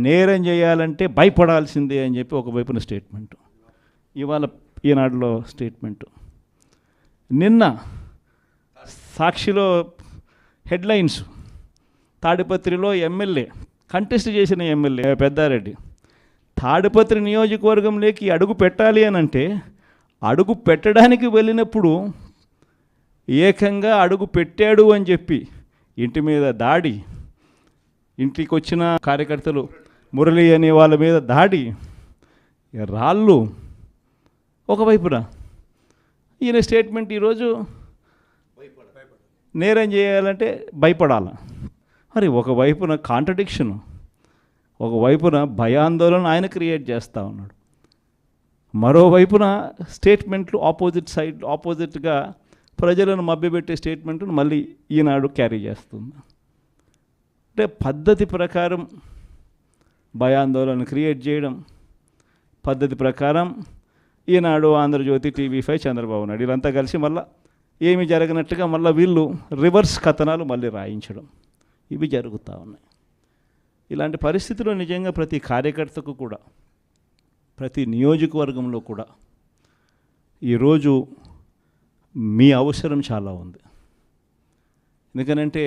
S1: నేరం చేయాలంటే భయపడాల్సిందే అని చెప్పి ఒకవైపున స్టేట్మెంటు, ఇవాళ ఈనాడులో స్టేట్మెంటు, నిన్న సాక్షిలో హెడ్లైన్స్, తాడిపత్రిలో ఎమ్మెల్యే కంటెస్ట్ చేసిన ఎమ్మెల్యే పెద్దారెడ్డి తాడిపత్రి నియోజకవర్గంలోకి అడుగు పెట్టాలి అని అంటే, అడుగు పెట్టడానికి వెళ్ళినప్పుడు ఏకంగా అడుగు పెట్టాడు అని చెప్పి ఇంటి మీద దాడి, ఇంటికి వచ్చిన కార్యకర్తలు మురళి అనే వాళ్ళ మీద దాడి, రాళ్ళు ఒకవైపున, ఈయన స్టేట్మెంట్ ఈరోజు నేరం చేయాలంటే భయపడాల. మరి ఒకవైపున కాంట్రడిక్షన్, ఒకవైపున భయాందోళన ఆయన క్రియేట్ చేస్తూ ఉన్నాడు, మరోవైపున స్టేట్మెంట్లు ఆపోజిట్గా ప్రజలను మభ్యపెట్టే స్టేట్మెంట్ను మళ్ళీ ఈనాడు క్యారీ చేస్తుంది. అంటే పద్ధతి ప్రకారం భయాందోళన క్రియేట్ చేయడం, పద్ధతి ప్రకారం ఈనాడు, ఆంధ్రజ్యోతి, TV5, చంద్రబాబు నాయుడు వీళ్ళంతా కలిసి మళ్ళీ ఏమి జరగనట్టుగా మళ్ళీ వీళ్ళు రివర్స్ కథనాలు మళ్ళీ రాయించడం, ఇవి జరుగుతూ ఉన్నాయి. ఇలాంటి పరిస్థితుల్లో నిజంగా ప్రతి కార్యకర్తకు కూడా, ప్రతి నియోజకవర్గంలో కూడా ఈరోజు మీ అవసరం చాలా ఉంది. ఎందుకనంటే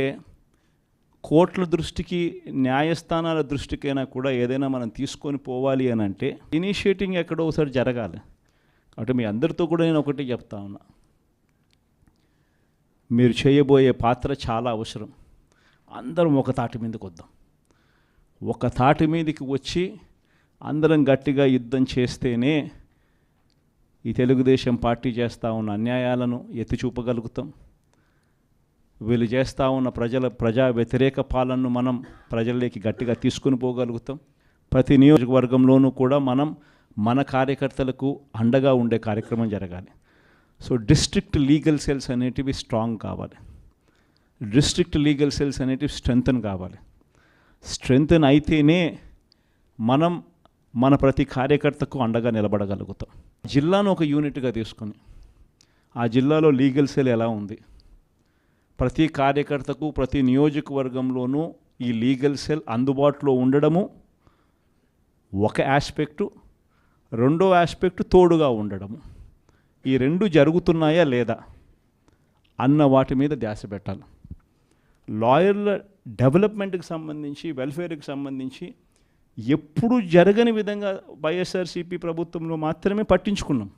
S1: కోర్టుల దృష్టికి, న్యాయస్థానాల దృష్టికైనా కూడా ఏదైనా మనం తీసుకొని పోవాలి అని అంటే ఇనిషియేటింగ్ ఎక్కడో ఒకసారి జరగాలి. కాబట్టి మీ అందరితో కూడా నేను ఒకటి చెప్తా ఉన్నా, మీరు చేయబోయే పాత్ర చాలా అవసరం. అందరం ఒక తాటి మీదకి వద్దాం. ఒక తాటి మీదకి వచ్చి అందరం గట్టిగా యుద్ధం చేస్తేనే ఈ తెలుగుదేశం పార్టీ చేస్తూ ఉన్న అన్యాయాలను ఎత్తి చూపగలుగుతాం. వీళ్ళు చేస్తూ ఉన్న ప్రజా వ్యతిరేక పాలనను మనం ప్రజల్లోకి గట్టిగా తీసుకుని పోగలుగుతాం. ప్రతి నియోజకవర్గంలోనూ కూడా మనం మన కార్యకర్తలకు అండగా ఉండే కార్యక్రమం జరగాలి. సో డిస్ట్రిక్ట్ లీగల్ సెల్స్ అనేటివి స్ట్రాంగ్ కావాలి, డిస్ట్రిక్ట్ లీగల్ సెల్స్ అనేటివి స్ట్రెంగ్తన్ కావాలి. స్ట్రెంగ్తన్ అయితేనే మనం మన ప్రతి కార్యకర్తకు అండగా నిలబడగలుగుతాం. జిల్లాను ఒక యూనిట్గా తీసుకొని ఆ జిల్లాలో లీగల్ సెల్ ఎలా ఉంది, ప్రతి కార్యకర్తకు ప్రతి నియోజకవర్గంలోనూ ఈ లీగల్ సెల్ అందుబాటులో ఉండడము ఒక ఆస్పెక్టు, రెండో ఆస్పెక్టు తోడుగా ఉండడము. ఈ రెండు జరుగుతున్నాయా లేదా అన్న వాటి మీద ధ్యాస పెట్టాలి. లాయర్ల డెవలప్మెంట్కి సంబంధించి, వెల్ఫేర్కి సంబంధించి ఎప్పుడు జరగని విధంగా వైఎస్ఆర్సీపీ ప్రభుత్వంలో మాత్రమే పట్టించుకున్నాం.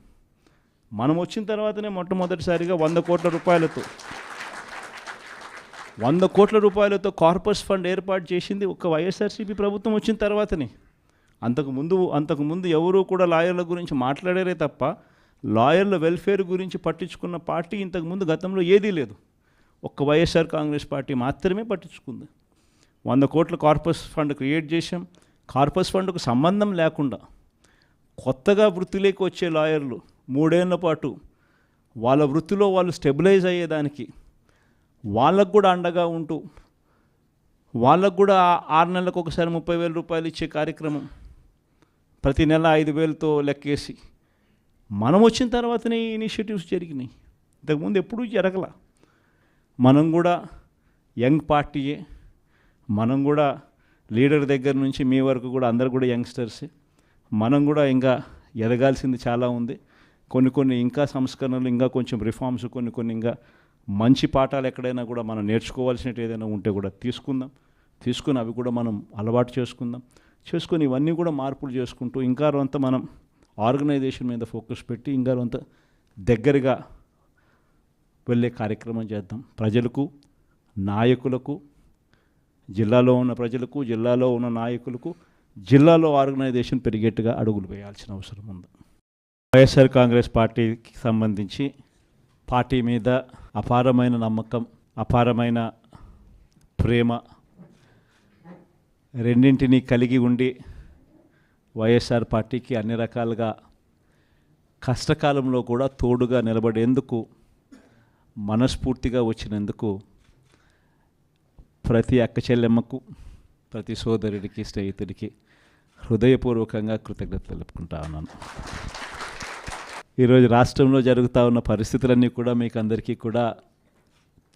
S1: మనం వచ్చిన తర్వాతనే మొట్టమొదటిసారిగా 100 కోట్ల రూపాయలతో కార్పస్ ఫండ్ ఏర్పాటు చేసింది ఒక వైఎస్ఆర్సీపీ ప్రభుత్వం వచ్చిన తర్వాతనే. అంతకుముందు ఎవరూ కూడా లాయర్ల గురించి మాట్లాడారే తప్ప లాయర్ల వెల్ఫేర్ గురించి పట్టించుకున్న పార్టీ ఇంతకుముందు గతంలో ఏదీ లేదు. ఒక్క వైఎస్ఆర్ కాంగ్రెస్ పార్టీ మాత్రమే పట్టించుకుంది. 100 కోట్ల కార్పస్ ఫండ్ క్రియేట్ చేశాం. కార్పస్ ఫండ్కు సంబంధం లేకుండా కొత్తగా వృత్తిలోకి వచ్చే లాయర్లు 3 ఏళ్ల పాటు వాళ్ళ వృత్తిలో వాళ్ళు స్టెబిలైజ్ అయ్యేదానికి వాళ్ళకు కూడా అండగా ఉంటూ, వాళ్ళకు కూడా 6 నెలలకు ఒకసారి 30,000 రూపాయలు ఇచ్చే కార్యక్రమం, ప్రతి నెల 5,000తో లెక్కేసి మనం వచ్చిన తర్వాతనే ఈ ఇనిషియేటివ్స్ జరిగినాయి. ఇంతకుముందు ఎప్పుడూ జరగల. మనం కూడా యంగ్ పార్టీయే, మనం కూడా లీడర్ దగ్గర నుంచి మీ వరకు కూడా అందరు కూడా యంగ్స్టర్సే. మనం కూడా ఇంకా ఎదగాల్సింది చాలా ఉంది. కొన్ని ఇంకా సంస్కరణలు, ఇంకా కొంచెం రిఫార్మ్స్, కొన్ని ఇంకా మంచి పాఠాలు ఎక్కడైనా కూడా మనం నేర్చుకోవాల్సినట్టు ఏదైనా ఉంటే కూడా తీసుకుని అవి కూడా మనం అలవాటు చేసుకొని ఇవన్నీ కూడా మార్పులు చేసుకుంటూ ఇంకా కొంత మనం ఆర్గనైజేషన్ మీద ఫోకస్ పెట్టి ఇంకా కొంత దగ్గరగా వెళ్ళే కార్యక్రమం చేద్దాం. ప్రజలకు, నాయకులకు, జిల్లాలో ఉన్న ప్రజలకు, జిల్లాలో ఉన్న నాయకులకు, జిల్లాలో ఆర్గనైజేషన్ పెరిగేట్టుగా అడుగులు వేయాల్సిన అవసరం ఉంది. వైఎస్ఆర్ కాంగ్రెస్ పార్టీకి సంబంధించి పార్టీ మీద అపారమైన నమ్మకం, అపారమైన ప్రేమ రెండింటినీ కలిగి ఉండి వైఎస్ఆర్ పార్టీకి అన్ని రకాలుగా కష్టకాలంలో కూడా తోడుగా నిలబడేందుకు మనస్ఫూర్తిగా వచ్చినందుకు ప్రతి అక్క చెల్లెమ్మకు, ప్రతి సోదరుడికి, స్నేహితుడికి హృదయపూర్వకంగా కృతజ్ఞతలు తెలుపుకుంటా ఉన్నాను. ఈరోజు రాష్ట్రంలో జరుగుతూ ఉన్న పరిస్థితులన్నీ కూడా మీకు అందరికీ కూడా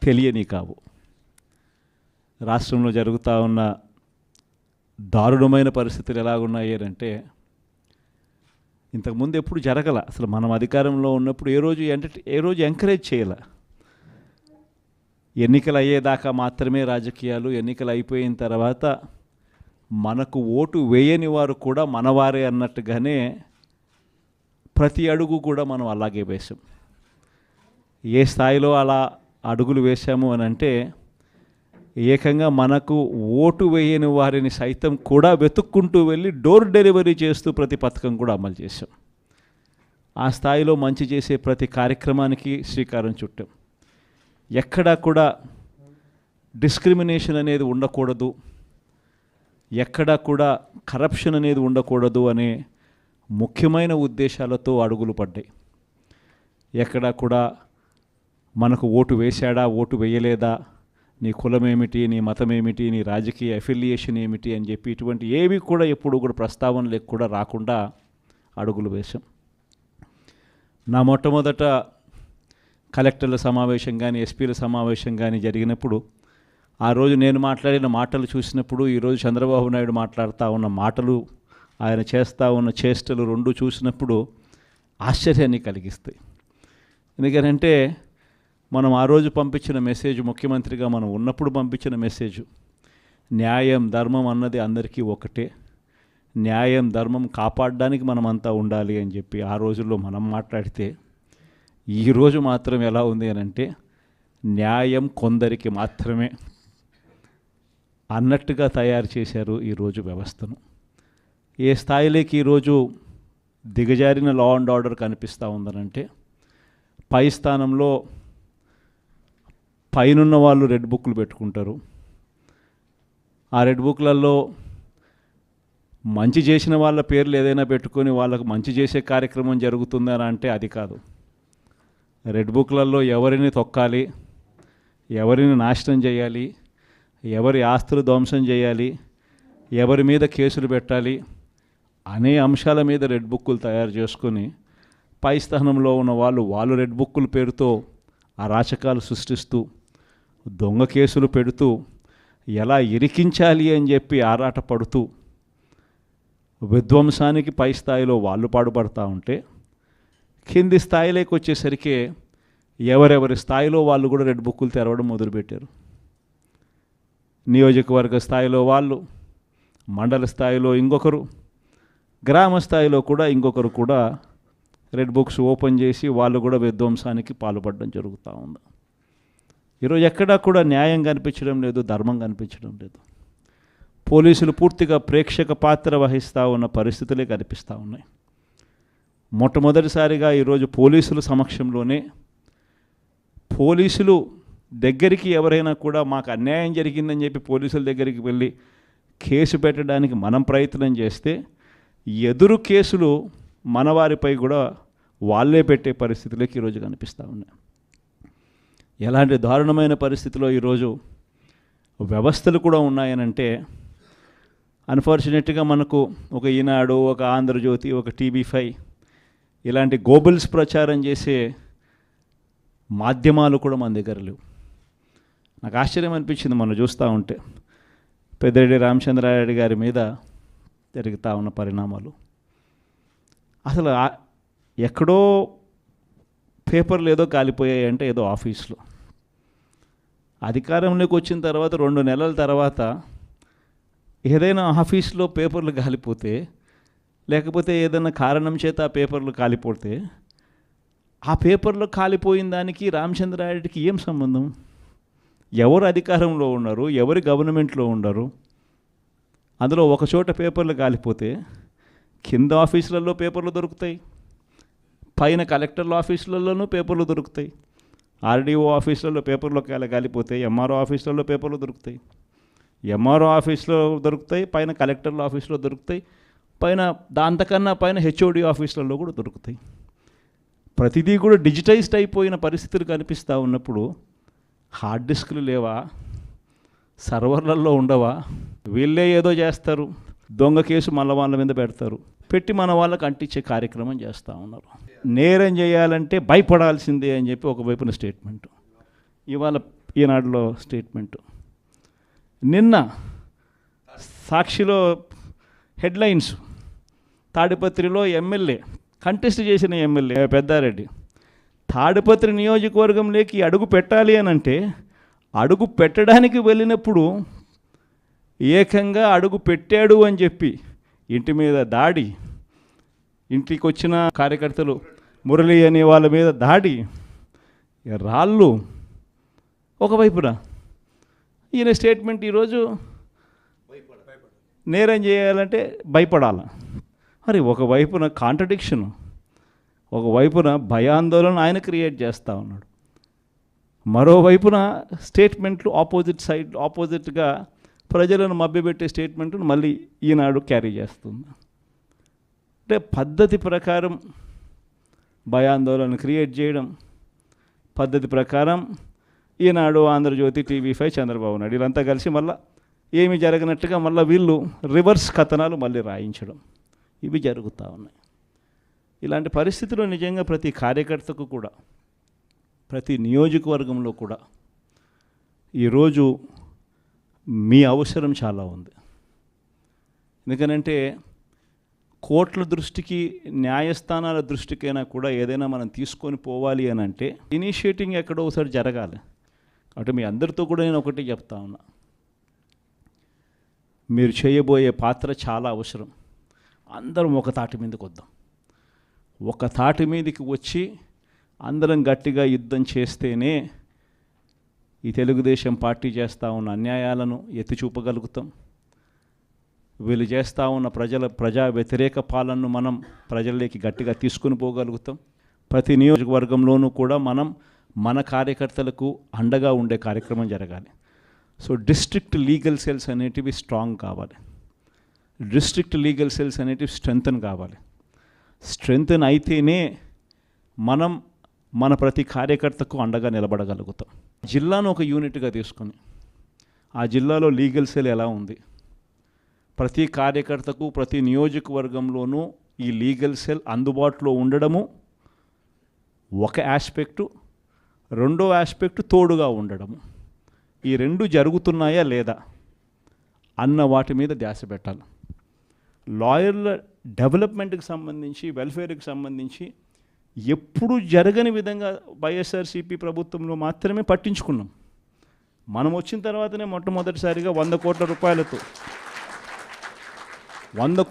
S1: తెలియని కావు. రాష్ట్రంలో జరుగుతూ ఉన్న దారుణమైన పరిస్థితులు ఎలాగున్నాయి అంటే ఇంతకుముందు ఎప్పుడు జరగల. అసలు మనం అధికారంలో ఉన్నప్పుడు ఏ రోజు ఎంకరేజ్ చేయాల. ఎన్నికలు అయ్యేదాకా మాత్రమే రాజకీయాలు, ఎన్నికలు అయిపోయిన తర్వాత మనకు ఓటు వేయని వారు కూడా మనవారే అన్నట్టుగానే ప్రతి అడుగు కూడా మనం అలాగే వేసాం. ఏ స్థాయిలో అలా అడుగులు వేసాము అని అంటే ఏకంగా మనకు ఓటు వేయని వారిని సైతం కూడా వెతుక్కుంటూ వెళ్ళి డోర్ డెలివరీ చేస్తూ ప్రతి పథకం కూడా అమలు చేశాం. ఆ స్థాయిలో మంచి చేసే ప్రతి కార్యక్రమానికి శ్రీకారం చుట్టాం. ఎక్కడా కూడా డిస్క్రిమినేషన్ అనేది ఉండకూడదు, ఎక్కడా కూడా కరప్షన్ అనేది ఉండకూడదు అనే ముఖ్యమైన ఉద్దేశాలతో అడుగులు పడ్డాయి. ఎక్కడా కూడా మనకు ఓటు వేశాడా, ఓటు వేయలేదా, నీ కులం ఏమిటి, నీ మతం ఏమిటి, నీ రాజకీయ అఫిలియేషన్ ఏమిటి అని చెప్పి ఇటువంటి ఏవి కూడా ఎప్పుడు కూడా ప్రస్తావనలకు కూడా రాకుండా అడుగులు వేశాం. నా మొట్టమొదట కలెక్టర్ల సమావేశం కానీ ఎస్పీల సమావేశం కానీ జరిగినప్పుడు ఆ రోజు నేను మాట్లాడిన మాటలు చూసినప్పుడు ఈరోజు చంద్రబాబు నాయుడు మాట్లాడుతూ ఉన్న మాటలు, ఆయన చేస్తూ ఉన్న చేష్టలు రెండు చూసినప్పుడు ఆశ్చర్యాన్ని కలిగిస్తాయి. ఎందుకంటే మనం ఆ రోజు పంపించిన మెసేజ్, ముఖ్యమంత్రిగా మనం ఉన్నప్పుడు పంపించిన మెసేజ్, న్యాయం ధర్మం అన్నది అందరికీ ఒకటే, న్యాయం ధర్మం కాపాడడానికి మనమంతా ఉండాలి అని చెప్పి ఆ రోజుల్లో మనం మాట్లాడితే, ఈరోజు మాత్రం ఎలా ఉంది అని అంటే న్యాయం కొందరికి మాత్రమే అన్నట్టుగా తయారు చేశారు ఈరోజు వ్యవస్థను. ఏ స్థాయిలోకి ఈరోజు దిగజారిన లా అండ్ ఆర్డర్ కనిపిస్తూ ఉందనంటే, పై స్థానంలో పైనున్న వాళ్ళు రెడ్ బుక్లు పెట్టుకుంటారు. ఆ రెడ్ బుక్లలో మంచి చేసిన వాళ్ళ పేర్లు ఏదైనా పెట్టుకొని వాళ్ళకు మంచి చేసే కార్యక్రమం జరుగుతుందని అంటే అది కాదు. రెడ్ బుక్లలో ఎవరిని తొక్కాలి, ఎవరిని నాశనం చేయాలి, ఎవరి ఆస్తులు ధ్వంసం చేయాలి, ఎవరి మీద కేసులు పెట్టాలి అనే అంశాల మీద రెడ్ బుక్కులు తయారు చేసుకొని పై స్థానంలో ఉన్న వాళ్ళు రెడ్ బుక్కుల పేరుతో అరాచకాలు సృష్టిస్తూ దొంగ కేసులు పెడుతూ ఎలా ఇరికించాలి అని చెప్పి ఆరాట పడుతూ విధ్వంసానికి పై స్థాయిలో వాళ్ళు పాటుపడుతూ ఉంటే, కింది స్థాయిలోకి వచ్చేసరికి ఎవరెవరి స్థాయిలో వాళ్ళు కూడా రెడ్ బుక్కులు తెరవడం మొదలుపెట్టారు. నియోజకవర్గ స్థాయిలో వాళ్ళు, మండల స్థాయిలో ఇంకొకరు, గ్రామ స్థాయిలో కూడా ఇంకొకరు కూడా రెడ్ బుక్స్ ఓపెన్ చేసి వాళ్ళు కూడా విధ్వంసానికి పాల్పడడం జరుగుతూ ఉంది. ఈరోజు ఎక్కడా కూడా న్యాయం కనిపించడం లేదు, ధర్మం కనిపించడం లేదు. పోలీసులు పూర్తిగా ప్రేక్షక పాత్ర వహిస్తూ ఉన్న పరిస్థితులే కనిపిస్తూ ఉన్నాయి. మొట్టమొదటిసారిగా ఈరోజు పోలీసుల సమక్షంలోనే పోలీసులు దగ్గరికి ఎవరైనా కూడా మాకు అన్యాయం జరిగిందని చెప్పి పోలీసుల దగ్గరికి వెళ్ళి కేసు పెట్టడానికి మనం ప్రయత్నం చేస్తే ఎదురు కేసులు మన వారిపై కూడా వాళ్ళే పెట్టే పరిస్థితులకి ఈరోజు కనిపిస్తూ ఉన్నాయి. ఎలాంటి దారుణమైన పరిస్థితిలో ఈరోజు వ్యవస్థలు కూడా ఉన్నాయనంటే, అన్ఫార్చునేట్గా మనకు ఒక ఈనాడు, ఒక ఆంధ్రజ్యోతి, ఒక TV5 ఇలాంటి గోబుల్స్ ప్రచారం చేసే మాధ్యమాలు కూడా మన దగ్గర లేవు. నాకు ఆశ్చర్యం అనిపించింది మనం చూస్తూ ఉంటే పెద్దిరెడ్డి రామచంద్రారెడ్డి గారి మీద జరుగుతూ ఉన్న పరిణామాలు. అసలు ఎక్కడో పేపర్లు ఏదో కాలిపోయాయి అంటే ఏదో ఆఫీస్లో, అధికారంలోకి వచ్చిన తర్వాత 2 నెలల తర్వాత ఏదైనా ఆఫీస్లో పేపర్లు కాలిపోతే, లేకపోతే ఏదైనా కారణం చేత ఆ పేపర్లు కాలిపోతే, ఆ పేపర్లో కాలిపోయిన దానికి రామచంద్రారెడ్డికి ఏం సంబంధం? ఎవరు అధికారంలో ఉన్నారు, ఎవరి గవర్నమెంట్లో ఉన్నారు? అందులో ఒక చోట పేపర్లు కాలిపోతే కింద ఆఫీసులలో పేపర్లు దొరుకుతాయి, పైన కలెక్టర్ల ఆఫీసులలోనూ పేపర్లు దొరుకుతాయి, RDO ఆఫీసులలో పేపర్లో కాలిపోతాయి, MRO ఆఫీసులలో పేపర్లు దొరుకుతాయి, MRO ఆఫీస్లో దొరుకుతాయి, పైన కలెక్టర్ల ఆఫీసులో దొరుకుతాయి, పైన దాంతకన్నా పైన HOD ఆఫీసులలో కూడా దొరుకుతాయి. ప్రతిదీ కూడా డిజిటైజ్డ్ అయిపోయిన పరిస్థితులు కనిపిస్తూ ఉన్నప్పుడు హార్డ్ డిస్క్లు లేవా, సర్వర్లలో ఉండవా? వీళ్ళే ఏదో చేస్తారు, దొంగ కేసు మళ్ళీ వాళ్ళ మీద పెడతారు, పెట్టి మన వాళ్ళకి అంటించే కార్యక్రమం చేస్తూ ఉన్నారు. నేరం చేయాలంటే భయపడాల్సిందే అని చెప్పి ఒకవైపున స్టేట్మెంటు, ఇవాళ ఈనాడులో స్టేట్మెంటు, నిన్న సాక్షిలో హెడ్లైన్స్, తాడిపత్రిలో ఎమ్మెల్యే కంటెస్ట్ చేసిన ఎమ్మెల్యే పెద్దారెడ్డి తాడిపత్రి నియోజకవర్గంలోకి అడుగు పెట్టాలి అని అంటే, అడుగు పెట్టడానికి వెళ్ళినప్పుడు ఏకంగా అడుగు పెట్టాడు అని చెప్పి ఇంటి మీద దాడి, ఇంటికి వచ్చిన కార్యకర్తలు మురళి అనే వాళ్ళ మీద దాడి, రాళ్ళు ఒకవైపున. ఈయన స్టేట్మెంట్ ఈరోజు నేరం చేయాలంటే భయపడాల. మరి ఒకవైపున కాంట్రడిక్షన్, ఒకవైపున భయాందోళన ఆయన క్రియేట్ చేస్తూ ఉన్నాడు, మరోవైపున స్టేట్మెంట్లు ఆపోజిట్గా ప్రజలను మభ్యపెట్టే స్టేట్మెంట్ను మళ్ళీ ఈనాడు క్యారీ చేస్తుంది. అంటే పద్ధతి ప్రకారం భయాందోళన క్రియేట్ చేయడం, పద్ధతి ప్రకారం ఈనాడు, ఆంధ్రజ్యోతి, TV5, చంద్రబాబు నాయుడు వీళ్ళంతా కలిసి మళ్ళీ ఏమి జరగనట్టుగా మళ్ళీ వీళ్ళు రివర్స్ కథనాలు మళ్ళీ రాయించడం, ఇవి జరుగుతూ ఉన్నాయి. ఇలాంటి పరిస్థితుల్లో నిజంగా ప్రతి కార్యకర్తకు కూడా, ప్రతి నియోజకవర్గంలో కూడా ఈరోజు మీ అవసరం చాలా ఉంది. ఎందుకనంటే కోర్టుల దృష్టికి, న్యాయస్థానాల దృష్టికైనా కూడా ఏదైనా మనం తీసుకొని పోవాలి అని అంటే ఇనిషియేటింగ్ ఎక్కడో ఒకసారి జరగాలి. కాబట్టి మీ అందరితో కూడా నేను ఒకటి చెప్తా ఉన్నా, మీరు చేయబోయే పాత్ర చాలా అవసరం. అందరం ఒక తాటి మీదకి వద్దాం. ఒక తాటి మీదకి వచ్చి అందరం గట్టిగా యుద్ధం చేస్తేనే ఈ తెలుగుదేశం పార్టీ చేస్తూ ఉన్న అన్యాయాలను ఎత్తి చూపగలుగుతాం. వీళ్ళు చేస్తూ ఉన్న ప్రజా వ్యతిరేక పాలనను మనం ప్రజల్లోకి గట్టిగా తీసుకుని పోగలుగుతాం. ప్రతి నియోజకవర్గంలోనూ కూడా మనం మన కార్యకర్తలకు అండగా ఉండే కార్యక్రమం జరగాలి. సో డిస్ట్రిక్ట్ లీగల్ సెల్స్ అనేటివి స్ట్రాంగ్ కావాలి, డిస్ట్రిక్ట్ లీగల్ సెల్స్ అనేటివి స్ట్రెంగ్తన్ కావాలి. స్ట్రెంగ్తన్ అయితేనే మనం మన ప్రతి కార్యకర్తకు అండగా నిలబడగలుగుతాం. జిల్లాను ఒక యూనిట్గా తీసుకొని ఆ జిల్లాలో లీగల్ సెల్ ఎలా ఉంది, ప్రతి కార్యకర్తకు ప్రతి నియోజకవర్గంలోనూ ఈ లీగల్ సెల్ అందుబాటులో ఉండడము ఒక ఆస్పెక్టు, రెండో ఆస్పెక్టు తోడుగా ఉండడము. ఈ రెండు జరుగుతున్నాయా లేదా అన్న వాటి మీద ధ్యాస పెట్టాలి. లాయర్ల డెవలప్మెంట్కి సంబంధించి, వెల్ఫేర్కి సంబంధించి ఎప్పుడు జరగని విధంగా వైఎస్ఆర్సీపీ ప్రభుత్వంలో మాత్రమే పట్టించుకున్నాం. మనం వచ్చిన తర్వాతనే మొట్టమొదటిసారిగా 100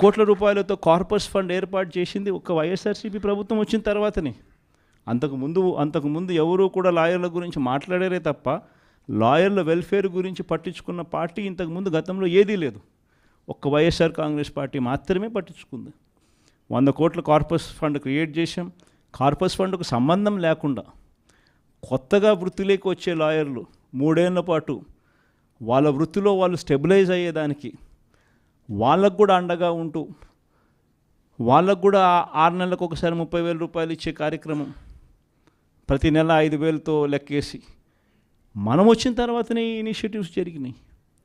S1: కోట్ల రూపాయలతో కార్పస్ ఫండ్ ఏర్పాటు చేసింది ఒక వైఎస్ఆర్సీపీ ప్రభుత్వం వచ్చిన తర్వాతనే. అంతకుముందు ఎవరూ కూడా లాయర్ల గురించి మాట్లాడారే తప్ప లాయర్ల వెల్ఫేర్ గురించి పట్టించుకున్న పార్టీ ఇంతకుముందు గతంలో ఏదీ లేదు. ఒక్క వైఎస్ఆర్ కాంగ్రెస్ పార్టీ మాత్రమే పట్టించుకుంది. 100 కోట్ల కార్పస్ ఫండ్ క్రియేట్ చేశాం. కార్పస్ ఫండ్కు సంబంధం లేకుండా కొత్తగా వృత్తిలోకి వచ్చే లాయర్లు 3 ఏళ్ల పాటు వాళ్ళ వృత్తిలో వాళ్ళు స్టెబిలైజ్ అయ్యేదానికి వాళ్ళకు కూడా అండగా ఉంటూ, వాళ్ళకు కూడా 6 నెలలకు ఒకసారి 30,000 రూపాయలు ఇచ్చే కార్యక్రమం, ప్రతి నెల 5,000తో లెక్కేసి మనం వచ్చిన తర్వాతనే ఈ ఇనిషియేటివ్స్ జరిగినాయి.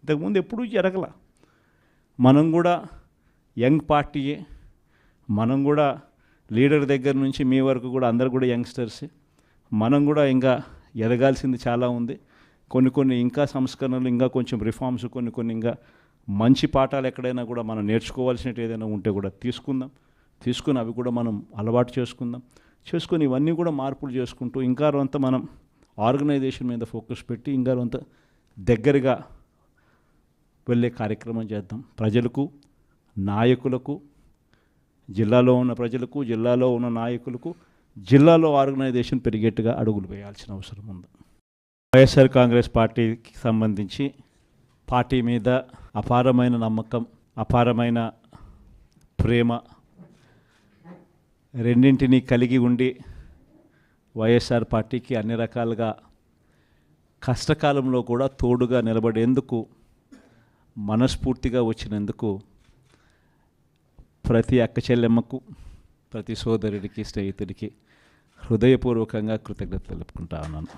S1: ఇంతకుముందు ఎప్పుడూ జరగల. మనం కూడా యంగ్ పార్టీయే, మనం కూడా లీడర్ దగ్గర నుంచి మీ వరకు కూడా అందరు కూడా యంగ్స్టర్సే. మనం కూడా ఇంకా ఎదగాల్సింది చాలా ఉంది. కొన్ని ఇంకా సంస్కరణలు, ఇంకా కొంచెం రిఫార్మ్స్, కొన్ని ఇంకా మంచి పాఠాలు ఎక్కడైనా కూడా మనం నేర్చుకోవాల్సినట్టు ఏదైనా ఉంటే కూడా తీసుకుని అవి కూడా మనం అలవాటు చేసుకొని ఇవన్నీ కూడా మార్పులు చేసుకుంటూ ఇంకా కొంత మనం ఆర్గనైజేషన్ మీద ఫోకస్ పెట్టి ఇంకా కొంత దగ్గరగా వెళ్ళే కార్యక్రమం చేద్దాం. ప్రజలకు, నాయకులకు, జిల్లాలో ఉన్న ప్రజలకు, జిల్లాలో ఉన్న నాయకులకు, జిల్లాలో ఆర్గనైజేషన్ పెరిగేట్టుగా అడుగులు వేయాల్సిన అవసరం ఉంది. వైఎస్ఆర్ కాంగ్రెస్ పార్టీకి సంబంధించి పార్టీ మీద అపారమైన నమ్మకం, అపారమైన ప్రేమ రెండింటినీ కలిగి ఉండి వైఎస్ఆర్ పార్టీకి అన్ని రకాలుగా కష్టకాలంలో కూడా తోడుగా నిలబడేందుకు మనస్ఫూర్తిగా వచ్చినందుకు ప్రతి అక్క చెల్లెమ్మకు, ప్రతి సోదరుడికి, స్నేహితుడికి హృదయపూర్వకంగా కృతజ్ఞతలు తెలుపుకుంటా ఉన్నాను.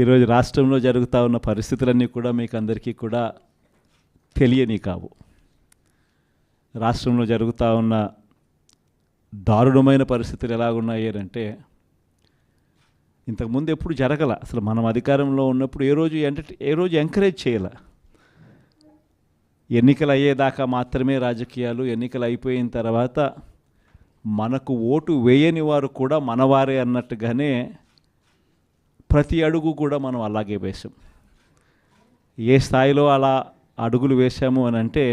S1: ఈరోజు రాష్ట్రంలో జరుగుతూ ఉన్న పరిస్థితులన్నీ కూడా మీకు అందరికీ కూడా తెలియని కావు. రాష్ట్రంలో జరుగుతూ ఉన్న దారుణమైన పరిస్థితులు ఎలాగున్నాయి అంటే ఇంతకుముందు ఎప్పుడు జరగల. అసలు మనం అధికారంలో ఉన్నప్పుడు ఏ రోజు ఎంకరేజ్ చేయాల. ఎన్నికలు అయ్యేదాకా మాత్రమే రాజకీయాలు, ఎన్నికలు అయిపోయిన తర్వాత మనకు ఓటు వేయని వారు కూడా మనవారే అన్నట్టుగానే ప్రతి అడుగు కూడా మనం అలాగే వేసాం. ఏ స్థాయిలో అలా అడుగులు వేసాము అని అంటే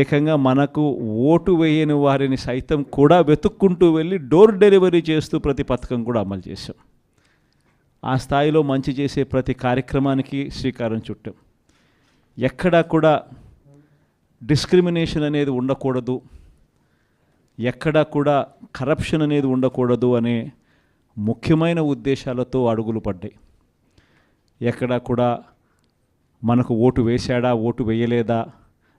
S1: ఏకంగా మనకు ఓటు వేయని వారిని సైతం కూడా వెతుక్కుంటూ వెళ్ళి డోర్ డెలివరీ చేస్తూ ప్రతి పథకం కూడా అమలు చేసాం. ఆ స్థాయిలో మంచి చేసే ప్రతి కార్యక్రమానికి శ్రీకారం చుట్టాం. ఎక్కడా కూడా డిస్క్రిమినేషన్ అనేది ఉండకూడదు, ఎక్కడా కూడా కరప్షన్ అనేది ఉండకూడదు అనే ముఖ్యమైన ఉద్దేశాలతో అడుగులు పడ్డాయి. ఎక్కడా కూడా మనకు ఓటు వేశాడా, ఓటు వేయలేదా,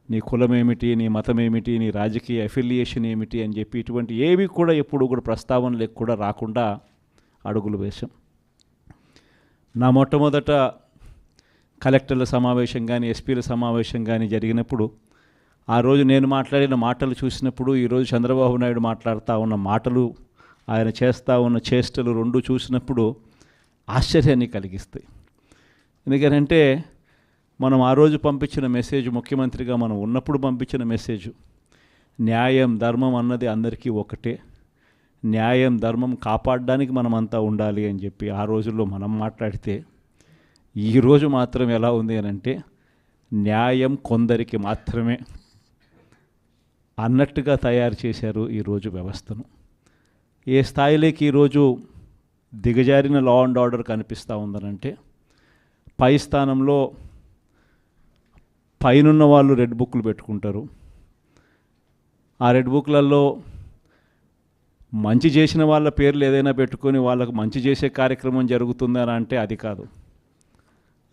S1: నీ కులం ఏమిటి, నీ మతం ఏమిటి, నీ రాజకీయ అఫిలియేషన్ ఏమిటి అని చెప్పి ఇటువంటి ఏవి కూడా ఎప్పుడు కూడా ప్రస్తావనలకు కూడా రాకుండా అడుగులు వేశాం. నా మొట్టమొదట కలెక్టర్ల సమావేశం కానీ ఎస్పీల సమావేశం కానీ జరిగినప్పుడు ఆ రోజు నేను మాట్లాడిన మాటలు చూసినప్పుడు ఈరోజు చంద్రబాబు నాయుడు మాట్లాడుతూ ఉన్న మాటలు, ఆయన చేస్తూ ఉన్న చేష్టలు రెండు చూసినప్పుడు ఆశ్చర్యాన్ని కలిగిస్తాయి. ఎందుకంటే మనం ఆ రోజు పంపించిన మెసేజ్, ముఖ్యమంత్రిగా మనం ఉన్నప్పుడు పంపించిన మెసేజ్, న్యాయం ధర్మం అన్నది అందరికీ ఒకటే, న్యాయం ధర్మం కాపాడడానికి మనమంతా ఉండాలి అని చెప్పి ఆ రోజుల్లో మనం మాట్లాడితే, ఈరోజు మాత్రం ఎలా ఉంది అని అంటే న్యాయం కొందరికి మాత్రమే అన్నట్టుగా తయారు చేశారు ఈరోజు వ్యవస్థను. ఏ స్థాయిలోకి ఈరోజు దిగజారిన లా అండ్ ఆర్డర్ కనిపిస్తూ ఉందనంటే, పై స్థానంలో పైనున్న వాళ్ళు రెడ్ బుక్లు పెట్టుకుంటారు. ఆ రెడ్ బుక్లలో మంచి చేసిన వాళ్ళ పేర్లు ఏదైనా పెట్టుకొని వాళ్ళకు మంచి చేసే కార్యక్రమం జరుగుతుందని అంటే అది కాదు.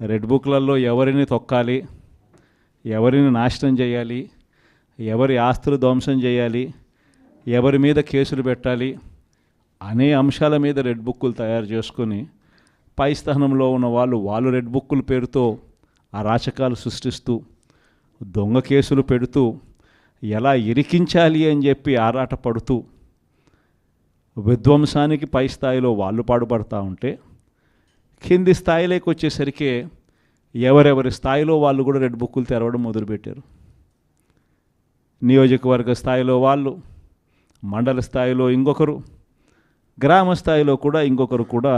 S1: రెడ్ బుక్లలో ఎవరిని తొక్కాలి, ఎవరిని నాశనం చేయాలి, ఎవరి ఆస్తులు ధ్వంసం చేయాలి, ఎవరి మీద కేసులు పెట్టాలి అనే అంశాల మీద రెడ్ బుక్కులు తయారు చేసుకొని పై స్థానంలో ఉన్న వాళ్ళు రెడ్ బుక్కుల పేరుతో అరాచకాలు సృష్టిస్తూ దొంగ కేసులు పెడుతూ ఎలా ఇరికించాలి అని చెప్పి ఆరాట పడుతూ విధ్వంసానికి పై స్థాయిలో వాళ్ళు పాటుపడుతూ ఉంటే, కింది స్థాయిలోకి వచ్చేసరికి ఎవరెవరి స్థాయిలో వాళ్ళు కూడా రెడ్ బుక్కులు తెరవడం మొదలుపెట్టారు. నియోజకవర్గ స్థాయిలో వాళ్ళు, మండల స్థాయిలో ఇంకొకరు, గ్రామ స్థాయిలో కూడా ఇంకొకరు కూడా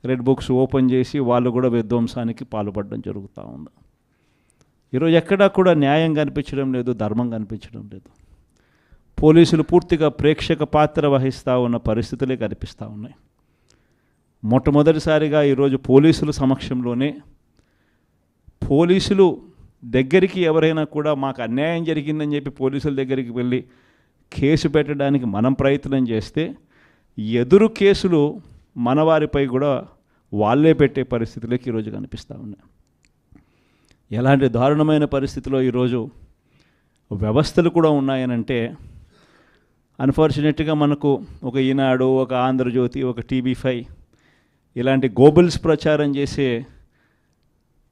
S1: రెడ్ బుక్స్ ఓపెన్ చేసి వాళ్ళు కూడా విధ్వంసానికి పాల్పడడం జరుగుతూ ఉంది. ఈరోజు ఎక్కడా కూడా న్యాయం కనిపించడం లేదు, ధర్మం కనిపించడం లేదు. పోలీసులు పూర్తిగా ప్రేక్షక పాత్ర వహిస్తూ ఉన్న పరిస్థితులే కనిపిస్తూ ఉన్నాయి. మొట్టమొదటిసారిగా ఈరోజు పోలీసుల సమక్షంలోనే పోలీసులు దగ్గరికి ఎవరైనా కూడా మాకు అన్యాయం జరిగిందని చెప్పి పోలీసుల దగ్గరికి వెళ్ళి కేసు పెట్టడానికి మనం ప్రయత్నం చేస్తే ఎదురు కేసులు మన వారిపై కూడా వాళ్ళే పెట్టే పరిస్థితులకి ఈరోజు కనిపిస్తూ ఉన్నాయి. ఎలాంటి దారుణమైన పరిస్థితిలో ఈరోజు వ్యవస్థలు కూడా ఉన్నాయనంటే, అన్ఫార్చునేట్గా మనకు ఒక ఈనాడు, ఒక ఆంధ్రజ్యోతి, ఒక TV5 ఇలాంటి గోబల్స్ ప్రచారం చేసే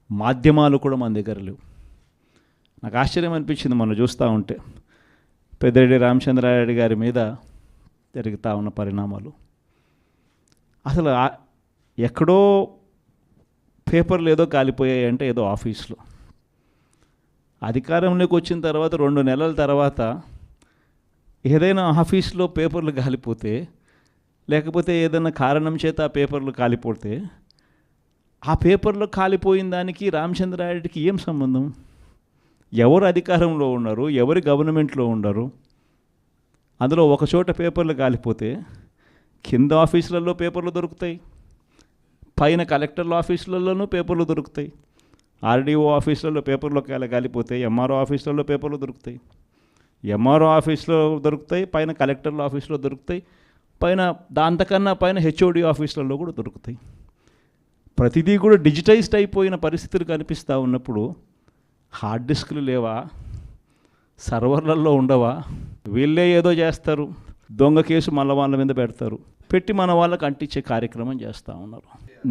S1: మాధ్యమాలు కూడా మన దగ్గర లేవు. నాకు ఆశ్చర్యం అనిపించింది మనం చూస్తూ ఉంటే పెద్దిరెడ్డి రామచంద్రారెడ్డి గారి మీద జరుగుతూ ఉన్న పరిణామాలు. అసలు ఎక్కడో పేపర్లు ఏదో కాలిపోయాయి అంటే ఏదో ఆఫీస్లో, అధికారంలోకి వచ్చిన తర్వాత 2 నెలల తర్వాత ఏదైనా ఆఫీస్లో పేపర్లు కాలిపోతే, లేకపోతే ఏదైనా కారణం చేత ఆ పేపర్లు కాలిపోతే, ఆ పేపర్లో కాలిపోయిన దానికి రామచంద్రారెడ్డికి ఏం సంబంధం? ఎవరు అధికారంలో ఉన్నారు, ఎవరి గవర్నమెంట్లో ఉన్నారు? అందులో ఒక చోట పేపర్లు కాలిపోతే కింద ఆఫీసులలో పేపర్లు దొరుకుతాయి, పైన కలెక్టర్ల ఆఫీసులలోనూ పేపర్లు దొరుకుతాయి, RDO ఆఫీసులలో పేపర్లు కాలిపోతే MRO ఆఫీసులలో పేపర్లు దొరుకుతాయి, MRO ఆఫీస్లో దొరుకుతాయి, పైన కలెక్టర్ల ఆఫీస్లో దొరుకుతాయి, పైన దాంతకన్నా పైన HOD ఆఫీసులలో కూడా దొరుకుతాయి. ప్రతిదీ కూడా డిజిటైజ్డ్ అయిపోయిన పరిస్థితులు కనిపిస్తూ ఉన్నప్పుడు హార్డ్ డిస్క్లు లేవా, సర్వర్లలో ఉండవా? వీళ్ళే ఏదో చేస్తారు, దొంగ కేసు మళ్ళీ వాళ్ళ మీద పెడతారు, పెట్టి మన వాళ్ళకి అంటించే కార్యక్రమం చేస్తూ ఉన్నారు.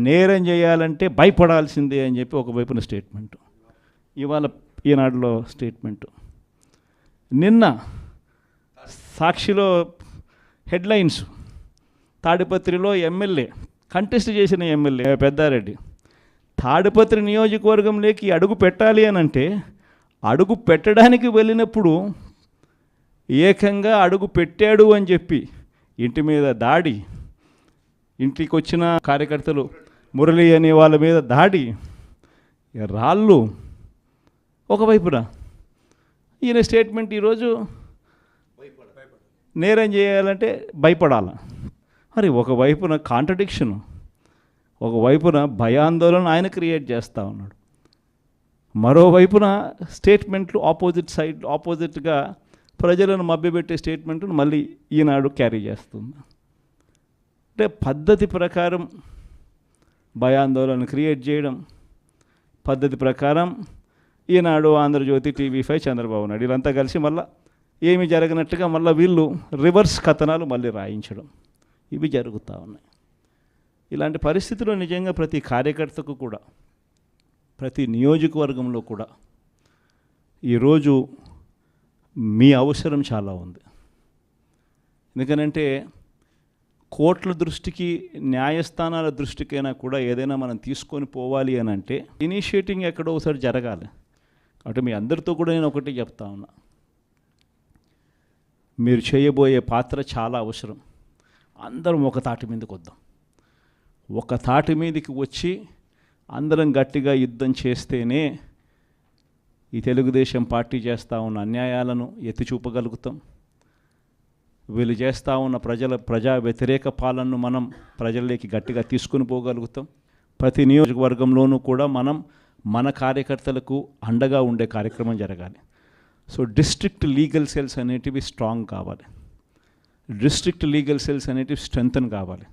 S1: నేరం చేయాలంటే భయపడాల్సిందే అని చెప్పి ఒకవైపున స్టేట్మెంటు, ఇవాళ ఈనాడులో స్టేట్మెంటు, నిన్న సాక్షిలో హెడ్లైన్స్, తాడిపత్రిలో ఎమ్మెల్యే కంటెస్ట్ చేసిన ఎమ్మెల్యే పెద్దారెడ్డి తాడిపత్రి నియోజకవర్గంలోకి అడుగు పెట్టాలి అని అంటే, అడుగు పెట్టడానికి వెళ్ళినప్పుడు ఏకంగా అడుగు పెట్టాడు అని చెప్పి ఇంటి మీద దాడి, ఇంటికి వచ్చిన కార్యకర్తలు మురళి అనే వాళ్ళ మీద దాడి, రాళ్ళు. ఒకవైపున ఈయన స్టేట్మెంట్ ఈరోజు నేరం చేయాలంటే భయపడాలి. మరి ఒకవైపున కాంట్రడిక్షను, ఒకవైపున భయాందోళన ఆయన క్రియేట్ చేస్తూ ఉన్నాడు, మరోవైపున స్టేట్మెంట్లు ఆపోజిట్గా ప్రజలను మభ్యపెట్టే స్టేట్మెంట్ను మళ్ళీ ఈనాడు క్యారీ చేస్తుంది. అంటే పద్ధతి ప్రకారం భయాందోళన క్రియేట్ చేయడం, పద్ధతి ప్రకారం ఈనాడు, ఆంధ్రజ్యోతి, టీవీ5, చంద్రబాబు నాయుడు వీళ్ళంతా కలిసి మళ్ళీ ఏమి జరగనట్టుగా మళ్ళీ వీళ్ళు రివర్స్ కథనాలు మళ్ళీ రాయించడం, ఇవి జరుగుతూ ఉన్నాయి. ఇలాంటి పరిస్థితుల్లో నిజంగా ప్రతి కార్యకర్తకు కూడా, ప్రతి నియోజకవర్గంలో కూడా ఈరోజు మీ అవసరం చాలా ఉంది. ఎందుకనంటే కోర్టుల దృష్టికి, న్యాయస్థానాల దృష్టికైనా కూడా ఏదైనా మనం తీసుకొని పోవాలి అని అంటే ఇనిషియేటింగ్ ఎక్కడో ఒకసారి జరగాలి. కాబట్టి మీ అందరితో కూడా నేను ఒకటి చెప్తా ఉన్నా, మీరు చేయబోయే పాత్ర చాలా అవసరం. అందరం ఒక తాటి మీదకి వద్దాం. ఒక తాటి మీదకి వచ్చి అందరం గట్టిగా యుద్ధం చేస్తేనే ఈ తెలుగుదేశం పార్టీ చేస్తూ ఉన్న అన్యాయాలను ఎత్తి చూపగలుగుతాం. వీళ్ళు చేస్తూ ఉన్న ప్రజా వ్యతిరేక పాలనను మనం ప్రజల్లోకి గట్టిగా తీసుకుని పోగలుగుతాం. ప్రతి నియోజకవర్గంలోనూ కూడా మనం మన కార్యకర్తలకు అండగా ఉండే కార్యక్రమం జరగాలి. సో డిస్ట్రిక్ట్ లీగల్ సెల్స్ అనేటివి స్ట్రాంగ్ కావాలి. డిస్ట్రిక్ట్ లీగల్ సెల్స్ అనేటివి స్ట్రెంగ్తన్ కావాలి.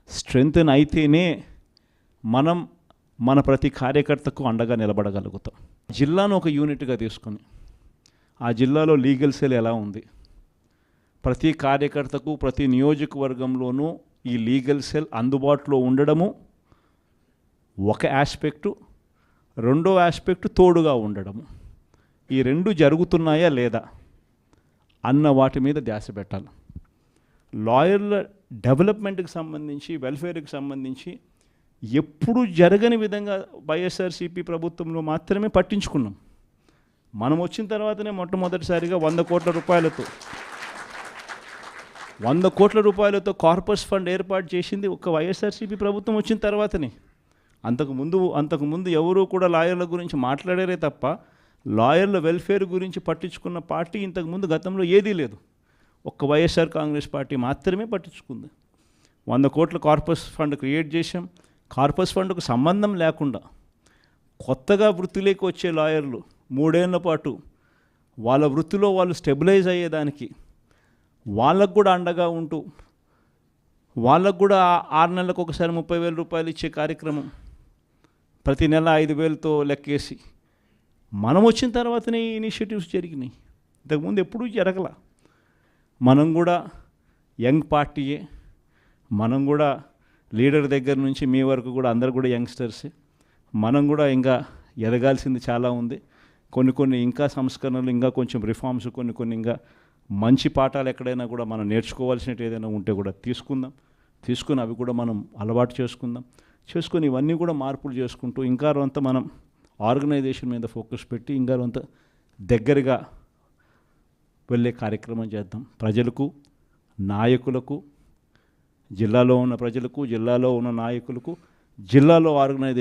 S1: స్ట్రెంగ్తన్ అయితేనే మనం మన ప్రతి కార్యకర్తకు అండగా నిలబడగలుగుతాం. జిల్లాను ఒక యూనిట్గా తీసుకొని ఆ జిల్లాలో లీగల్ సెల్ ఎలా ఉంది, ప్రతి కార్యకర్తకు ప్రతి నియోజకవర్గంలోనూ ఈ లీగల్ సెల్ అందుబాటులో ఉండడము ఒక ఆస్పెక్టు, రెండో ఆస్పెక్టు తోడుగా ఉండడము. ఈ రెండు జరుగుతున్నాయా లేదా అన్న వాటి మీద ధ్యాస పెట్టాలి. లాయర్ల డెవలప్మెంట్కి సంబంధించి, వెల్ఫేర్కి సంబంధించి ఎప్పుడు జరగని విధంగా వైఎస్ఆర్సీపీ ప్రభుత్వంలో మాత్రమే పట్టించుకున్నాం. మనం వచ్చిన తర్వాతనే మొట్టమొదటిసారిగా 100 కోట్ల రూపాయలతో కార్పస్ ఫండ్ ఏర్పాటు చేసింది ఒక వైఎస్ఆర్సీపీ ప్రభుత్వం వచ్చిన తర్వాతనే. అంతకుముందు ఎవరూ కూడా లాయర్ల గురించి మాట్లాడారే తప్ప లాయర్ల వెల్ఫేర్ గురించి పట్టించుకున్న పార్టీ ఇంతకుముందు గతంలో ఏదీ లేదు. ఒక్క వైఎస్ఆర్ కాంగ్రెస్ పార్టీ మాత్రమే పట్టించుకుంది. 100 కోట్ల కార్పస్ ఫండ్ క్రియేట్ చేశాం. కార్పస్ ఫండ్కు సంబంధం లేకుండా కొత్తగా వృత్తిలోకి వచ్చే లాయర్లు 3 ఏళ్ల పాటు వాళ్ళ వృత్తిలో వాళ్ళు స్టెబిలైజ్ అయ్యేదానికి వాళ్ళకు కూడా అండగా ఉంటూ, వాళ్ళకు కూడా 6 నెలలకు ఒకసారి 30,000 రూపాయలు ఇచ్చే కార్యక్రమం, ప్రతి నెల 5,000తో లెక్కేసి మనం వచ్చిన తర్వాతనే ఈ ఇనిషియేటివ్స్ జరిగినాయి. ఇంతకుముందు ఎప్పుడూ జరగల. మనం కూడా యంగ్ పార్టీయే, మనం కూడా లీడర్ దగ్గర నుంచి మీ వరకు కూడా అందరు కూడా యంగ్స్టర్సే. మనం కూడా ఇంకా ఎదగాల్సింది చాలా ఉంది. కొన్ని ఇంకా సంస్కరణలు, ఇంకా కొంచెం రిఫార్మ్స్, కొన్ని ఇంకా మంచి పాఠాలు ఎక్కడైనా కూడా మనం నేర్చుకోవాల్సినట్టు ఏదైనా ఉంటే కూడా తీసుకుని అవి కూడా మనం అలవాటు చేసుకుని ఇవన్నీ కూడా మార్పులు చేసుకుంటూ ఇంకా అంత మనం ఆర్గనైజేషన్ మీద ఫోకస్ పెట్టి ఇంకా అంత దగ్గరగా వెళ్ళే కార్యక్రమం చేద్దాం. ప్రజలకు, నాయకులకు, జిల్లాలో ఉన్న ప్రజలకు, జిల్లాలో ఉన్న నాయకులకు, జిల్లాలో ఆర్గనైజేషన్